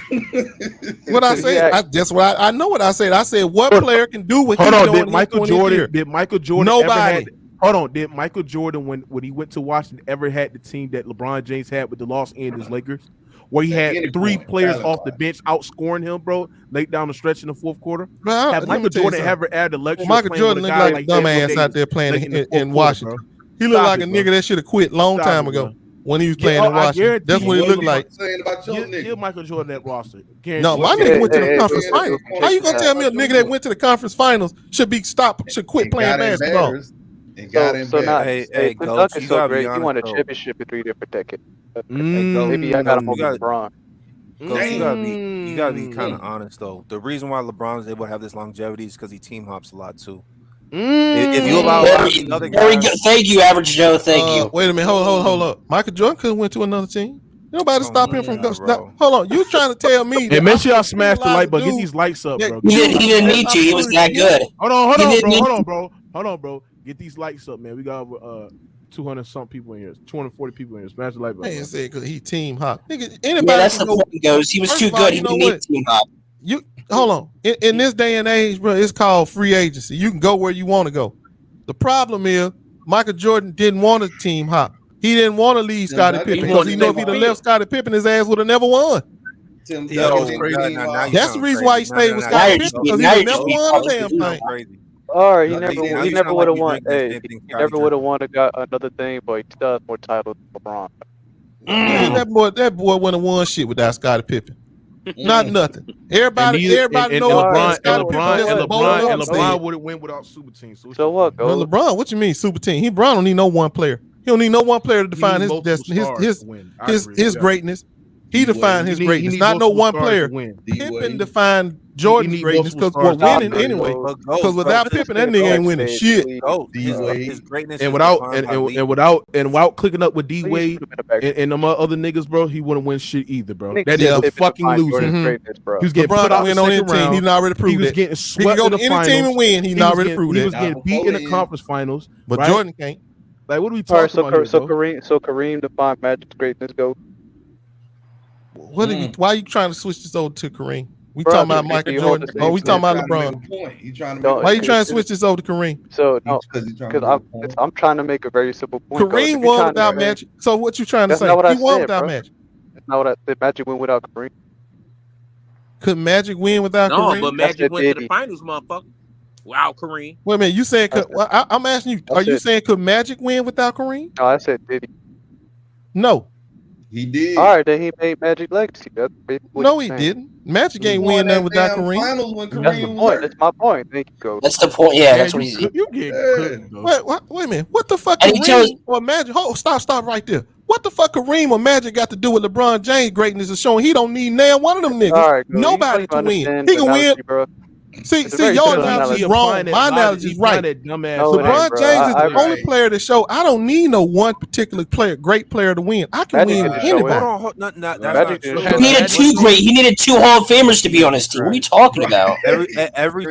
What I said, that's what I know. What I said, what player can do what? Hold on, did Michael Jordan? Did Michael Jordan? Nobody. Hold on, did Michael Jordan when he went to Washington ever had the team that LeBron James had with the Los Angeles Lakers, where he had 3 players off the bench outscoring him, bro, late down the stretch in the 4th quarter? Have Michael Jordan ever had the luxury? Michael Jordan looked like a dumbass out there playing in Washington. He looked like a nigga that should have quit long time ago. When he was playing in Washington, that's what he looked like. Give Michael Jordan that roster. No, my nigga went to the conference finals. How you gonna tell me a nigga that went to the conference finals should quit playing basketball? So now, hey, Duncan is so great. He won a championship in 3 different decades. Maybe I got him over LeBron. You gotta be kind of honest though. The reason why LeBron is able to have this longevity is because he team hops a lot too. If you allow another guy, Very good. Thank you, Average Joe. Thank you. Wait a minute. Hold up. Michael Jordan could have went to another team. Nobody stop him from going. Hold on. You trying to tell me? Hey, make sure y'all smash the like button. Get these likes up, bro. He didn't need to. He was that good. Hold on, bro. Get these likes up, man. We got 200 something people in here. 240 people in here. Smash the like button. Man said because he team hop. Nigga, anybody that's the point. Goes. He was too good. He didn't need team hop. You hold on. In this day and age, bro, it's called free agency. You can go where you want to go. The problem is Michael Jordan didn't want a team hop. He didn't want to leave Scottie Pippen because he knew if he'd have left Scottie Pippen, his ass would have never won. That's the reason why he stayed with Scottie Pippen because he would never won a damn thing. All right, he never would have won. Hey, he never would have won another thing, but he still has more titles than LeBron. Man, that boy wouldn't have won shit without Scottie Pippen. Not nothing. Everybody knows LeBron would have win without super team. So what? Well, LeBron, what you mean super team? LeBron don't need no one player. He don't need no one player to define his destiny, his greatness. He defined his greatness, not no one player. Pippen defined Jordan's greatness because we're winning anyway. Because without Pippen, that nigga ain't winning shit. His greatness and without clicking up with D Wade and them other niggas, bro, he wouldn't win shit either, bro. That nigga was fucking losing. He was getting put out win on any team. He already proved that. He was getting swept in the finals. He can go to any team and win. He already proved that. He was getting beat in the conference finals, but Jordan can't. Like, what are we talking about? So Kareem defined Magic's greatness. Go. What are why are you trying to switch this over to Kareem? We talking about Michael Jordan. Oh, we talking about LeBron. Why you trying to switch this over to Kareem? So no, because I'm trying to make a very simple point. Kareem won without Magic. So what you trying to say? He won without Magic. That's not what I said. Magic win without Kareem. Could Magic win without Kareem? No, but Magic went to the finals, motherfucker. Wow, Kareem. Wait a minute, you saying? I'm asking you. Are you saying could Magic win without Kareem? No, I said did he? No. He did. All right, then he made Magic legacy. No, he didn't. Magic ain't win nothing without Kareem. That's the point. That's my point. Thank you, Coach. That's the point. Yeah, that's what he's. You get wait a minute. What the fuck Kareem or Magic? Hold, stop right there. What the fuck Kareem or Magic got to do with LeBron James' greatness is showing he don't need now one of them niggas. All right, nobody to win. He can win. Bro. See, your analogy is wrong. My analogy is right. LeBron James is the only player to show I don't need no one particular player, great player to win. I can win with anybody. Hold on, that's not true. He needed two great. He needed two Hall of Famers to be on his team. What are you talking about? Every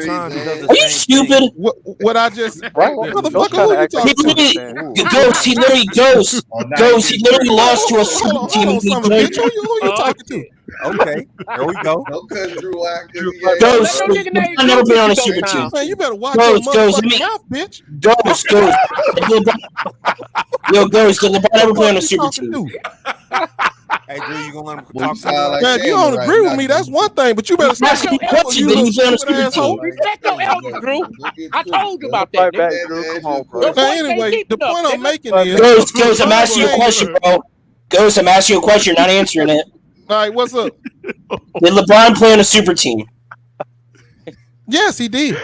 time he does the Are you stupid? What I just motherfucker? Who you talking to? Ghost. He literally goes. Ghost. He literally lost to a super team. Who you talking to? Okay, there we go. Ghost. I've never been on a super team. Man, you better watch your motherfucking mouth, bitch. Ghost. Yo, Ghost. Did LeBron ever play on a super team? Hey, Drew, you gonna let him talk? Man, you don't agree with me. That's one thing, but you better stop asking questions. Did he play on a super team? Respect your elders, Drew. I told you about that. Come on, bro. Anyway, the point I'm making is Ghost. I'm asking you a question, bro. Ghost, I'm asking you a question. You're not answering it. All right, what's up? Did LeBron play on a super team? Yes, he did.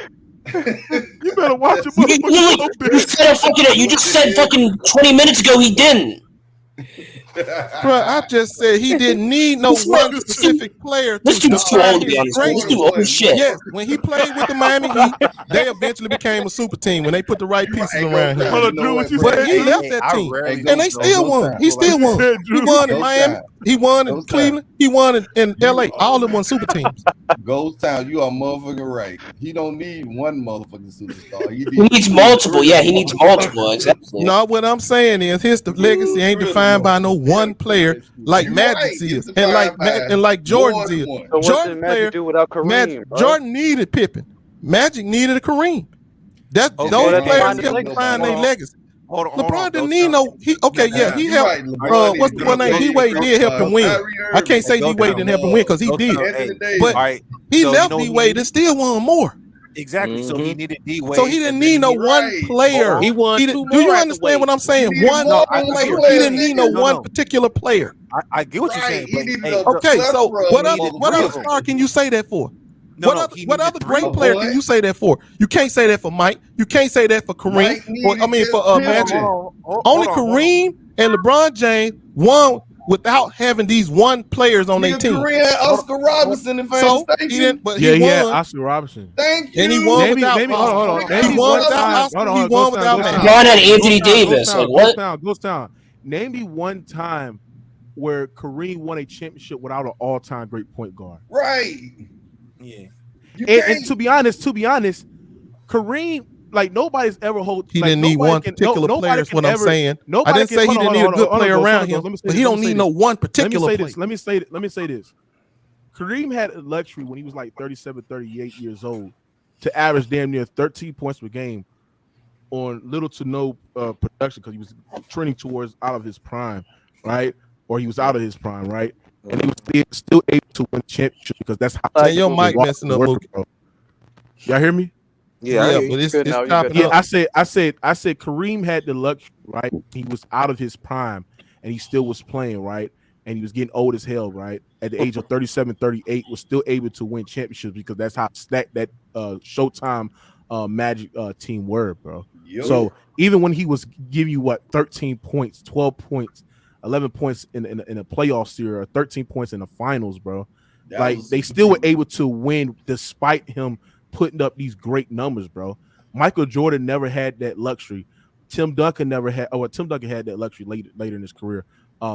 You better watch him. You just said fucking 20 minutes ago he didn't. Bro, I just said he didn't need no one specific player. This dude's too old to be honest. This dude old as shit. Yes, when he played with the Miami Heat, they eventually became a super team when they put the right pieces around him. But he left that team, and they still won. He still won. He won in Miami. He won in Cleveland. He won in LA. All of them won super teams. Ghost Town, you are motherfucking right. He don't need one motherfucking superstar. He needs multiple. Yeah, he needs multiple. Exactly. No, what I'm saying is his legacy ain't defined by no one player like Magic's is, and like Jordan's is. So what Jordan did player, Magic do without Kareem? Jordan needed Pippen. Magic needed a Kareem. Those players helped define their legacy. LeBron didn't need no. He helped. What's the one name? D-Wade did help him win. I can't say D-Wade didn't help him win because he did, but he left D-Wade and still won more. Exactly. So he needed D-Wade. So he didn't need no one player. He won. Do you understand what I'm saying? One player. He didn't need no one particular player. I get what you're saying. Okay, so what other star can you say that for? What other great player can you say that for? You can't say that for Mike. You can't say that for Kareem. For Magic. Only Kareem and LeBron James won without having these one players on their team. Kareem had Oscar Robinson in so he didn't, but he won. Oscar Robinson. Thank you. And he won without. Hold on. He won without Oscar. He won without Magic. LeBron had Anthony Davis. Like what? Ghost Town. Name me one time where Kareem won a championship without an all-time great point guard. Right. Yeah. And to be honest, Kareem, like nobody's ever hold. He didn't need one particular player. Is what I'm saying. I didn't say he didn't need a good player around him, but he don't need no one particular player. Let me say this. Kareem had a luxury when he was like 37, 38 years old to average damn near 13 points per game on little to no production because he was trending towards out of his prime, right? Or he was out of his prime, right? And he was still able to win championship because that's how. Your mic messing up, Mookie. Y'all hear me? Yeah, but it's I said Kareem had the luxury, right? He was out of his prime and he still was playing, right? And he was getting old as hell, right? At the age of 37, 38, was still able to win championships because that's how stacked that Showtime Magic team were, bro. So even when he was giving you 13 points, 12 points, 11 points in a playoff series, or 13 points in the finals, bro. They still were able to win despite him putting up these great numbers, bro. Michael Jordan never had that luxury. Tim Duncan had that luxury later in his career.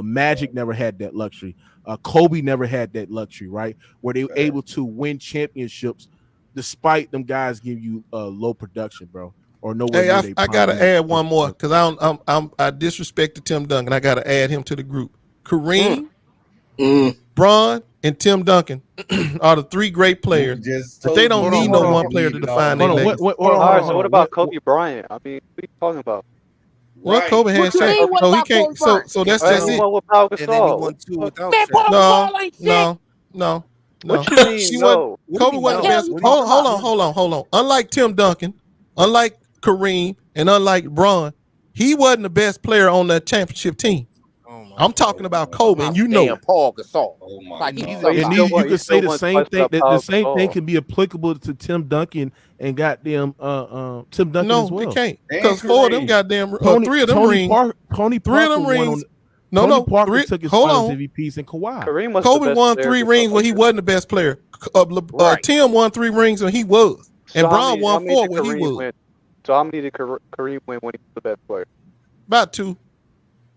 Magic never had that luxury. Kobe never had that luxury, right? Where they were able to win championships despite them guys give you low production, bro. Or no way. Hey, I gotta add one more because I disrespected Tim Duncan. I gotta add him to the group. Kareem, Bron, and Tim Duncan are the three great players. But they don't need no one player to define their legacy. So what about Kobe Bryant? I mean, what are you talking about? Well, Kobe had Shaq, so he can't. So that's just it. No. What you mean? No. Kobe wasn't the best. Hold on. Unlike Tim Duncan, unlike Kareem, and unlike Bron, he wasn't the best player on that championship team. I'm talking about Kobe, and you know Paul Gasol. You could say the same thing. The same thing can be applicable to Tim Duncan and goddamn Tim Duncan as well. No, it can't because four of them goddamn three of them rings. Three of them rings. Parker took his finals MVPs and Kawhi. Kobe won 3 rings where he wasn't the best player. Tim won 3 rings and he was, and So Bron won 4 when he Kareem was. win? So how many did Kareem win when he was the best player? About 2.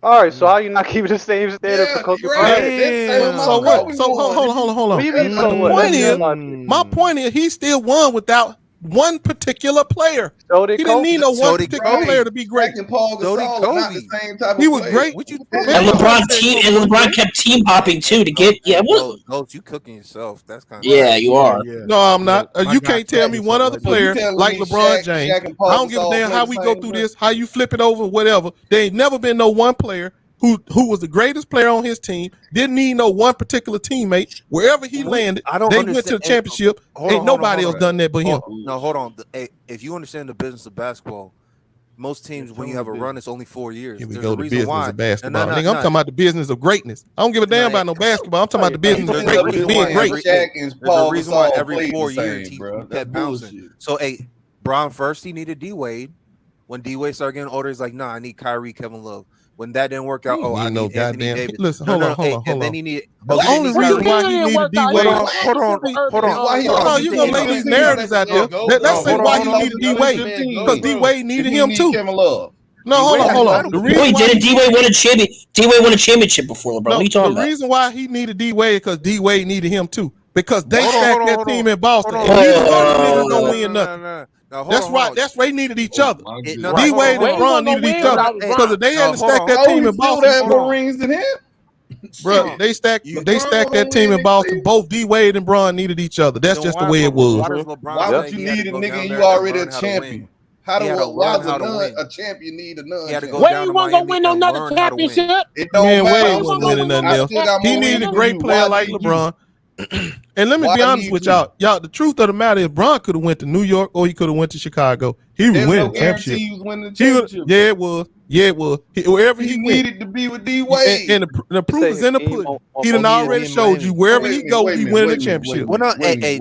All right, so how you not keeping the same standard for Kobe Bryant? So what? So hold on. What do you mean? So what? My point is, he still won without one particular player. So he didn't need no one particular player to be great. And Paul Gasol is not the same type of He was player. great. And LeBron kept team hopping too to get Ghost, you cooking yourself. That's kind of you are. No, I'm not. You can't tell me one other player like LeBron James. I don't give a damn how we go through this, how you flip it over, whatever. There ain't never been no one player who was the greatest player on his team, didn't need no one particular teammate. Wherever he landed, they went to the championship. Ain't nobody else done that but him. No, hold on. Hey, if you understand the business of basketball, most teams, when you have a run, it's only 4 years. Here we There's go a to reason business why. of basketball. No, Nigga, I'm talking about the business of greatness. I don't give a damn about no basketball. I'm talking about the business of greatness, being great. There's a reason why every 4 years he kept bouncing. So, Bron first, he needed D-Wade. When D-Wade started getting older, he's like, nah, I need Kyrie, Kevin Love. When that didn't work out, I need Anthony Davis. Listen, hold on. And then he needed. The only reason why he needed D-Wade. Hold on. You're gonna lay these narratives out there. Let's say why he needed D-Wade. Because D-Wade needed him too. No, hold on. The reason why D-Wade won a championship. D-Wade won a championship before LeBron. What are you talking about? The reason why he needed D-Wade because D-Wade needed him too. Because they stacked that team in Boston. And neither one of them don't win nothing. That's right. That's why they needed each other. D-Wade and Bron needed each other. Because if they hadn't stacked that team in Boston, had more rings than him. Bro, they stacked that team in Boston. Both D-Wade and Bron needed each other. That's just the way it was. Why would you need a nigga and you already a champion? Why does a champion need a non-champion? Wade wasn't gonna win another championship. Man, Wade wasn't winning nothing else. He needed a great player like LeBron. And let me be honest with y'all. The truth of the matter is Bron could have went to New York or he could have went to Chicago. He would win the championship. Yeah, it was. Wherever he needed to be with D-Wade. And the proof is in the pudding. He done already showed you wherever he go, he winning the championship. Well, no,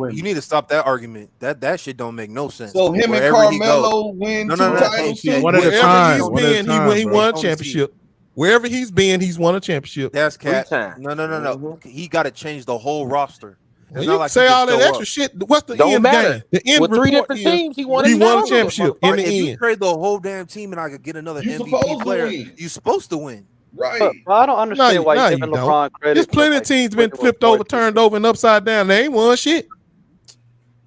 you need to stop that argument. That shit don't make no sense. So him and Carmelo win 2 titles. One at a time. He won a championship. Wherever he's been, he's won a championship. That's cat. No. He got to change the whole roster. Well, you can say all that extra shit. What's the end game? The end with 3 different teams, he won a championship in the end. If you trade the whole damn team and I could get another MVP player, you're supposed to win. Right. But I don't understand why you're giving LeBron credit. There's plenty of teams been flipped over, turned over, and upside down. They ain't won shit.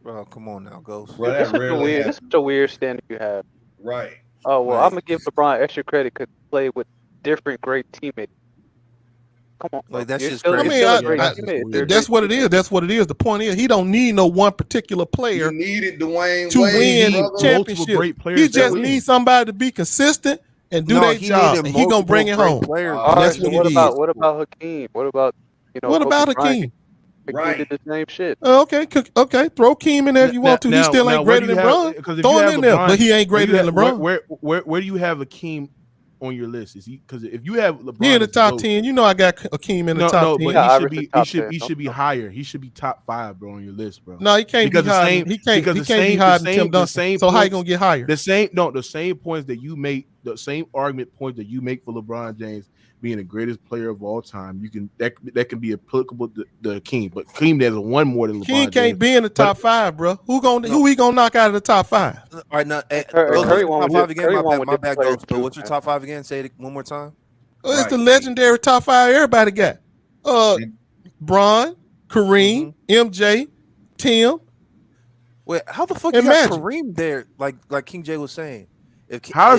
Bro, come on now, Ghost. This is such a weird standard you have. Right. Oh, well, I'm going to give LeBron extra credit because he played with different great teammates. Come on. Like, that's just crazy. That's what it is. The point is, he don't need no one particular player he needed Dwayne to Wade, win championship. He just needs somebody to be consistent and do their job, and he gonna bring it home. That's what about Hakeem? What about what about Hakeem? Right. Did the same shit. Okay. Throw Keem in there if you want to. He still ain't greater than LeBron. Throw him in there, but he ain't greater than LeBron. Where do you have Hakeem on your list? Is he, because if you have LeBron, he in the top 10. You know I got Hakeem in the top 10. But he should be higher. He should be top 5, bro, on your list, bro. No, he can't be higher. He can't be higher than Tim Duncan. So how you gonna get higher? The same points that you make, the same argument points that you make for LeBron James being the greatest player of all time, you can that can be applicable to Hakeem. But Hakeem, there's one more than LeBron Hakeem can't James. be in the top 5, bro. Who he gonna knock out of the top 5? All right, now Curry won again. My bad goes. But what's your top 5 again? Say it one more time. It's the legendary top 5 everybody got. Bron, Kareem, MJ, Tim. Wait, how the fuck you got Kareem there? Like King J was saying. Why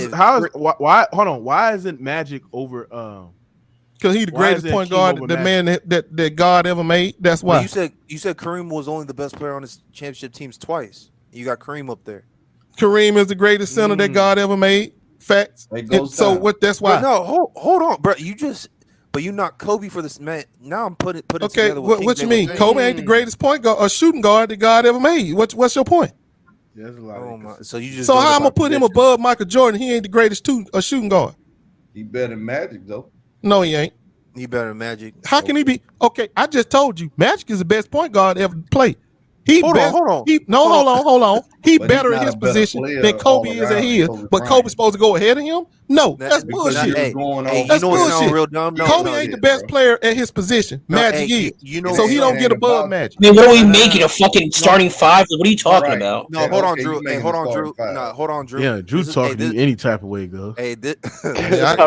isn't Magic over? Because he's the greatest point guard that God ever made. That's why. Well, you said Kareem was only the best player on his championship teams twice. You got Kareem up there. Kareem is the greatest center that God ever made. Facts. So what? That's why. But no, hold on, bro. You not Kobe for this man. Now I'm putting together. What you mean? Kobe ain't the greatest point guard or shooting guard that God ever made. What's your point? There's a lot. So how I'm gonna put him above Michael Jordan? He ain't the greatest shooting guard. He better than Magic though. No, he ain't. He better than Magic. How can he be? Okay, I just told you, Magic is the best point guard ever played. Hold on. He better at his position than Kobe is at his. But Kobe's supposed to go ahead of him? No, that's bullshit. Hey, that's you know what sound bullshit. real dumb? No, Kobe ain't the best player at his position. Magic is. You know, so he don't get above Magic. I mean, what are we making a fucking starting five? What are you talking about? No, hold on, Drew. Hey, hold on, Drew. No, hold on, Drew. Yeah, Drew's talking to me any type of way, go. Hey,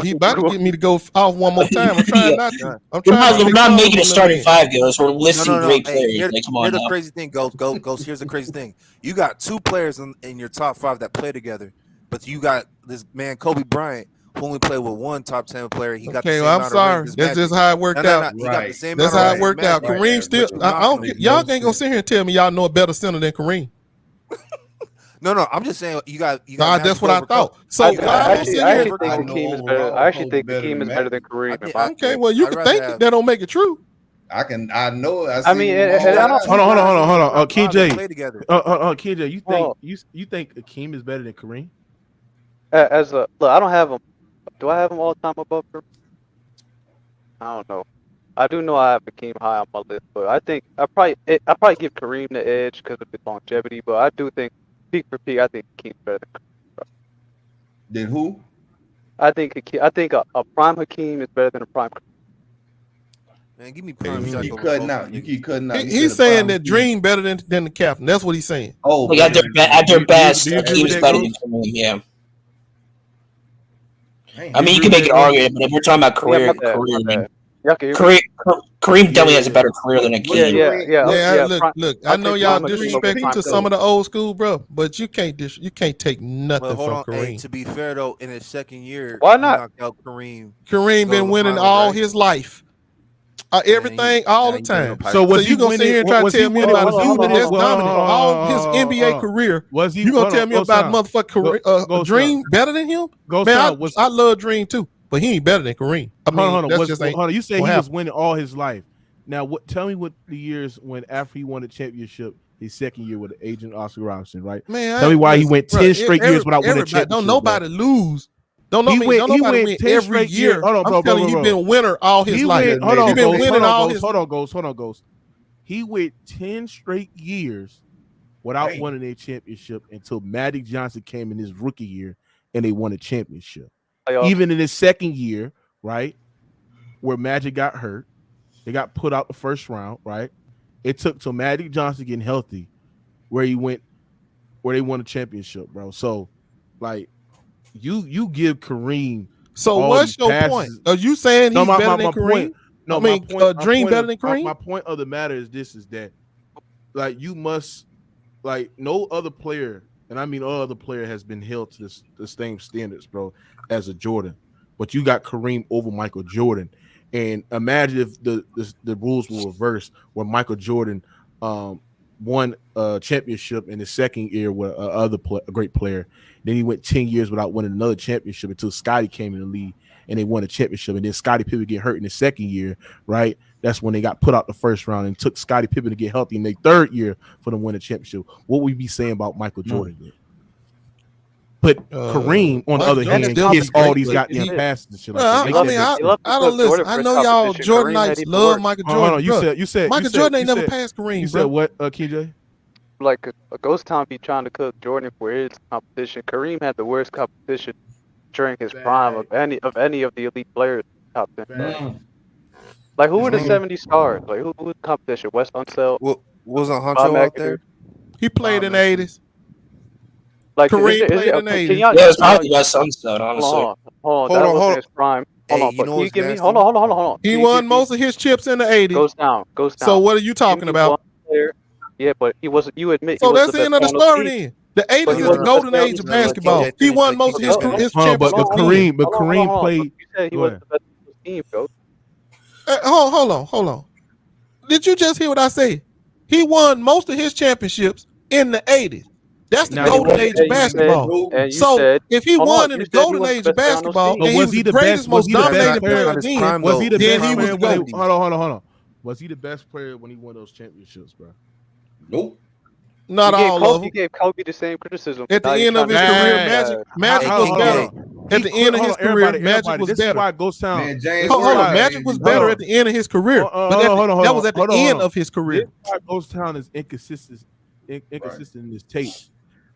he about to get me to go off one more time. I'm trying not to. We're not making a starting five, guys. We're listing great players. Here's Come on the now. crazy thing, Ghost. Here's the crazy thing. You got two players in your top five that play together, but you got this man, Kobe Bryant, who only played with one top 10 player. He got the same I'm amount sorry. of rings as That's Magic. just how it worked out. He got the same That's amount how of it worked rings as out. Magic. Kareem still. I don't. Y'all ain't gonna sit here and tell me y'all know a better center than Kareem. No, I'm just saying you got. Nah, that's what I thought. So I actually think Hakeem is better. I actually think Hakeem is better than Kareem. Okay, well you can think it. That don't make it true. I know. I mean, hold on. KJ. KJ, you think Hakeem is better than Kareem? Look, I don't have him. Do I have him all time above Kareem? I don't know. I do know I have Hakeem high on my list, but I think I probably give Kareem the edge because of his longevity. But I do think peak for peak, I think Hakeem's better than Kareem. Then who? I think a prime Hakeem is better than a prime Kareem. Man, give me prime. You keep cutting out. You keep cutting out. He's saying that Dream better than the captain. That's what he's saying. Oh, like at their best, Hakeem's better than Kareem. Yeah. I mean, you can make an argument, but if we're talking about career, Kareem definitely has a better career than Hakeem. Yeah. Look. I know y'all disrespect to some of the old school, bro, but you can't take nothing from Kareem. Hey, to be fair though, in his second year, why not? Knocked out Kareem. Kareem been winning all his life. Everything all the time. So you gonna sit here and try to tell me about a dude that's dominant all his NBA career? You gonna tell me about motherfucking Dream better than him? Man, I love Dream too, but he ain't better than Kareem. I mean, hold on. You say he was winning all his life. Now, tell me what the years when after he won the championship, his second year with the agent Oscar Robinson, right? Man, tell me why he went 10 straight years without winning a championship. Don't nobody lose. Don't nobody win every year. I'm telling you, he's been a winner all his life. Hold on, been winning all his. Hold on, Ghost. He went 10 straight years without winning a championship until Magic Johnson came in his rookie year and they won a championship. Even in his second year, right, where Magic got hurt, they got put out the first round, right? It took till Magic Johnson getting healthy where they won a championship, bro. So, like, you give Kareem. So what's your point? Are you saying he's better than Kareem? Dream better than Kareem? My point of the matter is that, like, you must, like, no other player, and I mean all other player has been held to the same standards, bro, as a Jordan. But you got Kareem over Michael Jordan. And imagine if the rules were reversed where Michael Jordan won a championship in his second year with a great player. Then he went 10 years without winning another championship until Scottie came in the league and they won a championship. And then Scottie Pippen get hurt in the second year, right? That's when they got put out the first round and took Scottie Pippen to get healthy in their third year for them to win a championship. What would we be saying about Michael Jordan? But Kareem, on the other hand, gets all these goddamn passes and shit like that. I don't listen. I know y'all Jordanites love Michael Jordan. Hold on, you said Michael Jordan ain't never passed Kareem. You said what, KJ? Like a Ghost Town be trying to cook Jordan for his competition. Kareem had the worst competition during his prime of any of the elite players top 10. Like who were the 70 stars? Like who was the competition? Wes Unseld? Wasn't Huncho out there? He played in the 80s. Like Kareem played in the 80s. Yeah, it's probably Wes Unseld, honestly. Hold on. His prime. Hold on, but can you give me? Hold on. He won most of his chips in the 80s. Goes down. So what are you talking about? Yeah, but he wasn't. You admit. So that's the end of the story. Then the 80s is the golden age of basketball. He won most of his championships. But Kareem played. You said he was the best of his team, bro. Hold on. Did you just hear what I said? He won most of his championships in the 80s. That's the golden age of basketball. So if he won in the golden age of basketball, and he was the greatest, most dominating player then, was he the best player? Hold on. Was he the best player when he won those championships, bro? Nope. Not all of them. He gave Kobe the same criticism. At the end of his career, Magic was better. At the end of his career, Magic was better. Hold on, Magic was better at the end of his career. But that was at the end of his career. Ghost Town is inconsistent in his tape.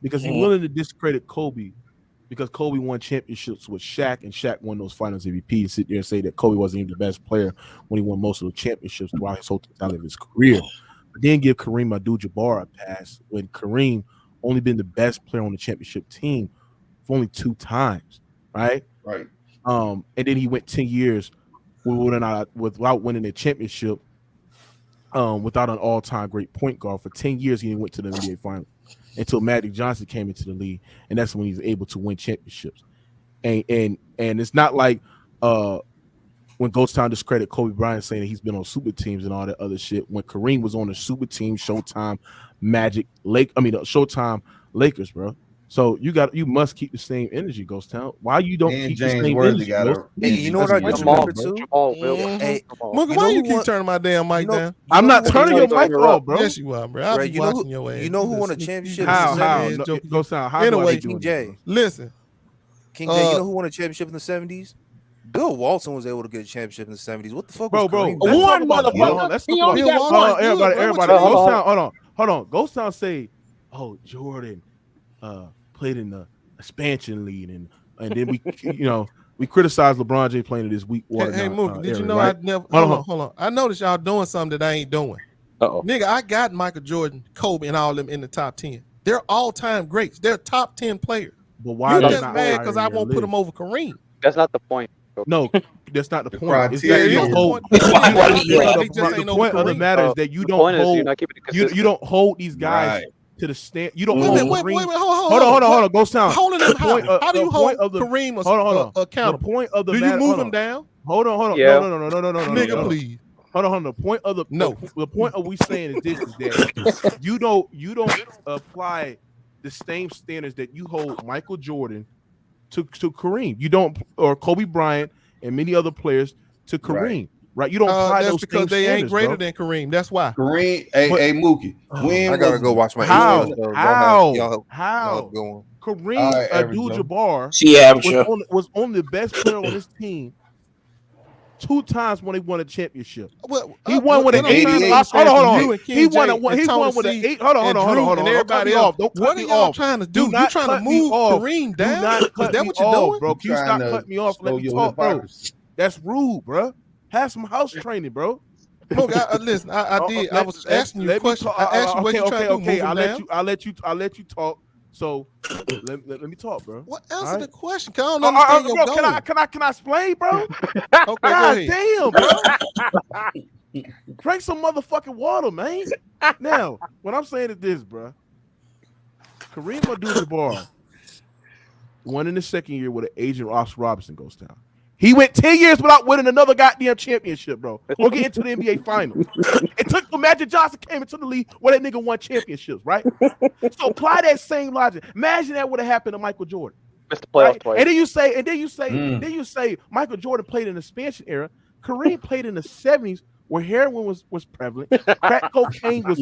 because he's willing to discredit Kobe because Kobe won championships with Shaq and Shaq won those finals MVP. Sit there and say that Kobe wasn't even the best player when he won most of the championships throughout his whole totality of his career. But then give Kareem Abdul-Jabbar a pass when Kareem only been the best player on the championship team for only 2 times, right? Right. And then he went 10 years without winning a championship, without an all-time great point guard. For 10 years, he went to the NBA Finals until Magic Johnson came into the league, and that's when he was able to win championships. And it's not like when Ghost Town discredit Kobe Bryant saying that he's been on super teams and all that other shit. When Kareem was on the super team, Showtime, Showtime Lakers, bro. So you must keep the same energy, Ghost Town. Why you don't keep James the same Worthy energy? Hey, you know what I just remember too? Hey, Mookie, why you keep turning my damn mic down? I'm not turning your mic off, bro. Yes, you are, bro. I'll be watching your ass. You know who won a championship? How? Ghost Town. How anyway, King J. Listen, King J. You know who won a championship in the 70s? Bill Walton was able to get a championship in the 70s. What the fuck, bro? was One motherfucker. Let's talk about everybody. Hold on. Ghost Town say, "Oh, Jordan played in the expansion league, and then we criticize LeBron James playing in this weak water." Hey, Mookie, did you know right? I never? Hold on. I noticed y'all doing something that I ain't doing. Nigga, I got Michael Jordan, Kobe, and all of them in the top 10. They're all-time greats. They're top 10 players. But why you are just not mad higher because in I your won't put list? them over Kareem? That's not the point. No, that's not the point. It's criteria. that you don't hold. The point of the matter is that you don't hold. You don't hold these guys to the stand. You don't hold. Wait, hold on. Ghost Town. Holding them how do you hold Kareem accountable? The point of the do matter. you move him down? Hold on. Yeah. No. Nigga, please. Hold on. The point of the point of we saying is this is that you don't apply the same standards that you hold Michael Jordan to Kareem. You don't, or Kobe Bryant and many other players to Kareem. Right? You don't apply that's those because they ain't greater than Kareem. That's why. Kareem, hey Mookie. I gotta go watch my How? Y'all go on. Kareem Abdul-Jabbar was on the best player on this team 2 times when they won a championship. He won with an 80. Hold on. He won with an 8. Hold on. And everybody else. What are y'all trying to do? You trying to move Kareem down? Is that what you're doing, bro? Can you stop cutting me off? Let me talk, bro. That's rude, bro. Have some house training, bro. Look, listen. I did. I was asking you a question. I asked you what you trying to do. Okay. I'll let you talk. So let me talk, bro. What answer the question? I don't understand your goal. Can I explain, bro? Okay, God damn, bro. Drink some motherfucking water, man. Now, what I'm saying is this, bro. Kareem Abdul-Jabbar won in the second year with an agent Oscar Robertson goes down. He went 10 years without winning another goddamn championship, bro. Or get into the NBA Finals. It took till Magic Johnson came into the league where that nigga won championships, right? So apply that same logic. Imagine that would have happened to Michael Jordan. Missed the playoffs twice. And then you say Michael Jordan played in the expansion era. Kareem played in the 70s where heroin was prevalent. Crack cocaine was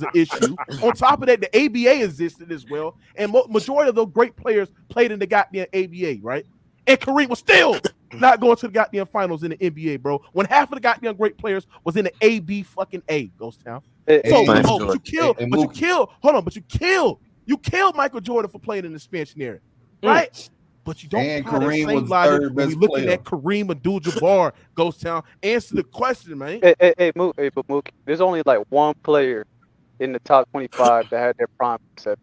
an issue. On top of that, the ABA existed as well. And majority of those great players played in the goddamn ABA, right? And Kareem was still not going to the goddamn finals in the NBA, bro. When half of the goddamn great players was in the AB fucking A, Ghost Town. But you killed Michael Jordan for playing in the expansion era, right? But you don't apply the same logic when we looking at Kareem Abdul-Jabbar, Ghost Town. Answer the question, man. Hey, Mookie, there's only like one player in the top 25 that had their prime set.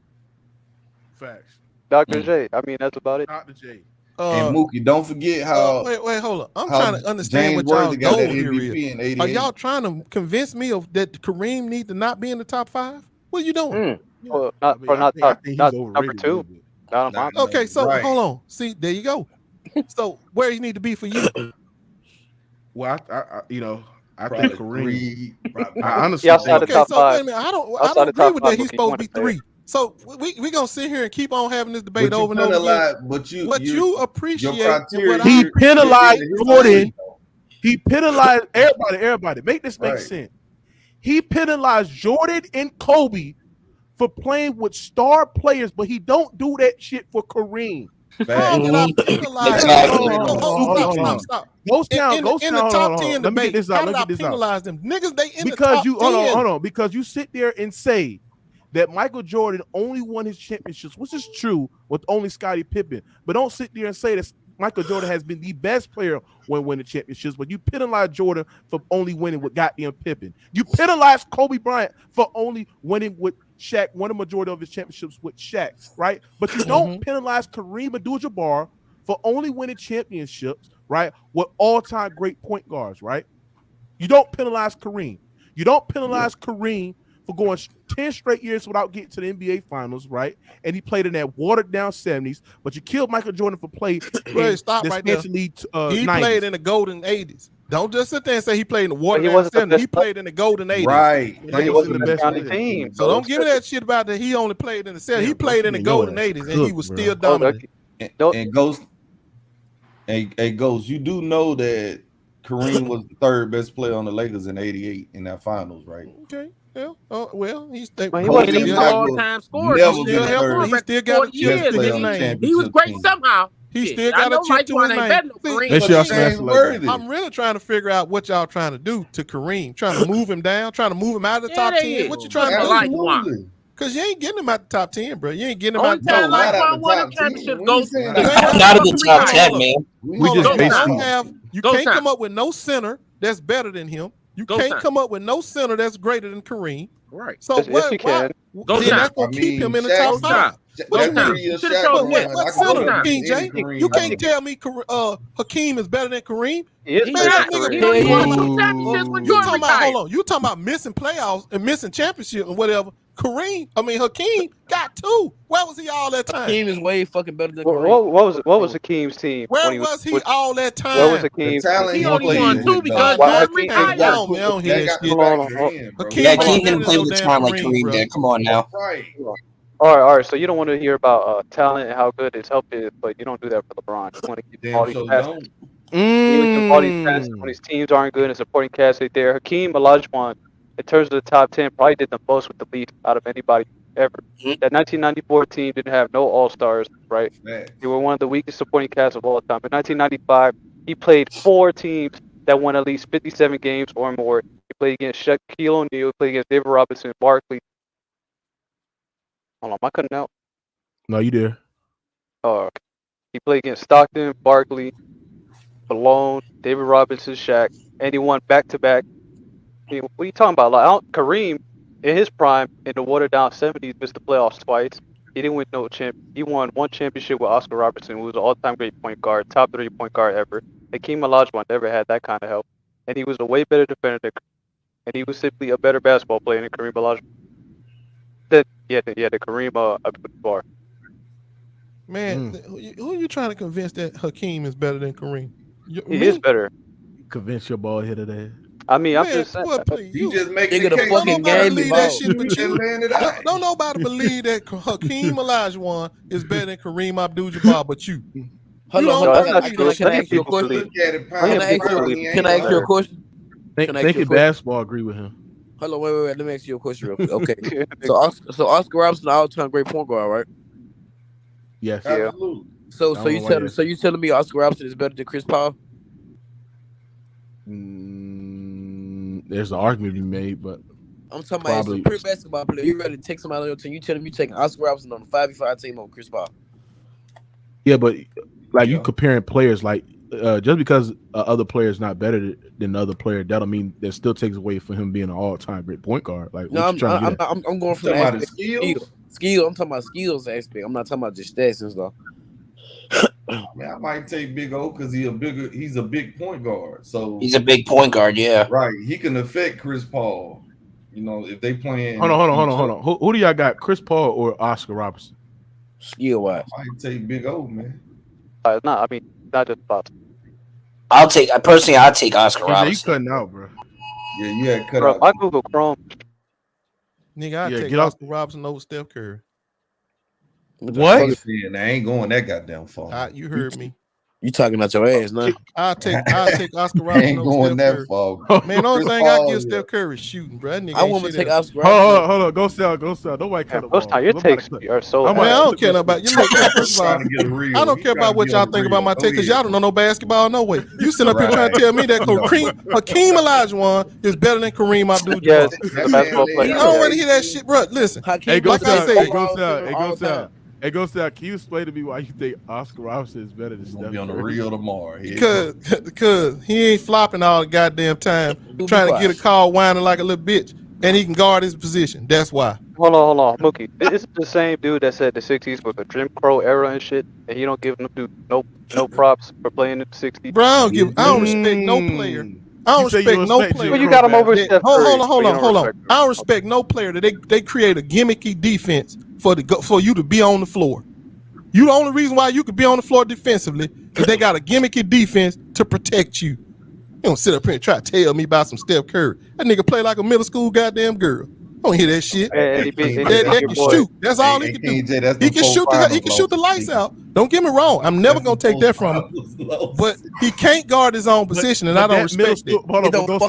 Facts. Dr. J. I mean, that's about it. Dr. J. And Mookie, don't forget how. Wait, hold on. I'm trying to understand what y'all goal here is. Are y'all trying to convince me that Kareem need to not be in the top 5? What are you doing? Well, not number 2. Okay, so hold on. See, there you go. So where you need to be for you? Well, I think Kareem. I honestly think. Okay, so wait a minute. I don't agree with that. He's supposed to be 3. So we gonna sit here and keep on having this debate over and over again. But you appreciate he penalized Jordan. He penalized everybody. Make this make sense. He penalized Jordan and Kobe for playing with star players, but he don't do that shit for Kareem. How can I penalize? Stop. Ghost Town. In the top 10 debate, how did I penalize them? Niggas, they in the top 10. Hold on. Because you sit there and say that Michael Jordan only won his championships, which is true with only Scottie Pippen. But don't sit there and say that Michael Jordan has been the best player when winning championships, but you penalize Jordan for only winning with goddamn Pippen. You penalize Kobe Bryant for only winning with Shaq, won the majority of his championships with Shaq, right? But you don't penalize Kareem Abdul-Jabbar for only winning championships, right, with all-time great point guards, right? You don't penalize Kareem. You don't penalize Kareem for going 10 straight years without getting to the NBA Finals, right? And he played in that watered-down 70s, but you killed Michael Jordan for playing in stop the right there. he 90s. Played in the golden 80s. Don't just sit there and say he played in the watered-down 70s. He played in the golden 80s. Right. He wasn't the best team. So don't give me that shit about that he only played in the 70s. He played in the golden 80s, and he was still dominant. And Ghost, Ghost, you do know that Kareem was the third best player on the Lakers in '88 in that finals, right? Okay. Yeah. Well, he wasn't even all-time scorer. He still got a chip to his name. He was great somehow. He still got a chip to his name. I'm really trying to figure out what y'all trying to do to Kareem. Trying to move him down, trying to move him out of the top 10. What you trying to do? Because you ain't getting him out the top 10, bro. You ain't getting him out the top 10. Not in the top 10, man. You can't come up with no center that's better than him. You can't come up with no center that's greater than Kareem. Right. So yes, you can. Then that's gonna keep him in the top 5. What center, PJ? You can't tell me Hakeem is better than Kareem. You talking about missing playoffs and missing championships and whatever. Hakeem got 2. Where was he all that time? Hakeem is way fucking better than Kareem. What was Hakeem's team? Where was he all that time? Where was Hakeem's team? He only won 2 because Jordan retired. Hakeem didn't play with the time like Kareem did. Come on now. All right. So you don't want to hear about talent and how good his help is, but you don't do that for LeBron. You want to keep all these passes. All these passes when his teams aren't good and supporting cast right there. Hakeem Olajuwon, in terms of the top 10, probably did the most with the least out of anybody ever. That 1994 team didn't have no All-Stars, right? They were one of the weakest supporting casts of all time. In 1995, he played 4 teams that won at least 57 games or more. He played against Shaquille O'Neal, he played against David Robinson, Barkley. Hold on, am I cutting out? No, you there. Okay. He played against Stockton, Barkley, Malone, David Robinson, Shaq, and he won back-to-back. What are you talking about? Kareem, in his prime, in the watered-down 70s, missed the playoffs twice. He didn't win no champ. He won 1 championship with Oscar Robertson, who was an all-time great point guard, top 3 point guard ever. Hakeem Olajuwon never had that kind of help, and he was a way better defender than, and he was simply a better basketball player than Kareem Olajuwon. The Kareem Abdul-Jabbar. Man, who are you trying to convince that Hakeem is better than Kareem? He is better. Convince your ball hitter that. I mean, I'm just saying. You just make the fucking game Don't nobody believe that Hakeem Olajuwon is better than Kareem Abdul-Jabbar, but you. Hold on. Can I ask you a question? Can I ask you a question? Thinking basketball agree with him. Hold on, wait. Let me ask you a question real quick. Okay. So Oscar Robertson, all-time great point guard, right? Yes. Absolutely. So you telling me Oscar Robertson is better than Chris Paul? There's an argument to be made, but I'm talking about as a pure basketball player. You ready to take somebody on your team? You telling me you taking Oscar Robertson on the 5v5 team over Chris Paul? Yeah, but you comparing players, just because other player is not better than the other player, that don't mean that still takes away from him being an all-time great point guard. I'm going from the aspect skills. I'm talking about skills aspect. I'm not talking about just stats and stuff. I might take Big O because he's a big point guard. So he's a big point guard, yeah. Right. He can affect Chris Paul. If they playing. Hold on. Who do y'all got? Chris Paul or Oscar Robertson? Skill wise. I might take Big O, man. Not just possible. I'll take Oscar Robertson. You cutting out, bro. Yeah, you had cut bro, out. My Google Chrome. Nigga, I take Oscar Robertson over Steph Curry. What? I ain't going that goddamn far. You heard me. You talking about your ass now? I'll take Oscar Robertson over Steph Curry. Man, the only thing I give Steph Curry is shooting, bro. That nigga I want to take Oscar Robertson. Hold on. Go sell. Nobody cut him off. Your takes are so. I don't care about you. Look, first of all, I don't care about what y'all think about my take because y'all don't know no basketball no way. You sit up here trying to tell me that Hakeem Olajuwon is better than Kareem Abdul-Jabbar. Yes, the basketball player. I don't want to hear that shit, bro. Listen, like I said, Hey, go Sal. Can you explain to me why you think Oscar Robertson is better than Steph Curry? Be on the reel tomorrow. Because he ain't flopping all the goddamn time, trying to get a call whining like a little bitch, and he can guard his position. That's why. Hold on, Mookie. This is the same dude that said the '60s was a Jim Crow era and shit, and he don't give no props for playing in the '60s. Bro, I don't respect no player. I don't respect no player. Well, you got him over Steph Curry. Hold on. I don't respect no player that they create a gimmicky defense for you to be on the floor. You the only reason why you could be on the floor defensively is they got a gimmicky defense to protect you. You don't sit up here and try to tell me about some Steph Curry. That nigga play like a middle school goddamn girl. I don't hear that shit. That can shoot. That's all he can do. He can shoot the lights out. Don't get me wrong. I'm never gonna take that from him. But he can't guard his own position, and I don't respect it. Hold on, go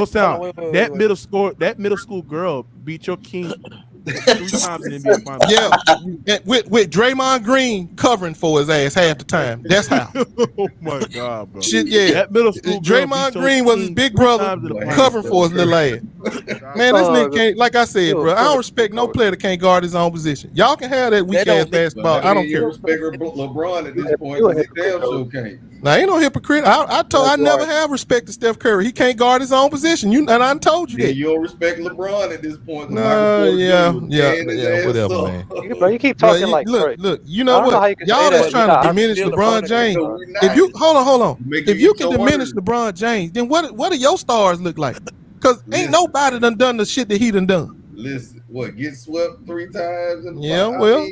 south. That middle school girl beat your king 3 times in the NBA Finals. Yeah, with Draymond Green covering for his ass half the time. That's how. Oh my God, bro. Shit, yeah. That middle school Draymond Green was his big brother covering for his little ass. Man, this nigga can't. Like I said, bro, I don't respect no player that can't guard his own position. Y'all can have that weak ass basketball. I don't care. You respect LeBron at this point, but he damn sure can't. Now, ain't no hypocrite. I never have respect to Steph Curry. He can't guard his own position. And I told you that. You don't respect LeBron at this point. Yeah, whatever, man. Bro, you keep talking like look. You know what? Y'all just trying to diminish LeBron James. If you hold on, if you can diminish LeBron James, then what do your stars look like? Because ain't nobody done the shit that he done. Listen, what, get swept 3 times? Yeah, well,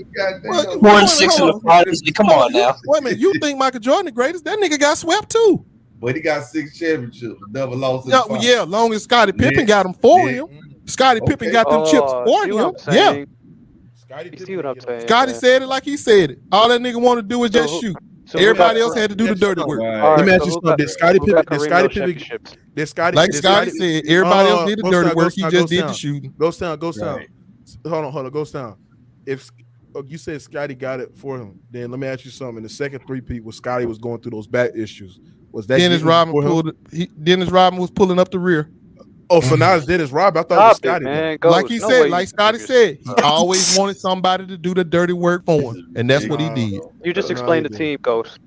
more than 6 in the finals. Come on now. Wait a minute, you think Michael Jordan the greatest? That nigga got swept too. But he got 6 championships, never lost. Yeah, long as Scottie Pippen got them for him. Scottie Pippen got them chips for him. Yeah. Scottie said it like he said it. All that nigga want to do is just shoot. Everybody else had to do the dirty work. Let me ask you something. Did Scottie Pippen? Like Scottie said, everybody else did the dirty work. He just did the shooting. Go sound. Hold on. Go sound. If you said Scottie got it for him, then let me ask you something. In the second three-peat, when Scottie was going through those back issues, was that Dennis Rodman was pulling up the rear. Oh, so now it's Dennis Rodman. I thought it was Scottie. Like he said, like Scottie said, he always wanted somebody to do the dirty work for him, and that's what he did. You just explained the team, Ghost.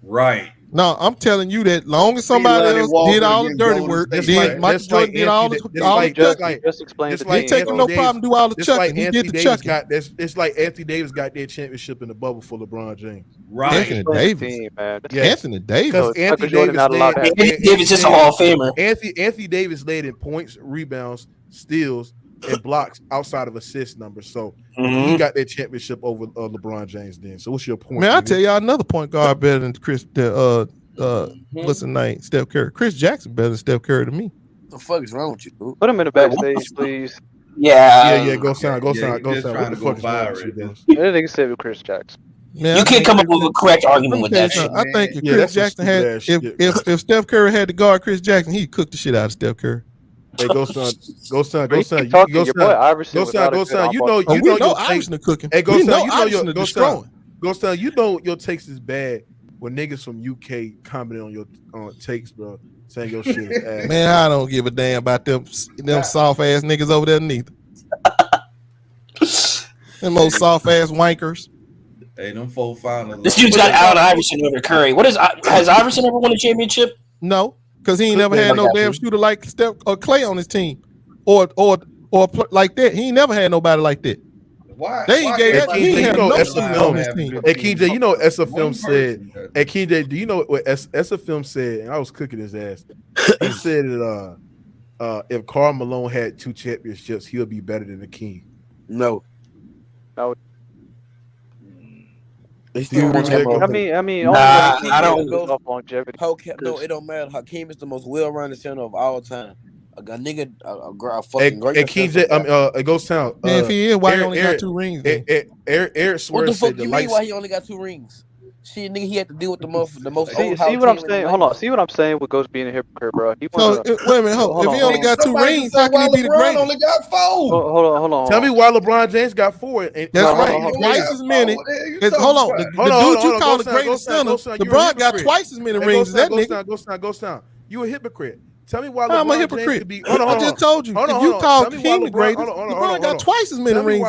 Right. No, I'm telling you that long as somebody else did all the dirty work, then Michael Jordan did all the chucking. Just explain the team. He taking no problem to do all the chucking. He did the chucking. It's like Anthony Davis got their championship in the bubble for LeBron James. Right. Anthony Davis. Anthony Davis. Anthony Davis is a Hall of Famer. Anthony Davis led in points, rebounds, steals, and blocks outside of assist numbers. So he got that championship over LeBron James then. So what's your point? Man, I'll tell y'all another point guard better than what's the name? Steph Curry. Chris Jackson better than Steph Curry to me. What the fuck is wrong with you, dude? Put him in the backstage, please. Yeah. Go sound. What the fuck is wrong with you? That nigga said with Chris Jackson. Man, you can't come up with a correct argument with that shit. I think if Chris Jackson had, if Steph Curry had to guard Chris Jackson, he'd cook the shit out of Steph Curry. Hey, go son. Go son. Your boy Iverson. Go son. You know Iverson cooking. Hey, go son. Go son. You know your takes is bad when niggas from UK commenting on your takes, bro. Saying your shit is ass. Man, I don't give a damn about them soft ass niggas over there neither. Them old soft ass wankers. Hey, them 4 finals. This dude's got Allen Iverson over Curry. Has Iverson ever won a championship? No, because he ain't never had no damn shooter like Steph or Clay on his team, or like that. He ain't never had nobody like that. Why? They ain't gave that. He ain't had no shooter on his team. Hey, KJ, you know what SFM said? Hey, KJ, do you know what SFM said? And I was cooking his ass. He said that if Karl Malone had 2 championships, he'll be better than the King. No. I mean, I don't. Longevity. No, it don't matter. Hakeem is the most well-rounded center of all time. A fucking great. Hey, KJ, it goes down. If he is, why he only got 2 rings? Eric What Swear the said fuck you mean? Why he only got 2 rings? Shit, nigga, he had to deal with the most See what I'm saying? Hold on. See what I'm saying with Ghost being a hypocrite, bro. He So wait a minute, hold. If he only got 2 rings, how can he be the greatest? Only got 4. Hold on. Tell me why LeBron James got 4. That's right. Twice as many. Hold on. The dude you call the greatest center, LeBron got twice as many rings as that nigga. Go down. You a hypocrite. Tell me why I'm a LeBron hypocrite. James could be. I just told you. If you call King the greatest, LeBron got twice as many rings.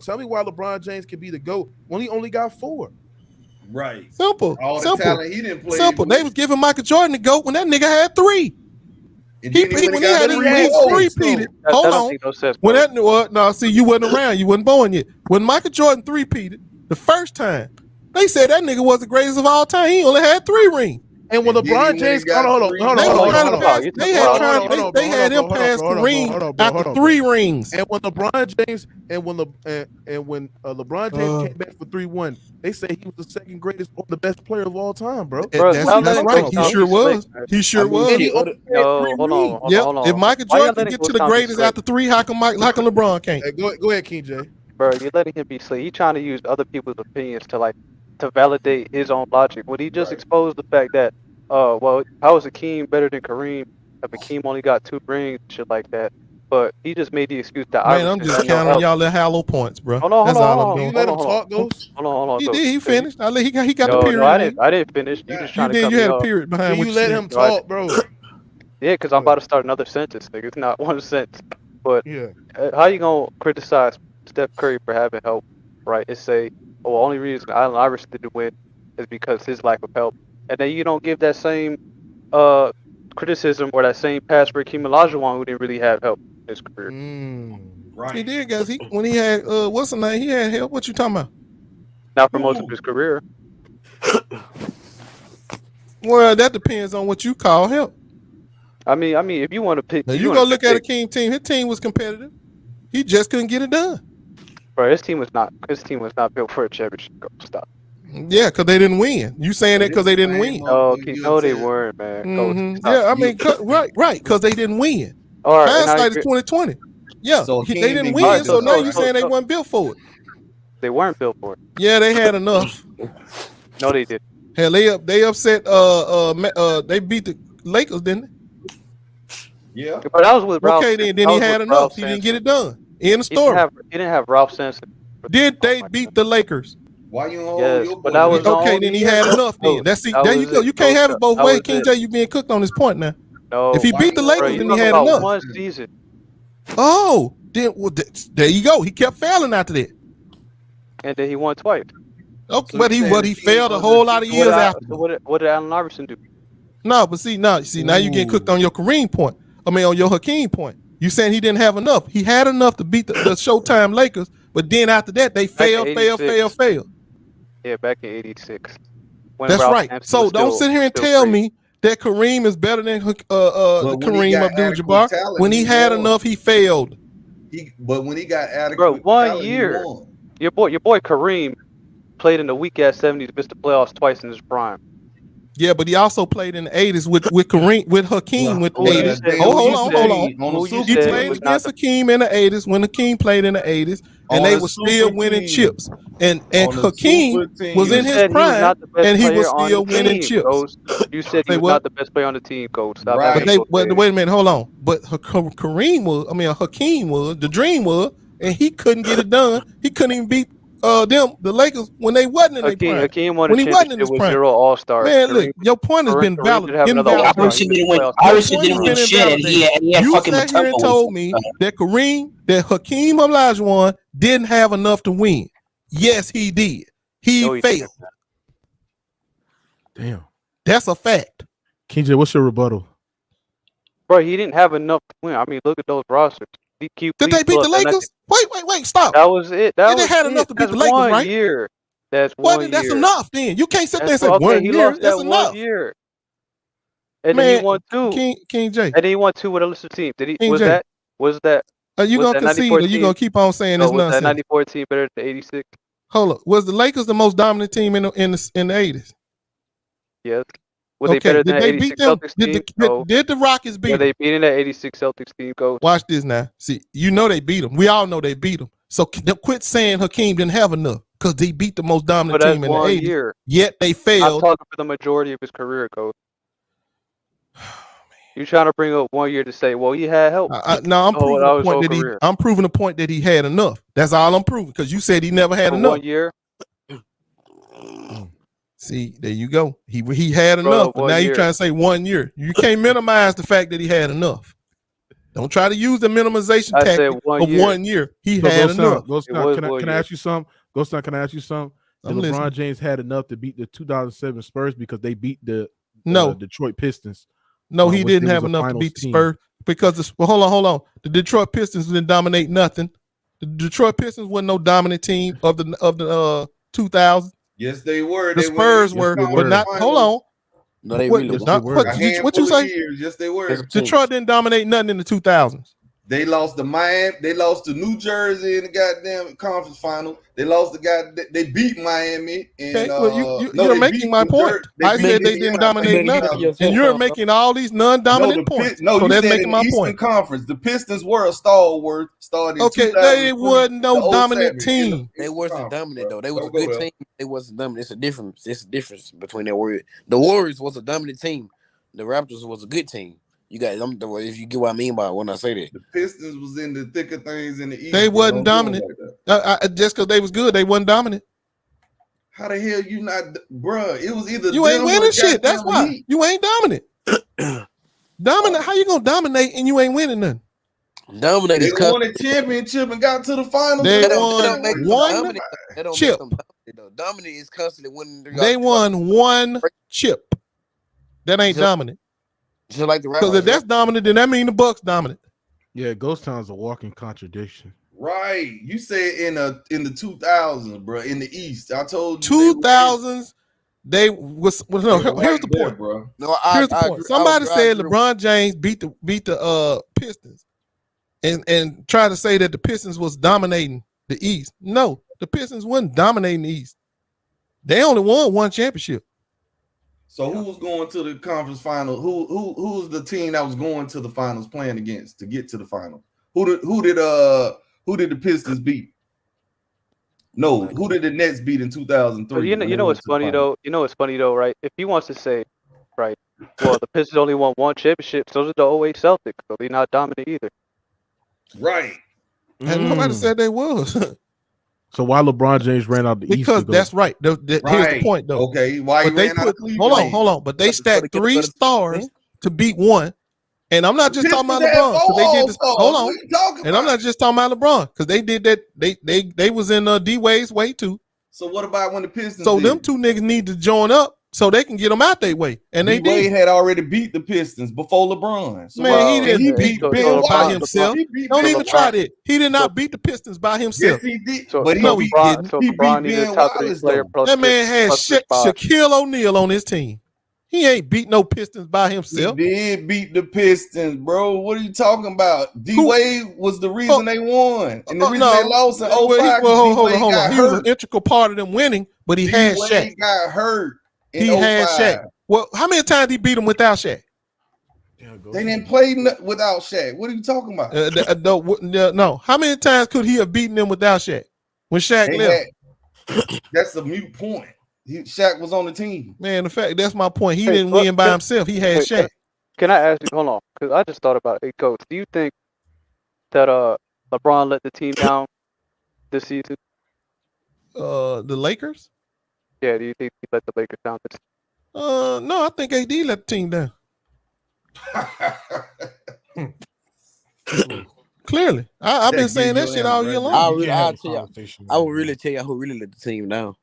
Tell me why LeBron James could be the GOAT when he only got 4. Right. Simple. All the talent he didn't play. Simple. They was giving Michael Jordan the GOAT when that nigga had 3. When he had his rings 3-peated. Hold on. When that see, you wasn't around. You wasn't born yet. When Michael Jordan 3-peated the first time, they said that nigga was the greatest of all time. He only had 3 rings. And when LeBron James, they had him pass Kareem after 3 rings. And when LeBron James LeBron James came back for 3-1, they say he was the second greatest or the best player of all time, bro. That's right. He sure was. He sure was. Hold on. If Michael Jordan can get to the greatest after 3, how come LeBron can't? Hey, go ahead, King J. Bro, you're letting him be slick. He's trying to use other people's opinions to validate his own logic. Would he just expose the fact that, well, how is Hakeem better than Kareem if Hakeem only got 2 rings, shit like that? But he just made the excuse that I'm just counting on y'all little hollow points, bro. Hold on. You let him talk, Ghost? Hold on. He did. He finished. He got the period. No, I didn't finish. You just trying to cut me off. You had a period behind. You let him talk, bro. Yeah, because I'm about to start another sentence, nigga. It's not one sentence. But how you gonna criticize Steph Curry for having help, right? And say, oh, the only reason Allen Iverson didn't win is because his lack of help. And then you don't give that same criticism or that same pass for Hakeem Olajuwon, who didn't really have help in his career. Right. He did, guys. When he had what's the name? He had help. What you talking about? Not for most of his career. Well, that depends on what you call help. I mean, if you want to pick, now you go look at Hakeem team. His team was competitive. He just couldn't get it done. Bro, his team was not built for a championship. Stop. Yeah, because they didn't win. You saying that because they didn't win? No, they weren't, man. Yeah, I mean, right, because they didn't win. All right, hindsight is 2020. Yeah, so they didn't win, so now you saying they weren't built for it. They weren't built for it. Yeah, they had enough. No, they didn't. Hell, they upset. They beat the Lakers, didn't they? Yeah, but that was with Ralph. Okay, then he had enough. He didn't get it done. In the story, he didn't have Ralph Sampson. Did they beat the Lakers? Why you hold your but that was okay? Then he had enough. Then there you go. You can't have it both ways. King J, you being cooked on this point now. No, if he beat the Lakers, then he had enough. One season. Oh, then there you go. He kept failing after that. And then he won twice. Okay, but he failed a whole lot of years after. What did Allen Iverson do? No, but now you getting cooked on your Kareem point. I mean, on your Hakeem point. You saying he didn't have enough. He had enough to beat the Showtime Lakers, but then after that, they failed. Yeah, back in '86. That's right. So don't sit here and tell me that Kareem is better than Kareem Abdul-Jabbar. When he had enough, he failed. But when he got adequate, bro, 1 year. Your boy Kareem played in the weak ass '70s, missed the playoffs twice in his prime. Yeah, but he also played in the '80s with Kareem, with Hakeem, with the '80s. Hold on. He played against Hakeem in the '80s when Hakeem played in the '80s, and they were still winning chips. And Hakeem was in his prime, and he was still winning chips. You said he was not the best player on the team, Coach. But wait a minute, hold on. But Hakeem was, the dream was, and he couldn't get it done. He couldn't even beat the Lakers when they wasn't in their prime. Hakeem won a championship with 0 All-Stars. Man, look, your point has been valid. Iverson didn't win shit, and he had fucking sat here and told me that Hakeem Olajuwon didn't have enough to win. Yes, he did. He failed. Damn, that's a fact. KJ, what's your rebuttal? Bro, he didn't have enough to win. I mean, look at those rosters. Did they beat the Lakers? Wait, stop. That was it. They had enough to beat the Lakers, right? 1 year. That's 1 year. That's enough. Then you can't sit there and say 1 year. That's enough. 1 year. And then he won 2. King J. And then he won 2 with a list of teams. Did he? King was J. that? Was that? Are you gonna concede, or you gonna keep on saying this nonsense? Was that '94 team better than '86? Hold up. Was the Lakers the most dominant team in the '80s? Yes. Were they better than the '86 Celtics team? Did the Rockets beat them? Were they beating that '86 Celtics team, Coach? Watch this now. See, you know they beat them. We all know they beat them. So quit saying Hakeem didn't have enough because they beat the most dominant team in the 80s. Year. Yet they failed. I'm talking for the majority of his career, coach. You're trying to bring up 1 year to say, well, he had help. No, I'm proving the point that I'm proving the point that he had enough. That's all I'm proving because you said he never had enough. 1 year. See, there you go. He had enough, but now you're trying to say 1 year. You can't minimize the fact that he had enough. Don't try to use the minimization tactic of 1 year. He had enough. Can I ask you something? Ghost Town, can I ask you something? Did LeBron James had enough to beat the 2007 Spurs because they beat the Detroit Pistons? No, he didn't have enough to beat the Spurs because hold on. The Detroit Pistons didn't dominate nothing. The Detroit Pistons wasn't no dominant team of the 2000s. Yes, they were. The Spurs were, but not. Hold on. No, they really were. What you say? Yes, they were. Detroit didn't dominate nothing in the 2000s. They lost to Miami. They lost to New Jersey in the goddamn conference final. They lost they beat Miami. And, okay, well, you're making my point. I said they didn't dominate nothing, and you're making all these non-dominant points. No, so you that's said making my Eastern point. Conference, the Pistons were a stalwart. Started. Okay, they wasn't no dominant team. They wasn't dominant though. They was a good team. They wasn't dominant. It's a difference. It's a difference between that word. The Warriors was a dominant team. The Raptors was a good team. You got if you get what I mean by when I say that. The Pistons was in the thick of things in the East. They wasn't dominant. Just because they was good, they wasn't dominant. How the hell you not, bruh? It was either you ain't winning shit. That's why you ain't dominant. Dominant? How you gonna dominate and you ain't winning nothing? Dominate. They won a championship and got to the finals. They won one chip. Dominant is constantly winning. They won one chip. That ain't dominant. Just like the Raptors. Because if that's dominant, then that means the Bucks dominant. Yeah, Ghost Town's a walking contradiction. Right. You said in the 2000s, bro, in the East. I told you 2000s. Here's the point, bro. No, here's the point. Somebody said LeBron James beat the Pistons and tried to say that the Pistons was dominating the East. No, the Pistons wasn't dominating the East. They only won one championship. So who was going to the conference final? Who was the team that was going to the finals playing against to get to the final? Who did the Pistons beat? No, who did the Nets beat in 2003? You know what's funny though? You know what's funny though, right? If he wants to say, right, well, the Pistons only won one championship, so did the 08 Celtics, so they're not dominant either. Right. And nobody said they was. So why LeBron James ran out the East? Because that's right. Here's the point, though. Okay, why but they put? Hold on. But they stacked 3 stars to beat one, and I'm not just talking about LeBron because they did this. Hold on, and I'm not just talking about LeBron because they did that. They was in D Wade's way too. So what about when the Pistons? So them two niggas need to join up so they can get them out their way, and they did. Wade had already beat the Pistons before LeBron. So man, he beat Ben by himself. Don't even try that. He did not beat the Pistons by himself. Yes, he did. But he beat LeBron Ben Wallace. That man had Shaquille O'Neal on his team. He ain't beat no Pistons by himself. He did beat the Pistons, bro. What are you talking about? D Wade was the reason they won, and the reason they lost in 05. Hold on. He was an integral part of them winning, but he had Shaq. He got hurt. He had Shaq. Well, how many times did he beat him without Shaq? They didn't play without Shaq. What are you talking about? No. How many times could he have beaten them without Shaq? When Shaq left? That's a mute point. Shaq was on the team. Man, the fact that's my point. He didn't win by himself. He had Shaq. Can I ask you? Hold on, because I just thought about it. Hey, Coach, do you think that LeBron let the team down this season? The Lakers? Yeah, do you think he let the Lakers down this season? No, I think AD let the team down. Clearly, I've been saying that shit all year long. I will really tell you who really let the team down.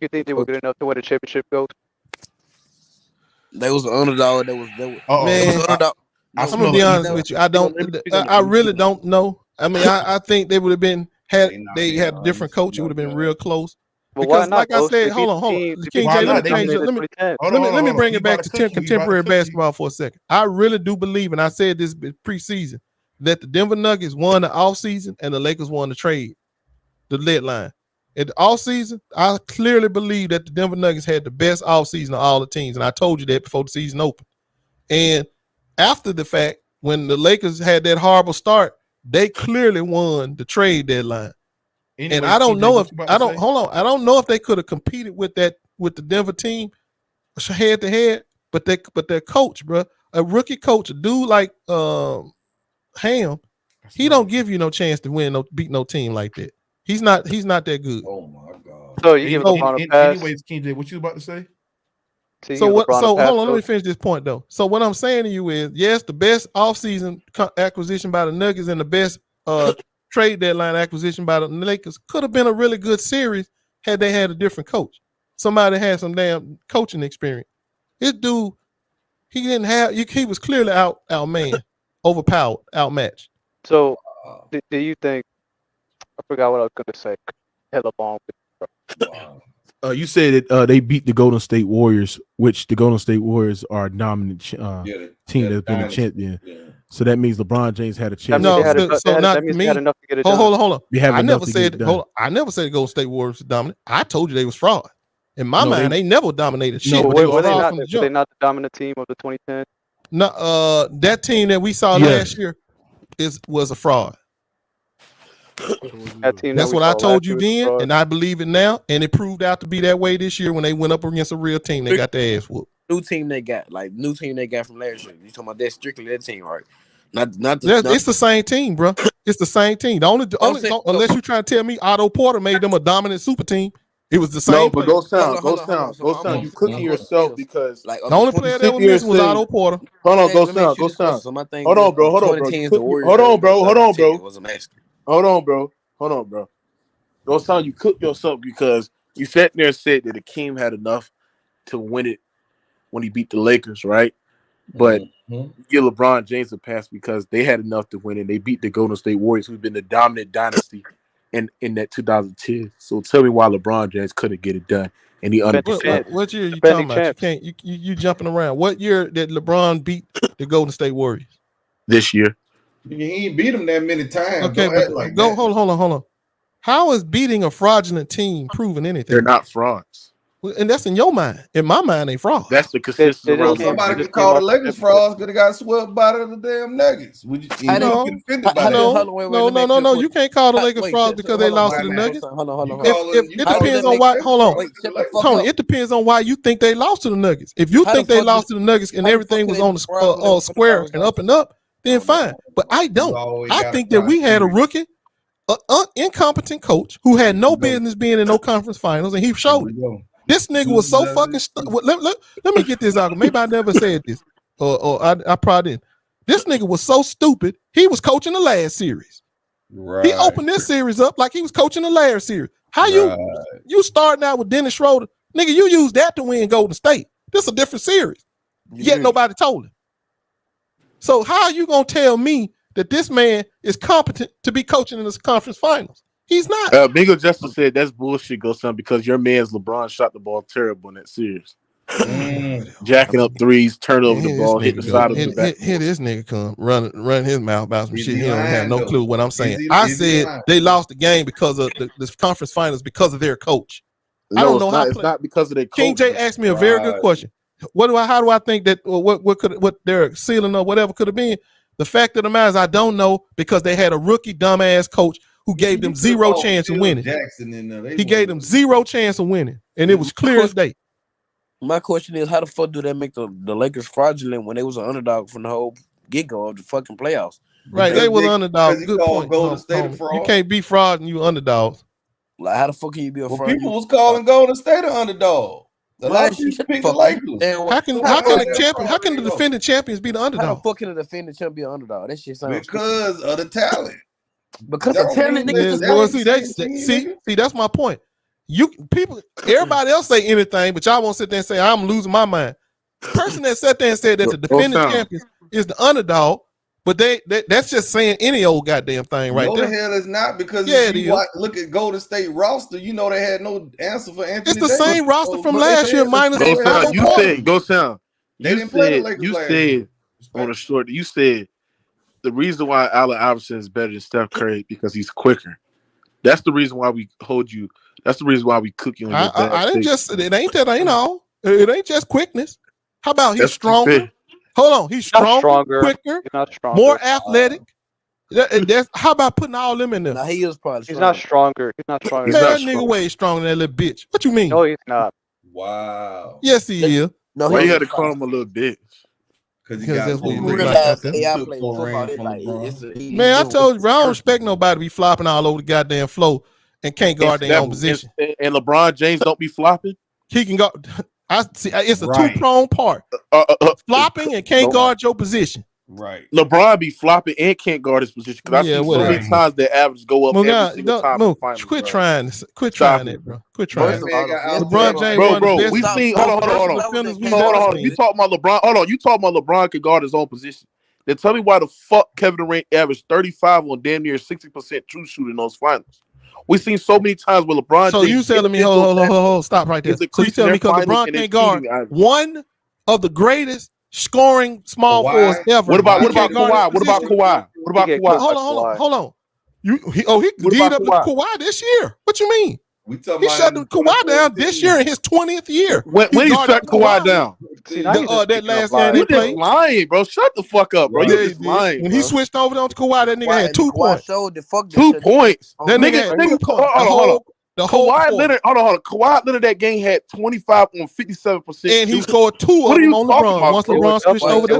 You think they were good enough to win a championship, Coach? They was an underdog. They was man. I'm gonna be honest with you. I really don't know. I mean, I think they would have been had a different coach. It would have been real close. Well, because, like I said, hold on. King J, let me bring it back to contemporary basketball for a second. I really do believe, and I said this preseason, that the Denver Nuggets won the offseason and the Lakers won the trade, the deadline. In the offseason, I clearly believe that the Denver Nuggets had the best offseason of all the teams, and I told you that before the season opened. And after the fact, when the Lakers had that horrible start, they clearly won the trade deadline. Anyway, and I don't know if I don't know if they could have competed with the Denver team head to head, but their coach, bro, a rookie coach, a dude like Ham, he don't give you no chance to beat no team like that. He's not that good. Oh my God. So you give LeBron a pass. Anyways, KJ, what you about to say? So hold on, let me finish this point though. So what I'm saying to you is, yes, the best offseason acquisition by the Nuggets and the best trade deadline acquisition by the Lakers could have been a really good series had they had a different coach. Somebody had some damn coaching experience. This dude, he was clearly outmanned, overpowered, outmatched. So do you think, I forgot what I was going to say. Hella long. You said that they beat the Golden State Warriors, which the Golden State Warriors are a dominant team that's been a champion. Yeah. So that means LeBron James had a chance. That means they had enough to get it done. Hold on. I never said the Golden State Warriors were dominant. I told you they was fraud. In my mind, they never dominated shit. No, were they not the dominant team of the 2010? No, that team that we saw last year was a fraud. That's what I told you then, and I believe it now, and it proved out to be that way this year when they went up against a real team. They got their ass whooped. New team they got from last year. You talking about that strictly that team, right? It's the same team, bro. It's the same team. The only unless you trying to tell me Otto Porter made them a dominant super team. It was the same. No, but go sound. You cooking yourself because the only player that was missing was Otto Porter. Hold on, go sound. Hold on, bro. Go sound. You cook yourself because you sat there and said that Akeem had enough to win it when he beat the Lakers, right? But give LeBron James a pass because they had enough to win it. They beat the Golden State Warriors, who've been the dominant dynasty in that 2010. So tell me why LeBron James couldn't get it done. And he what year are you talking about? You jumping around. What year did LeBron beat the Golden State Warriors? This year. He ain't beat them that many times. Okay, but hold on. How is beating a fraudulent team proving anything? They're not frauds. And that's in your mind. In my mind, they fraud. That's the consistency. Somebody could call the Lakers frauds because they got swept by the damn Nuggets. No. You can't call the Lakers frauds because they lost to the Nuggets. Hold on. It depends on why. Hold on, Tony. It depends on why you think they lost to the Nuggets. If you think they lost to the Nuggets and everything was on the square and up, then fine. But I don't. I think that we had a rookie, incompetent coach who had no business being in no conference finals, and he showed it. This nigga was so fucking. Let me get this out. Maybe I never said this, or I probably didn't. This nigga was so stupid. He was coaching the last series. Right. He opened this series up like he was coaching the last series. How you starting out with Dennis Schroeder, nigga? You used that to win Golden State. This is a different series. Yet nobody told him. So how are you gonna tell me that this man is competent to be coaching in this conference finals? He's not. Bingo Justice said that's bullshit, go son, because your man's LeBron shot the ball terrible in that series. Jacking up threes, turn over the ball, hit the side of the back. Here this nigga come run his mouth about some shit. He don't have no clue what I'm saying. I said they lost the game because of the conference finals because of their coach. No, I don't know how. It's not because of their coach. King J asked me a very good question. How do I think that what their ceiling or whatever could have been? The fact of the matter is I don't know because they had a rookie dumbass coach who gave them zero chance of winning. He gave them zero chance of winning, and it was clear as day. My question is, how the fuck do that make the Lakers fraudulent when they was an underdog from the whole get-go of the fucking playoffs? Right, they were underdogs. Good point. You can't be fraud and you underdogs. Like, how the fuck can you be a fraud? People was calling Golden State an underdog. How can the defending champions be the underdog? How the fuck can the defending champion be an underdog? That shit sounds because of the talent. Because of talent, niggas. See, that's my point. Everybody else say anything, but y'all won't sit there and say I'm losing my mind. The person that sat there and said that the defending champions is the underdog, but that's just saying any old goddamn thing right there. The hell is not because if you look at Golden State roster, you know they had no answer for Anthony. It's the same roster from last year minus. Go sound. They didn't play the Lakers last year. On a short, you said the reason why Allen Iverson is better than Steph Curry because he's quicker. That's the reason why we hold you. That's the reason why we cook you. I didn't just. It ain't that. It ain't just quickness. How about he's stronger? Hold on, he's stronger, quicker, more athletic. That's how about putting all them in there? Nah, he is probably. He's not stronger. He's not stronger. Man, that nigga way stronger than that little bitch. What you mean? No, he's not. Wow. Yes, he is. No, Why you had to call him a little bitch? Because that's what we look realize like out there. AI play football. It's like Man, I told you, bro, I don't respect nobody to be flopping all over the goddamn floor and can't guard their own position. And LeBron James don't be flopping. He can go. I see. It's a two-pronged part. Flopping and can't guard your position. Right. LeBron be flopping and can't guard his position because I see so many times the average go up every single time. Quit trying it, bro. Quit trying. LeBron James, bro. We seen. Hold on. You talking about LeBron? Hold on. You talking about LeBron can guard his own position? Then tell me why the fuck Kevin Durant averaged 35 on damn near 60% true shooting in those finals. We seen so many times where LeBron. So you telling me, hold, stop right there. So you telling me because LeBron can't guard one of the greatest scoring small forwards ever. What about Kawhi? What about Kawhi? Hold on. He did up to Kawhi this year. What you mean? He shut Kawhi down this year in his 20th year. When he shut Kawhi down? That last game you just lying, bro. Shut the fuck up, bro. You just lying. When he switched over to Kawhi, that nigga had 2 points. 2 points. That nigga had 2 points. Hold on. Kawhi Leonard, Kawhi Leonard that game had 25 on 57%. And he scored 2 of them on LeBron. Once LeBron switched over to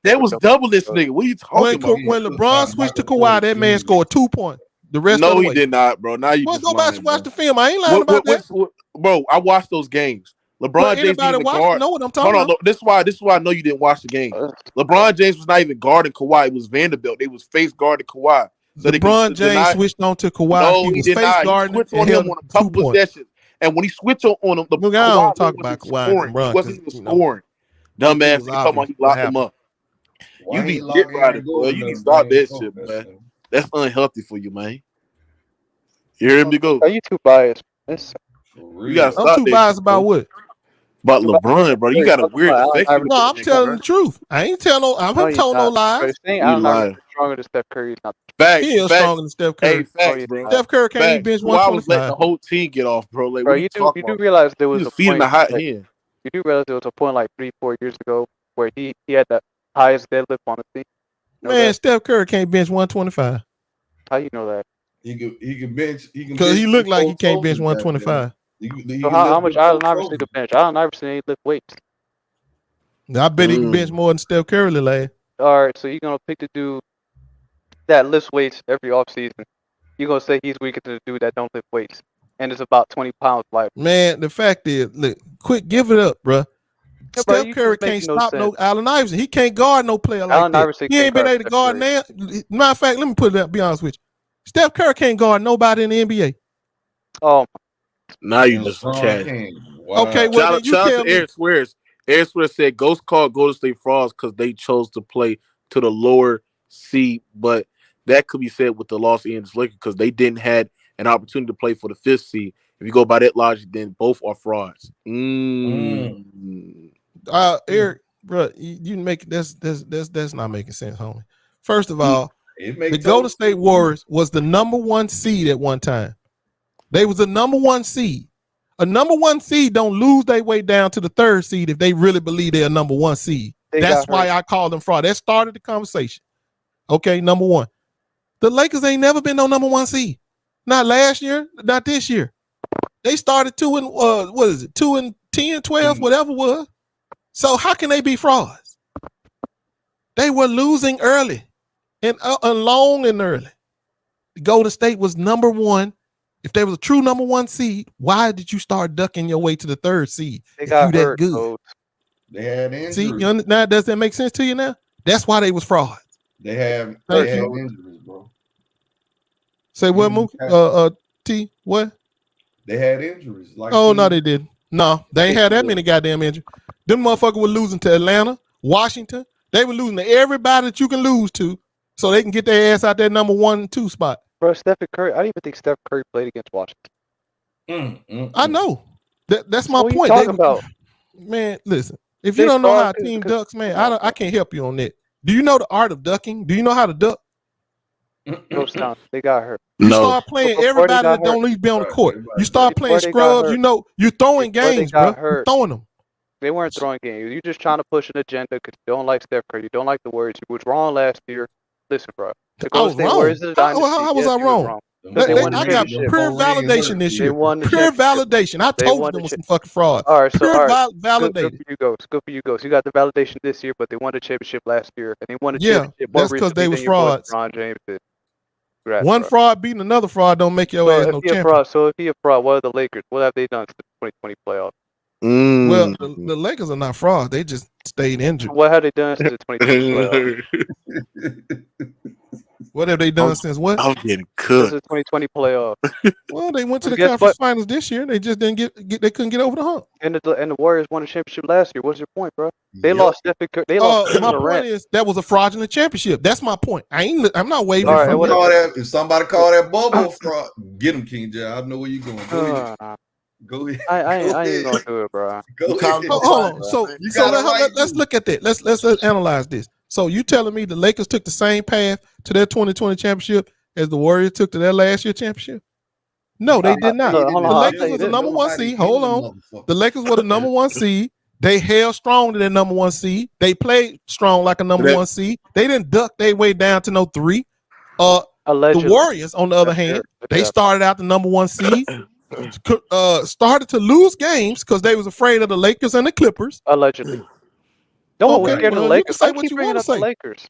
that was double this nigga. What are you talking about? When LeBron switched to Kawhi, that man scored 2 points. The rest of the way. No, he did not, bro. Now you just go back and watch the film. I ain't lying about that. Bro, I watched those games. LeBron James didn't guard. Know what I'm talking about. This is why I know you didn't watch the game. LeBron James was not even guarding Kawhi. It was Vanderbilt. They was face guarding Kawhi. So LeBron James switched on to Kawhi. No, he was did face not. guarding He switched on him on a couple possessions. And when he switched on him, Look, I don't talk about Kawhi. He wasn't even scoring. Dumbass, he talking about he locked him up. You need to get right, bro. You need to stop that shit, man. That's unhealthy for you, man. You hear me go? Are you too biased? You gotta stop. I'm too biased about what? About LeBron, bro. You got a weird effect. No, I'm telling the truth. I ain't telling no. I'm telling no lies. I'm not stronger than Steph Curry. Facts. He is stronger than Steph Curry. Hey, facts, bro. Steph Curry can't even bench 125. I was letting the whole team get off, bro. Like, bro, you do realize there was a point. The hot hand. You do realize there was a point like 3-4 years ago where he had the highest deadlift on the team. Man, Steph Curry can't bench 125. How you know that? He can bench. Because he looked like he can't bench 125. So how much Allen Iverson could bench? Allen Iverson ain't lift weights. I bet he can bench more than Steph Curry, lad. All right, so you're gonna pick the dude that lifts weights every offseason. You're gonna say he's weaker than the dude that don't lift weights, and it's about 20 pounds lighter. Man, the fact is, look, quick, give it up, bro. Yeah, Steph Curry can't stop no Allen Iverson. He can't guard no player like Allen that. Iverson He ain't been able to guard now. Matter of fact, let me put it up. Be honest with you, Steph Curry can't guard nobody in the NBA. Oh. Now you just chat. Wow. Okay, well then you tell me. Eric Swears. Eric Swears said Ghost called Golden State Frauds because they chose to play to the lower seed, but that could be said with the Los Angeles Lakers because they didn't had an opportunity to play for the 5th seed. If you go by that logic, then both are frauds. Eric, bro, you make that's not making sense, homie. First of all, the Golden State Warriors was the #1 seed at one time. They was the #1 seed. A #1 seed don't lose their way down to the 3rd seed if they really believe they're a #1 seed. That's why I call them fraud. That started the conversation. Okay, number one. The Lakers ain't never been no #1 seed. Not last year, not this year. They started 2-10, 12, whatever it was. So how can they be frauds? They were losing early and long and early. The Golden State was #1. If there was a true #1 seed, why did you start ducking your way to the 3rd seed? They got hurt. They had injuries. See, now does that make sense to you now? That's why they was frauds. They have injuries, bro. Say what, Mook? T, what? They had injuries. No, they didn't. No, they ain't had that many goddamn injuries. Them motherfuckers were losing to Atlanta, Washington. They were losing to everybody that you can lose to so they can get their ass out that #1 and 2 spot. Bro, Stephen Curry, I don't even think Steph Curry played against Washington. I know. That's my point. What are you talking about? Man, listen. If you don't know how a team ducks, man, I can't help you on that. Do you know the art of ducking? Do you know how to duck? No, stop. They got hurt. You start playing everybody that don't need to be on the court. You start playing scrubs. You know, you're throwing games, bro. You're throwing them. They weren't throwing games. You're just trying to push an agenda because you don't like Steph Curry. You don't like the words. You was wrong last year. Listen, bro. The I was Golden State wrong. Warriors is a dynasty. How was Yes, I you were wrong? Because they won the I got championship. pure validation this They year. won the Pure championship. validation. I They told you won them the was some fucking fraud. All right, so Pure all right, good validated. for you, Ghost. Good for you, Ghost. You got the validation this year, but they won the championship last year, and they won the Yeah, championship more that's because they recently was than your boy frauds. LeBron James did. Congrats, One bro. fraud beating another fraud don't make your ass no champion. So if he a fraud, what are the Lakers? What have they done since the 2020 playoffs? Well, the Lakers are not fraud. They just stayed injured. What have they done since the 2020 playoffs? What have they done since what? I'm getting Since cooked. the 2020 playoffs. Well, they went to the Guess conference what? finals this year. They just didn't get. They couldn't get over the hump. And the Warriors won the championship last year. What's your point, bro? They lost Stephen Curry. They lost Kevin My Durant. point is that was a fraudulent championship. That's my point. I'm not waving All right, from If somebody call that bubble fraud, get him, King J. I know where you going. Go ahead. Go ahead. I ain't gonna do it, bro. Go ahead. Hold on. So let's look at that. Let's analyze this. So you telling me the Lakers took the same path to their 2020 championship as the Warriors took to their last year championship? No, they did not. Hold on, The Lakers was the number one seed. Hold on. The Lakers were the number one seed. They held strong to their number one seed. They played strong like a number one seed. They didn't duck their way down to no 3. The Warriors, on the other hand, they started out the number one seed. Started to lose games because they was afraid of the Lakers and the Clippers. Allegedly. No one was scared of the Lakers. You can say what you want to say. Lakers.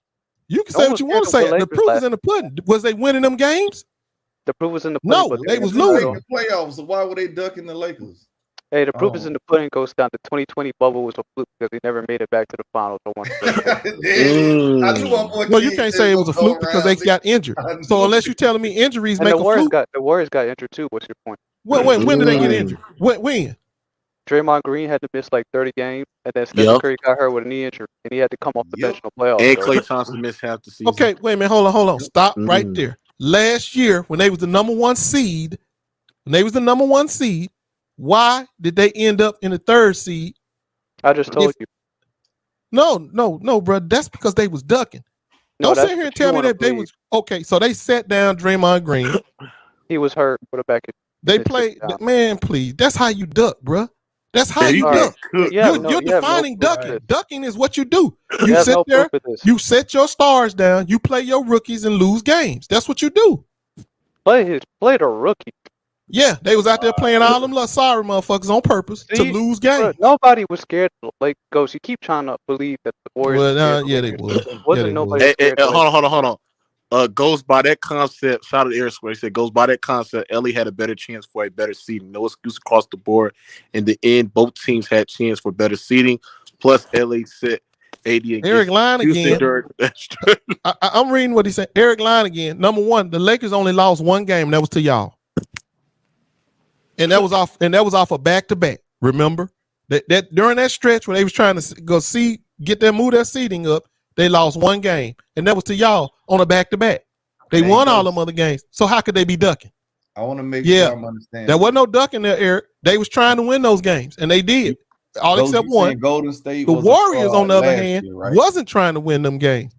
You can say what you want to say. The proof is in the pudding. Was they winning them games? The proof was in the pudding. No, they was losing. The playoffs. So why were they ducking the Lakers? Hey, the proof is in the pudding. Goes down. The 2020 bubble was a fluke because they never made it back to the finals. Well, you can't say it was a fluke because they got injured. So unless you're telling me injuries make a fluke, the Warriors got injured too. What's your point? When did they get injured? When? Draymond Green had to miss like 30 games, and then Stephen Curry got hurt with a knee injury, and he had to come off the bench in the playoffs. And Klay Thompson missed half the season. Okay, wait a minute. Hold on. Stop right there. Last year, when they was the number one seed, why did they end up in the 3rd seed? I just told you. No, bro. That's because they was ducking. Don't sit here and tell me that they was okay. So they sat down Draymond Green. He was hurt with a back. They played. Man, please. That's how you duck, bro. That's how you duck. You're defining ducking. Ducking is what you do. You sit there. You set your stars down. You play your rookies and lose games. That's what you do. Play the rookie. Yeah, they was out there playing all them sorry motherfuckers on purpose to lose games. Bro, nobody was scared of Lake Ghost. You keep trying to believe that the Warriors. Well, yeah, they would. Wasn't nobody scared? Hold on. Goes by that concept. Shout out to Air Square. He said goes by that concept. LA had a better chance for a better seeding. No excuse across the board. In the end, both teams had chance for better seeding. Plus, LA set AD against Eric Line again. I'm reading what he said. Eric Line again. Number one, the Lakers only lost one game, and that was to y'all. And that was off a back-to-back. Remember that during that stretch when they was trying to go get their move their seeding up, they lost one game, and that was to y'all on a back-to-back. They won all them other games, so how could they be ducking? I want to make sure I'm understanding. There wasn't no ducking there, Eric. They was trying to win those games, and they did. All except one. Golden State. The Warriors, on the other hand, wasn't trying to win them games.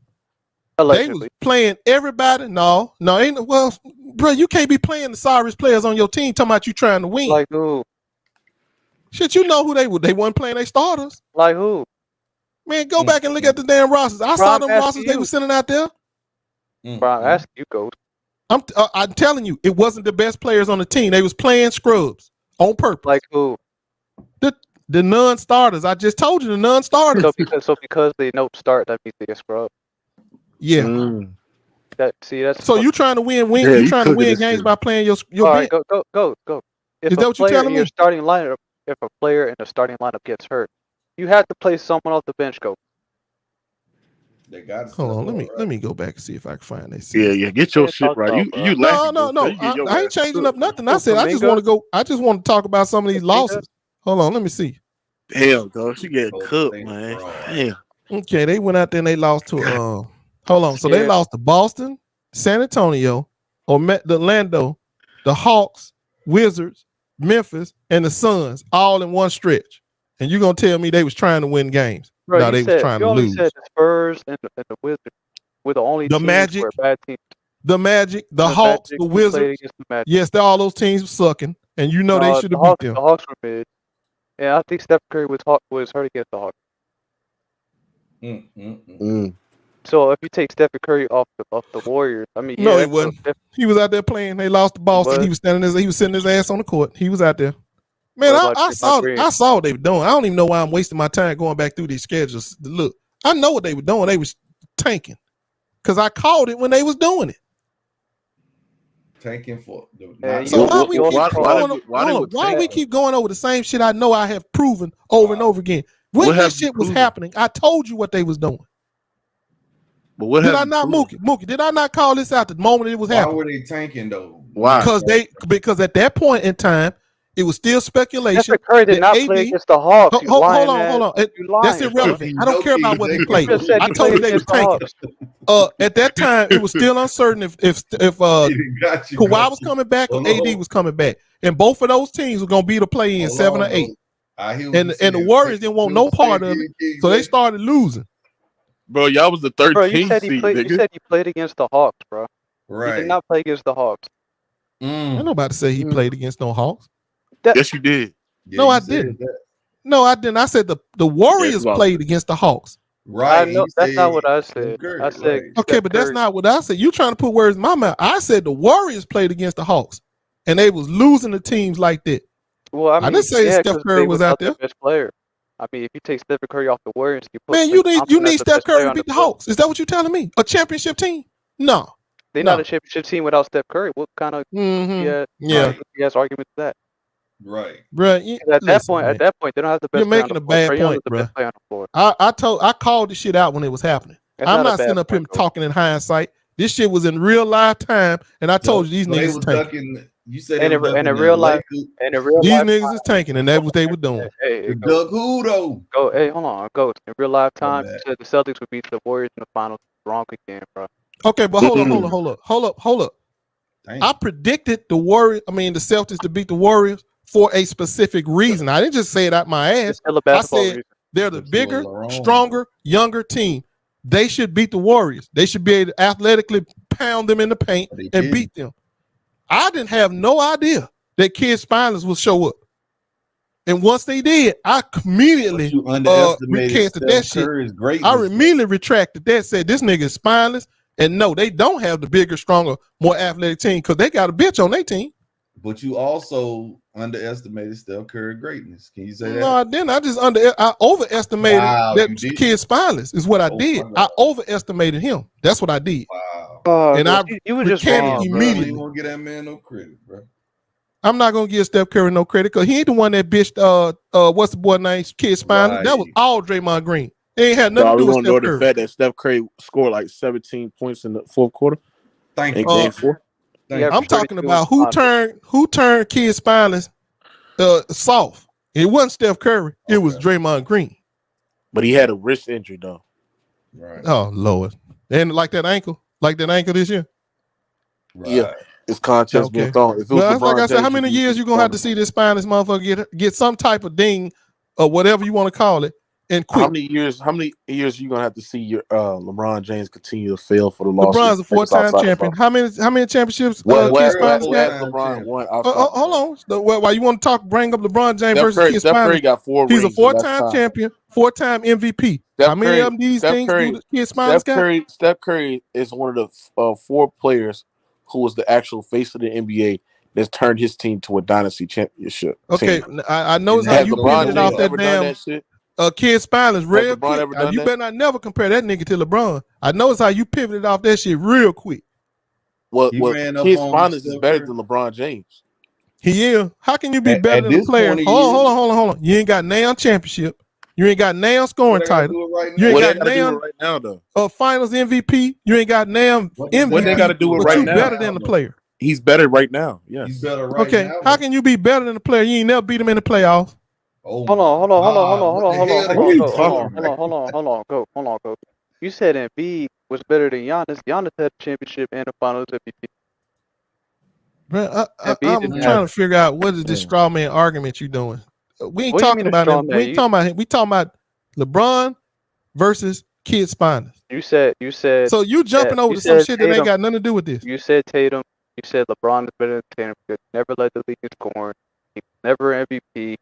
Allegedly. They was playing everybody. No, ain't well, bro. You can't be playing the sorriest players on your team. Talking about you trying to win. Like who? Shit, you know who they were. They weren't playing their starters. Like who? Man, go back and look at the damn rosters. I saw them rosters they were sending out there. Bro, ask you, Ghost. I'm telling you, it wasn't the best players on the team. They was playing scrubs on purpose. Like who? The non-starters. I just told you the non-starters. So because they don't start, that means they get scrubbed. Yeah. That's so you trying to win? You trying to win games by playing your all right, go. Is that what you're telling me? Your starting lineup, if a player in the starting lineup gets hurt, you have to play someone off the bench. Go. They got. Hold on, let me go back and see if I can find this. Yeah, get your shit right. You no. I ain't changing up nothing. I said I just want to go. I just want to talk about some of these losses. Hold on, let me see. Damn, though, she getting cooked, man. Damn. Okay, they went out there and they lost to hold on. So they lost to Boston, San Antonio, Orlando, the Hawks, Wizards, Memphis, and the Suns all in one stretch. And you're gonna tell me they was trying to win games? Bro, no, they was trying to lose. Said the Spurs and the Wizards were the only teams Magic, were bad teams. The Magic, the Hawks, Magic, the Wizards. The yes, all those teams were sucking, and you know they should have beat them. The Hawks were mid. Yeah, I think Steph Curry was hurt against the Hawks. So if you take Stephen Curry off the Warriors, I mean, no, he wasn't. He was out there playing. They lost to Boston. He was sitting his ass on the court. He was out there. Man, I saw what they were doing. I don't even know why I'm wasting my time going back through these schedules. Look, I know what they were doing. They was tanking because I called it when they was doing it. Tanking for. So why we keep going over the same shit? I know I have proven over and over again. When this shit was happening, I told you what they was doing. But what did I not, Mookie? Did I not call this out the moment it was happening? Why were they tanking though? Why? Because at that point in time, it was still speculation. Stephen Curry did not play against the Hawks. Hold on. That's irrelevant. I don't care about what he played. I told you they was tanking. At that time, it was still uncertain if Kawhi was coming back or AD was coming back, and both of those teams were gonna be the play in 7 or 8. And the Warriors didn't want no part of it, so they started losing. Bro, y'all was the 13th bro, you said seed. You said he played against the Hawks, bro. Right. He did not play against the Hawks. I'm not about to say he played against no Hawks. Yes, you did. No, I didn't. No, I didn't. I said the Warriors played against the Hawks. Right. I know, that's not what I said. I said okay, but that's not what I said. You trying to put words in my mouth. I said the Warriors played against the Hawks, and they was losing to teams like that. Well, I mean, didn't say Steph Curry was out there. Best player. I mean, if you take Stephen Curry off the Warriors, you need Steph Curry to beat the Hawks. Is that what you're telling me? A championship team? No. They're not a championship team without Steph Curry. What kind of yes argument is that? Right, bro. At that point, they don't have the best. You're making a bad point, bro. I called the shit out when it was happening. I'm not sitting up here talking in hindsight. This shit was in real life time, and I told you these niggas is tanking. You said in real life, these niggas is tanking, and that's what they were doing. Hey, Doug who though? Go, hey, hold on, go. In real life time, you said the Celtics would beat the Warriors in the finals. Wrong again, bro. Okay, but hold up. Dang. I predicted the Celtics to beat the Warriors for a specific reason. I didn't just say it out my ass. I said they're the bigger, stronger, younger team. They should beat the Warriors. They should be able to athletically pound them in the paint and beat them. I didn't have no idea that Kid Spineless would show up. And once they did, I immediately recanted that shit. I immediately retracted that, said this nigga is spineless. And no, they don't have the bigger, stronger, more athletic team because they got a bitch on their team. But you also underestimated Steph Curry greatness. Can you say that? No, I didn't. I overestimated that Kid Spineless is what I did. I overestimated him. That's what I did. Wow. And you were just wrong, immediately. You won't get that man no credit, bro. I'm not gonna give Steph Curry no credit because he ain't the one that bitched what's the boy name? Kid Spineless. Right. That was all Draymond Green. It ain't had nothing to do with Steph Curry. The fact that Steph Curry scored like 17 points in the fourth quarter. Thank you. Game 4. I'm talking about who turned Kid Spineless soft. It wasn't Steph Curry. It was Draymond Green. But he had a wrist injury though. Right. Oh Lord. And like that ankle this year. Right. Yeah. It's contest being thrown. Like I said, how many years you gonna have to see this spineless motherfucker get some type of ding or whatever you want to call it and quit? How many years are you gonna have to see your LeBron James continue to fail for the loss? LeBron's a 4-time champion. How many championships Kid Spineless got? LeBron won. Hold on. Why you want to bring up LeBron James versus Kid Steph Curry Spineless? got 4 He's rings. a 4-time champion, 4-time MVP. How many of these things do Kid Spineless got? Steph Curry is one of the 4 players who was the actual face of the NBA that's turned his team to a dynasty championship. Okay, I know how you pivoted off that damn Kid Spineless real quick. You better not never compare that nigga to LeBron. I know how you pivoted off that shit real quick. Well, Kid Spineless is better than LeBron James. He is. How can you be better than a player? Hold on. You ain't got now championship. You ain't got now scoring title. You ain't got now right now though. Finals MVP. You ain't got now MVP. What they got to do it right now? Better than the player. He's better right now. Yes. He's better right now. Okay. How can you be better than the player? You ain't never beat him in the playoffs. Hold on. Go. You said Embiid was better than Giannis. Giannis had a championship and a finals MVP. Bro, I'm trying to figure out what is this straw man argument you doing. We ain't talking about him. We talking about LeBron versus Kid Spineless. You said. So you jumping over to some shit that ain't got nothing to do with this. You said Tatum. You said LeBron is better than Tatum because he never led the league in scoring. He was never MVP.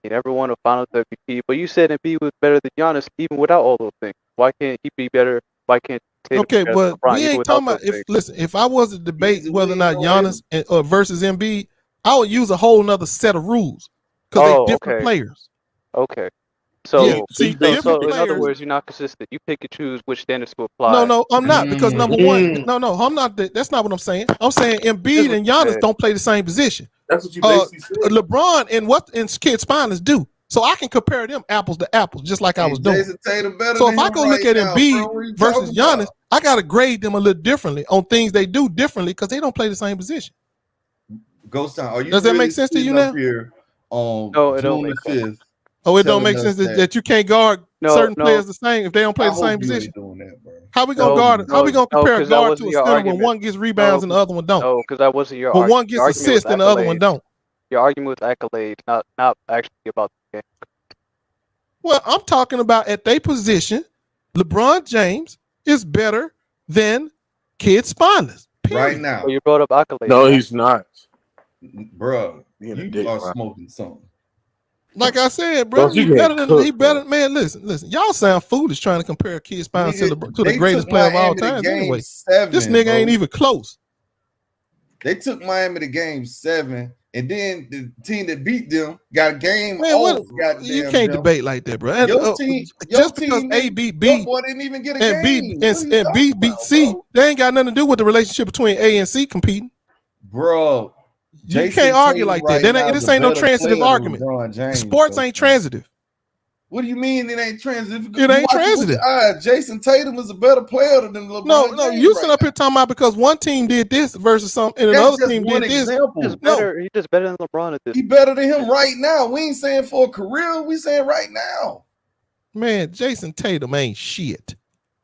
He never won a Finals MVP. But you said Embiid was better than Giannis even without all those things. Why can't he be better Why can't Tatum Okay, compare to but LeBron we even ain't without talking those about if. things? Listen, if I was to debate Easy whether or win not over him. Giannis versus Embiid, I would use a whole nother set of rules because they Oh, different okay. players. Okay. Yeah, So, see, so, different so in other players. words, you're not consistent. You pick and choose which standards to No, apply. no, I'm not because number one, Mm. no, I'm not. That's not what I'm saying. I'm saying That's Embiid what and you Giannis said. don't play the same position. That's what you basically said. LeBron and Kid Spiners do. So I can compare them apples to apples, just like I was doing. Jason Tatum better So than if I him go right look at now, Embiid bro. What are you versus talking Giannis, about? I gotta grade them a little differently on things they do differently because they don't play the same position. Ghost Town, are you Does that really make sense to you sitting up now? here on No, it don't June make the 5th Oh, it don't telling make us sense that? that you can't guard No, certain no, players the same if they don't play I the hope same you position. ain't doing that, bro. How we I gonna hope guard? you How we gonna compare a because that guard to wasn't a your center when argument. one gets rebounds No, and the other one don't? no, because that wasn't your But argument. one Your gets argument was assists and the other one accolades. don't. Your argument was accolades, not actually about the game. Well, I'm talking about at their position, LeBron James is better than Kid Spiners. right So now, you brought up accolades. No, man. he's not. bro. Being a You dick, are bro. smoking something. Like I said, bro, Don't you get he cooked, better. bro. Man, listen. Y'all sound foolish trying to compare Kid Spiners to Nigga, the they greatest took player of all Miami to times. game Anyway, 7, this nigga bro. ain't even close. They took Miami to game 7, and then the team that beat them got a game Man, off. you Goddamn can't them. debate like that, bro. And, Your team just because A didn't. beat Your B boy didn't even get a and game. What are you and B talking beat about, C, bro? they ain't got nothing to do with the relationship between A and C competing. Bro, You Jason can't argue Tatum like that. right now is This a ain't no better transitive player than argument. LeBron James. Sports ain't transitive. What do you mean it ain't transitive? It You ain't watch it with transitive. your eyes. Jason Tatum is a better player than LeBron No, James you right sit up here talking about because one team did this versus something and That's another just team one did this. example. He's just better than LeBron at this. He better than him right now. We ain't saying for a career. We saying right now. Man, Jason Tatum ain't shit.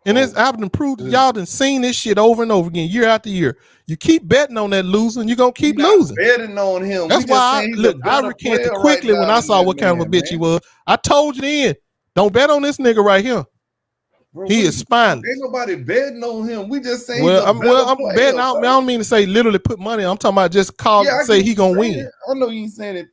And I've been proved y'all done seen this shit over and over again, year after year. You keep betting on that losing, you're gonna keep losing. Betting on him. That's We just why saying he's a I better recanted player quickly right when now I than saw that what kind of a man, bitch he was. I told you then, don't bet on this nigga right here. Bro, He is spineless. Ain't nobody betting on him. We just saying Well, he's a better I'm player. betting. I don't mean to say literally put money. I'm talking about just Yeah, I say get he what gonna you're win. saying. I know you ain't saying it.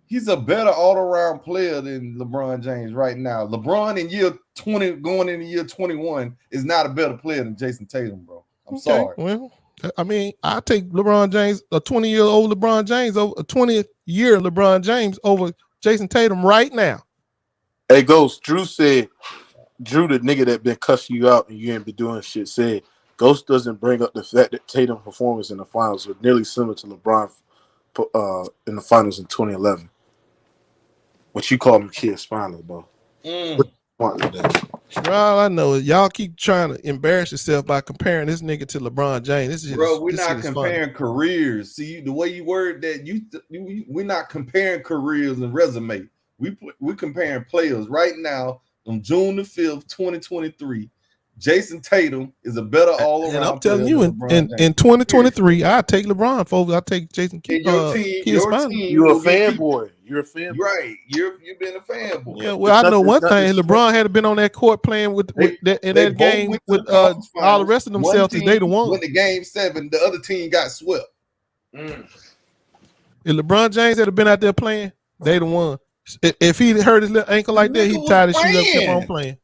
He's a better all-around player than LeBron James right now. LeBron in year 20, going into year 21, is not a better player than Jason Tatum, bro. I'm sorry. Well, I mean, I take LeBron James, a 20-year-old LeBron James, over a 20-year LeBron James over Jason Tatum right now. Hey, Ghost, Drew, the nigga that been cussing you out and you ain't been doing shit, said Ghost doesn't bring up the fact that Tatum performance in the finals was nearly similar to LeBron in the finals in 2011. What you call him Kid Spinal, bro. Well, all I know is y'all keep trying to embarrass yourself by comparing this nigga to LeBron James. We're not comparing careers. See, the way you word that, we're not comparing careers and resume. We're comparing players right now on June the 5th, 2023. Jason Tatum is a better all-around And I'm telling you, than LeBron James. in 2023, I take LeBron I take Jason Kidd. Your team you're a fanboy. You're a fanboy. Right. You've been a fanboy. Yeah, well, I know one thing. LeBron had been on that court playing with that game with all the rest of them Celtics. They the one. Went to game 7, the other team got swept. If LeBron James had been out there playing, they the one. If he hurt his little ankle like that, he tied his shoes up, kept on playing.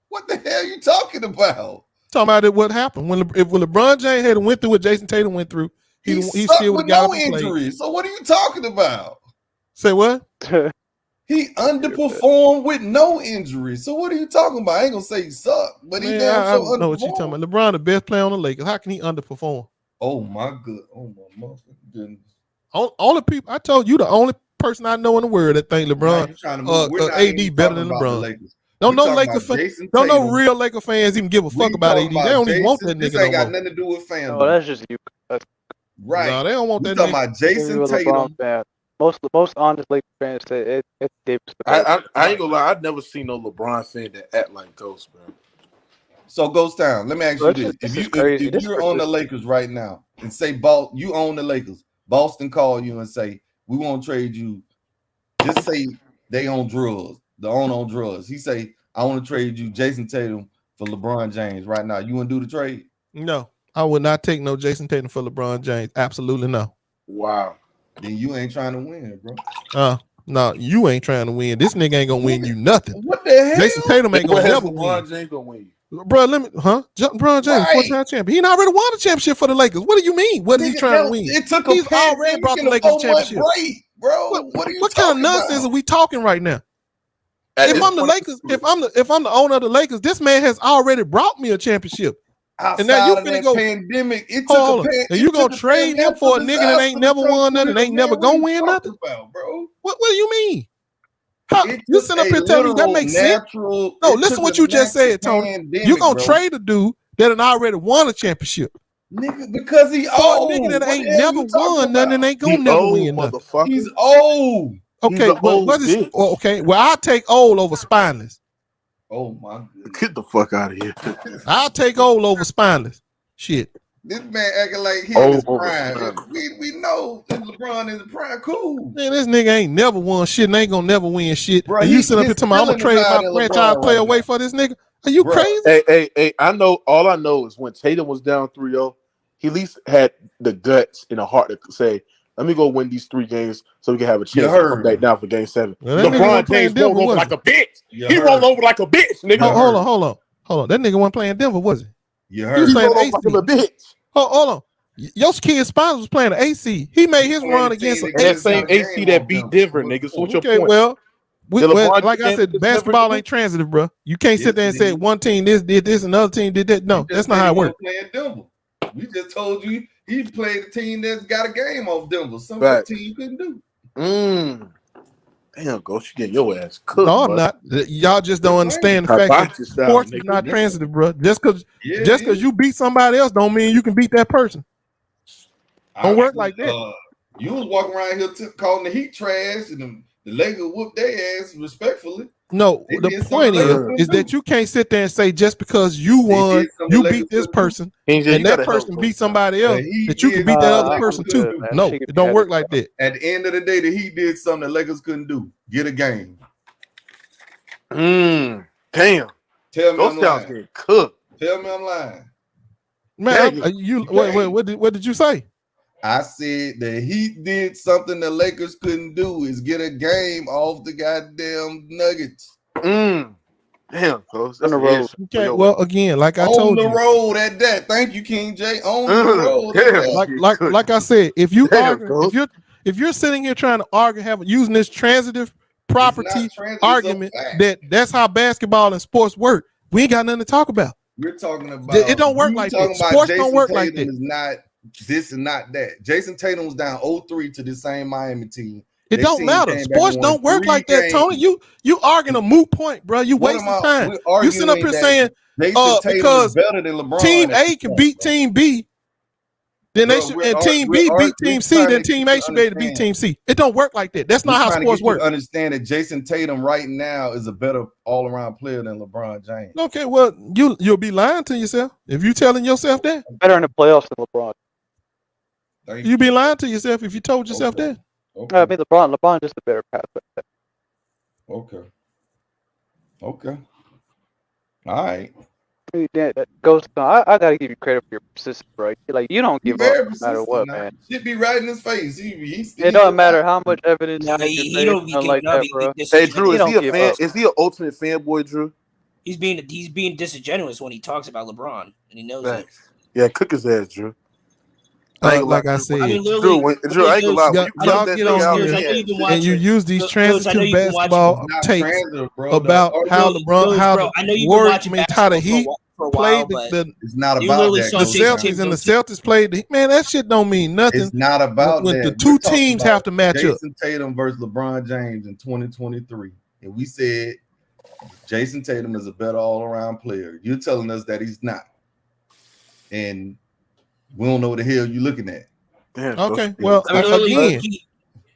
What the hell are you talking about? Talking about it, what happened when LeBron James had went through what Jason Tatum went through, he still would have got no injuries. So what are you talking about? Say what? He underperformed with no injuries. So what are you talking about? I ain't gonna say he sucked, but he damn I sure don't know what you underperformed. talking about. LeBron, the best player on the Lakers. How can he underperform? Oh my good. Oh my motherfucking. Only people I told you, the only person I know in the world that think LeBron AD better than LeBron. Don't know Lakers fans. Don't know real Laker fans even give a fuck about AD. They don't even want that nigga This ain't no got more. nothing to do with fandom. No, that's just you. Right. No, they don't want that talking nigga. about Jason Tatum. Most honest Lakers fans say it's Davis. I ain't gonna lie. I've never seen no LeBron fan that act like Ghost, bro. So Ghost Town, let me ask you this: if you're on the Lakers right now and say you own the Lakers, Boston call you and say we want to trade you. Just say they on drugs. The owner on drugs. He say I want to trade you Jason Tatum for LeBron James right now. You want to do the trade? No, I would not take no Jason Tatum for LeBron James. Absolutely no. Wow. Then you ain't trying to win, bro. No, you ain't trying to win. This nigga ain't gonna win you nothing. What the hell? Jason Tatum ain't gonna never LeBron win. James gonna win you. Bro, LeBron James, four-time champion. He already won a championship for the Lakers. What do you mean? What is he trying to win? It took He's already brought the Lakers championship. Break, bro. What kind of nonsense are we talking right now? If I'm the Lakers, if I'm the owner of the Lakers, this man has already brought me a championship. Outside and now you of that pandemic, it took took and you gonna trade him for a nigga that ain't never won nothing, ain't never gonna win nothing? Bro. What do you mean? How, you sit up here telling me that makes sense? No, listen to what you just said, Tony. You gonna trade a dude that already won a championship. Nigga, because he old. Nigga that ain't never won nothing and ain't gonna never win nothing. He's old. Okay, okay. Well, I'll take old over spineless. Oh my goodness. Get the fuck out of here. I'll take old over spineless. Shit. This man acting like he's in his prime. We know that LeBron is in prime. Cool. Man, this nigga ain't never won shit and ain't gonna never win shit. Bro, and you sit up here telling me I'm gonna trade my franchise player away for this nigga? Are you crazy? Hey, all I know is when Tatum was down 3-0, he at least had the guts and the heart to say, let me go win these 3 games so we can have a chance to come back down for game 7. Well, LeBron James rolled over like a bitch. He rolled over like a bitch, nigga. Hold on. That nigga wasn't playing Denver, was he? You heard. He was playing AC. Like a bitch. Hold on. Your kid Spines was playing the AC. He made his run against that same AC that beat Denver, nigga. So what's your point? Well, like I said, basketball ain't transitive, bro. You can't sit there and say one team this did this, another team did that. No, that's not how it works. We just told you he played a team that's got a game off Denver. Some team couldn't do. Damn, Ghost, you get your ass cooked. No, I'm not. Y'all just don't understand the fact that sports is not transitive, bro. Just because you beat somebody else don't mean you can beat that person. Don't work like that. You was walking around here calling the Heat trash, and the Lakers whooped their ass respectfully. No, the point is that you can't sit there and say just because you won, you beat this person, and that person beat somebody else, that you can beat that other person too. No, it don't work like that. At the end of the day, the Heat did something the Lakers couldn't do. Get a game. Damn. Tell me those I'm lying. Getting cooked. Tell me I'm lying. Man, what did you say? I said the Heat did something the Lakers couldn't do is get a game off the goddamn Nuggets. Damn, close. That's on the road. Okay, well, again, like I told you. On the road at that. Thank you, King J. On the road. Like I said, if you're sitting here trying to argue, using this transitive property argument that's how basketball and sports work, we ain't got nothing to talk about. We're talking about it don't work like that. Sports don't work like that. Is not this and not that. Jason Tatum was down 0-3 to the same Miami team. It don't matter. Sports don't work like that, Tony. You arguing a moot point, bro. You wasting time. You sitting up here saying because better than LeBron Team A can beat Team B, then they should, and Team B beat Team C, then Team A should be able to beat Team C. It don't work like that. That's not how sports work. Understand that Jason Tatum right now is a better all-around player than LeBron James. Okay, well, you'll be lying to yourself if you telling yourself that. Better in the playoffs than LeBron. You be lying to yourself if you told yourself that. Okay. I mean, LeBron just a better passer. Okay. All right. That goes. I gotta give you credit for your persistence, bro. Like you don't give up no matter what, man. Shit be right in his face. It doesn't matter how much evidence. He don't be like that, bro. Hey, Drew, is he a fan? Is he an ultimate fanboy, Drew? He's being disingenuous when he talks about LeBron, and he knows it. Yeah, cook his ass, Drew. Like I said, Drew, I ain't gonna lie. Y'all get on here and you use these transitive basketball tapes about how LeBron, how the Warriors, how the Heat played it's not about that. The Celtics and the Celtics played. Man, that shit don't mean nothing. It's not about when that. The two teams have to match up. Jason Tatum versus LeBron James in 2023, and we said Jason Tatum is a better all-around player. You're telling us that he's not, and we don't know what the hell you're looking at. Damn, okay, well, again,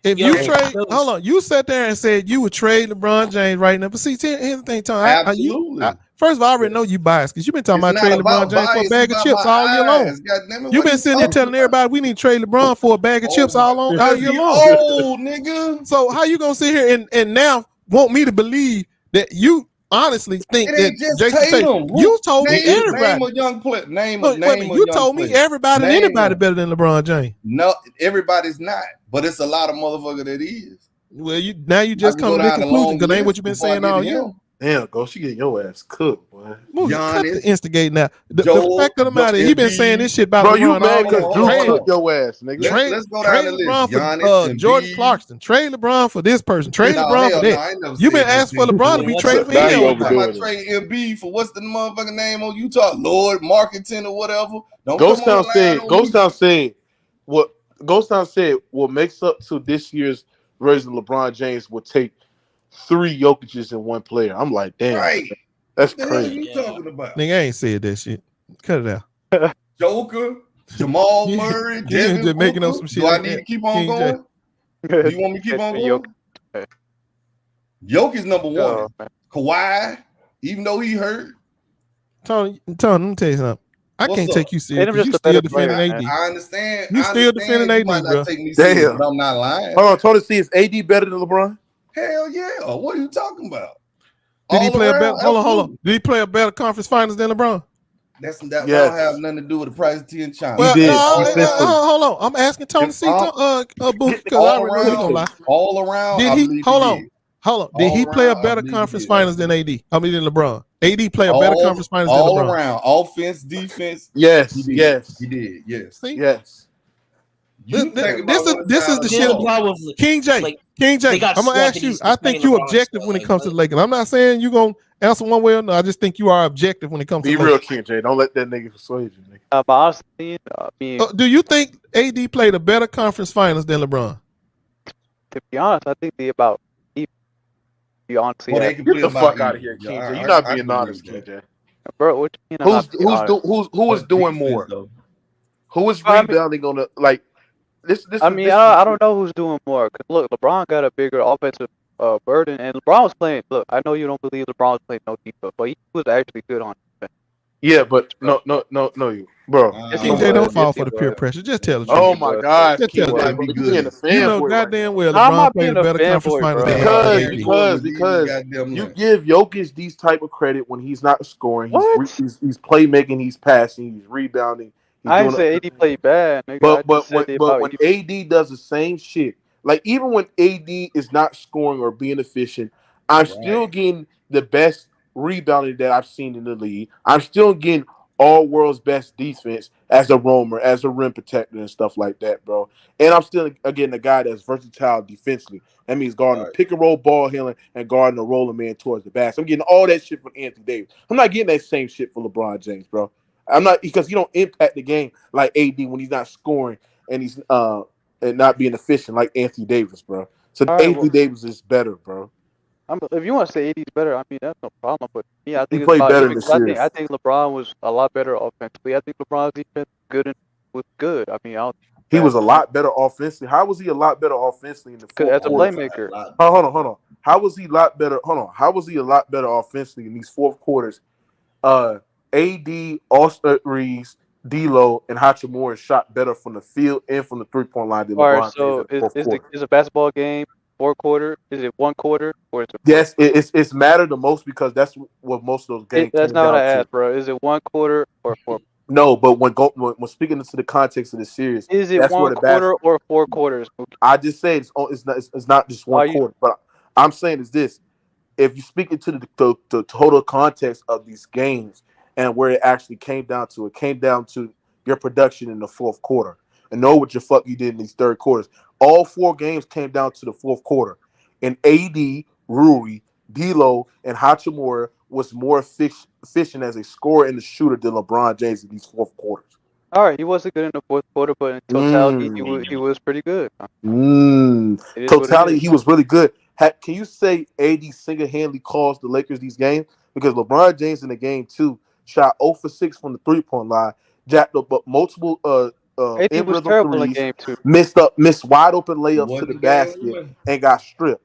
if you trade, hold on, you sat there and said you would trade LeBron James right now. But see, here's the thing, Tony. Absolutely. First of all, I already know you biased because you've been talking about trading LeBron James for a bag of chips all year long. You've been sitting there telling everybody we need to trade LeBron for a bag of chips all year long. Old nigga. So how you gonna sit here and now want me to believe that you honestly think that Jason Tatum? You told me everybody. Name a young player. You told me everybody and anybody better than LeBron James. No, everybody's not, but it's a lot of motherfucker that is. Well, you just come to the conclusion because ain't what you've been saying all year. Damn, go. She getting your ass cooked, boy. Cut the instigate now. The fact of the matter, he been saying this shit about bro. LeBron. You mad because Drew trade, cooked your ass, nigga? Let's go down the list. LeBron Giannis, for George Clarkson. Trade LeBron for this person. Trade LeBron for that. I ain't never You been said that asking for shit. LeBron to be traded for Now him. you I'm talking about overdoing it. trade Embiid for what's the motherfucking name on Utah? Lord Marketing or whatever. Don't Ghost come on Town the said. line on Ghost me. Town said what. Ghost Town said what makes up to this year's version of LeBron James will take 3 Jokic's in one player. I'm like, damn, Right. that's What the hell are crazy. you talking about? Nigga, I ain't said that shit. Cut it out. Joker, Jamal Murray, You Devin just making up Booker. some shit Do I like need that. to keep on King J. going? Do you want me to keep on going? Jokic's number 1. Kawhi, even though he hurt. Tony, let me tell you something. I What's can't up? take you serious because you still defending AD. I understand. You still defending You AD, might bro. not take me serious, Damn. but I'm not lying. Hold on, Tony C, is AD better than LeBron? Hell yeah. What are you talking about? Did he All play a around, better? Hold on. absolutely. Did he play a better conference finals than LeBron? That Yes. don't have nothing to do with the price of tea in China. Well, He did. hold on. I'm asking Tony C. Booth because I already know he gonna lie. All around, Did I he? believe Hold he on. did. Hold on. Did All he play a around, I better believe he conference did. finals than AD? I mean, than LeBron. AD play a better conference finals than all LeBron. around, offense, defense. Yes, he did. yes. He did. Yes. See? Yes. You think about This is the shit. King J. Like, King J. they got I'm gonna swept ask and you. he's I think defending you LeBron objective still, when it like, comes to the Lakers. I'm not saying you gonna answer one way or another. I just think you are objective when it comes Be to the real, Lakers. King J. Don't let that nigga persuade you, nigga. But honestly, I mean, Do you think AD played a better conference finals than LeBron? to be honest, I think they about even. Be honestly, Well, they can Get play the about fuck out of even. here, King Yeah, J. You're not I being can agree honest, with King that. J. bro, what you mean? I'm not being honest? Who is doing defense, more? though. Who is Well, I mean- rebounding on the like? This I mean, I don't know who's doing more. 'Cause look, LeBron got a bigger offensive burden, and LeBron was playing. Look, I know you don't believe LeBron was playing no defense, but he was actually good on defense. Yeah, but no, you, bro. Yes, King he J, was. don't fall Yes, he for the peer was. pressure. Just tell the Yes, truth. Oh he my was. gosh, Just King tell the J, truth. bro, you being a You know fanboy right goddamn now. well I'm LeBron not played being a a better conference fanboy, finals bro. than Because Goddamn you left. give Jokic these type of credit when he's not scoring. What? He's playmaking, he's passing, he's rebounding, he's I doing didn't say AD played bad, nigga. I But just but said when they but about when even. AD does the same shit, like even when AD is not scoring or being efficient, I'm still getting the best rebounding that I've seen in the league. I'm still getting all world's best defense as a roamer, as a rim protector and stuff like that, bro. And I'm still getting a guy that's versatile defensively. That means guarding a pick and roll ball handling and guarding a rolling man towards the basket. I'm getting all that shit from Anthony Davis. I'm not getting that same shit for LeBron James, bro. I'm not, because he don't impact the game like AD when he's not scoring and he's and not being efficient like Anthony Davis, bro. So All right, Anthony well, Davis is better, bro. if you want to say AD's better, I mean that's no problem. But me, I He think it's played about better even. in the 'Cause series. I think LeBron was a lot better offensively. I think LeBron's defense was good. I mean, I don't He think was a that lot better offensively. How was he a lot better offensively in the because fourth as a quarter? playmaker. Hold on. How was he a lot better? Hold on. How was he a lot better offensively in these fourth quarters? AD, Austin Reeves, D'Lo, and Hachimura shot better from the field and from the 3-point line than All right, LeBron James so in the fourth quarter. is a basketball game 4 quarter? Is it 1 quarter or is it? Yes, it's mattered the most because that's what most of those games That's came not what down I to. asked, bro. Is it 1 quarter or 4? No, but when speaking into the context of the series, Is it that's where one the quarter or 4 quarters? I just say it's not just one Are you? quarter, but I'm saying is this: if you speak into the total context of these games and where it actually came down to your production in the fourth quarter, and know what your fuck you did in these third quarters. All 4 games came down to the fourth quarter, and AD, Rui, D'Lo, and Hachimura was more efficient as a scorer and a shooter than LeBron James in these fourth quarters. All right, he wasn't good in the 4th quarter, but in totality, he was pretty good. It is what it Totality, is. he was really good. Can you say AD single-handedly caused the Lakers these games? Because LeBron James in the game too shot 0 for 6 from the 3-point line, jacked up multiple AD in was rhythm terrible in threes, game 2. missed wide open layups to the basket, and got stripped.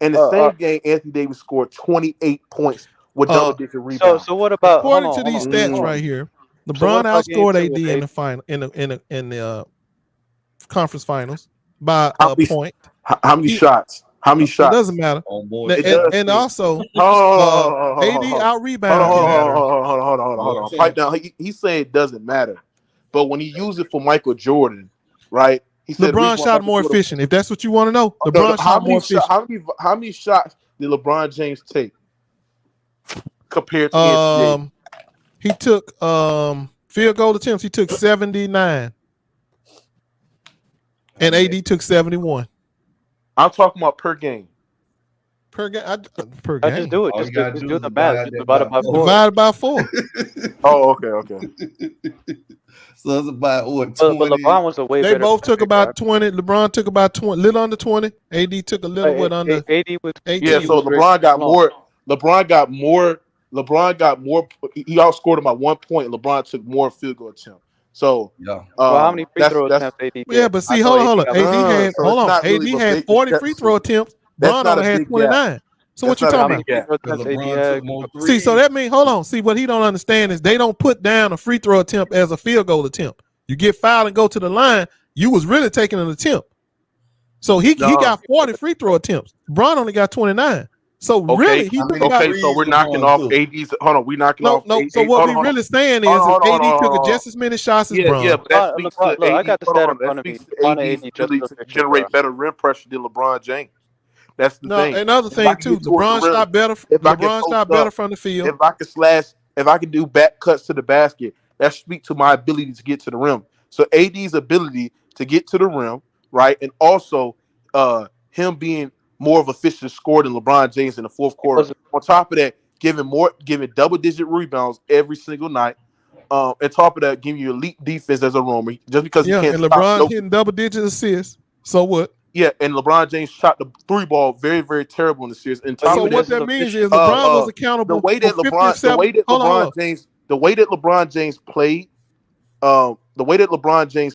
In the same game, Anthony Davis scored 28 points with double-digit rebounds. So what about? According to these stats right here, So what LeBron about game outscored 2 AD with in AD? the final in the conference finals by How a many, point. how many shots? How many It shots? doesn't matter. It does. And also, AD out rebounded. Hold on. Pipe down. He said it doesn't matter, but when he used it for Michael Jordan, right? He said LeBron shot more efficient. If that's what you want to know, LeBron shot more efficient. How many shots did LeBron James take? compared to NCAA. He took field goal attempts. He took 79, and AD took 71. I'm talking about per game. Per game. Per I game. just do it. Just do the math. Just divide it by 4. Divided by 4. Oh, okay. So it's about what? But LeBron was a way They better. both took about 20. LeBron took about 20, little under 20. AD took a little bit under. AD was 18. Yeah, so LeBron got more. LeBron got more. He outscored him by 1 point. LeBron took more field goal attempt. So well, how many free throw attempts AD get? Yeah, but see, hold on. AD had 40 free throw attempts. Bron only had 29. So what you talking about? See, so that means, hold on. See, what he don't understand is they don't put down a free throw attempt as a field goal attempt. You get fouled and go to the line, you was really taking an attempt. So he got 40 free throw attempts. Bron only got 29. So really, he so we're knocking off AD's. Hold on, we knocking off. No. So what we really saying is, if AD took just as many shots as Bron. Yeah, but that speaks to AD. I got the stat in front of me. AD's ability to generate better rim pressure than LeBron James. That's the thing. Another thing too, LeBron shot better. LeBron shot better from the field. If I can do back cuts to the basket, that speaks to my ability to get to the rim. So AD's ability to get to the rim, right, and also him being more of a efficient scorer than LeBron James in the fourth quarter. On top of that, giving double-digit rebounds every single night. On top of that, giving you elite defense as a roamer. Just because he can't. And LeBron hitting double-digit assists. So what? Yeah, and LeBron James shot the 3 ball very, very terrible in the series. And so what that means is LeBron was accountable. The way that LeBron James played,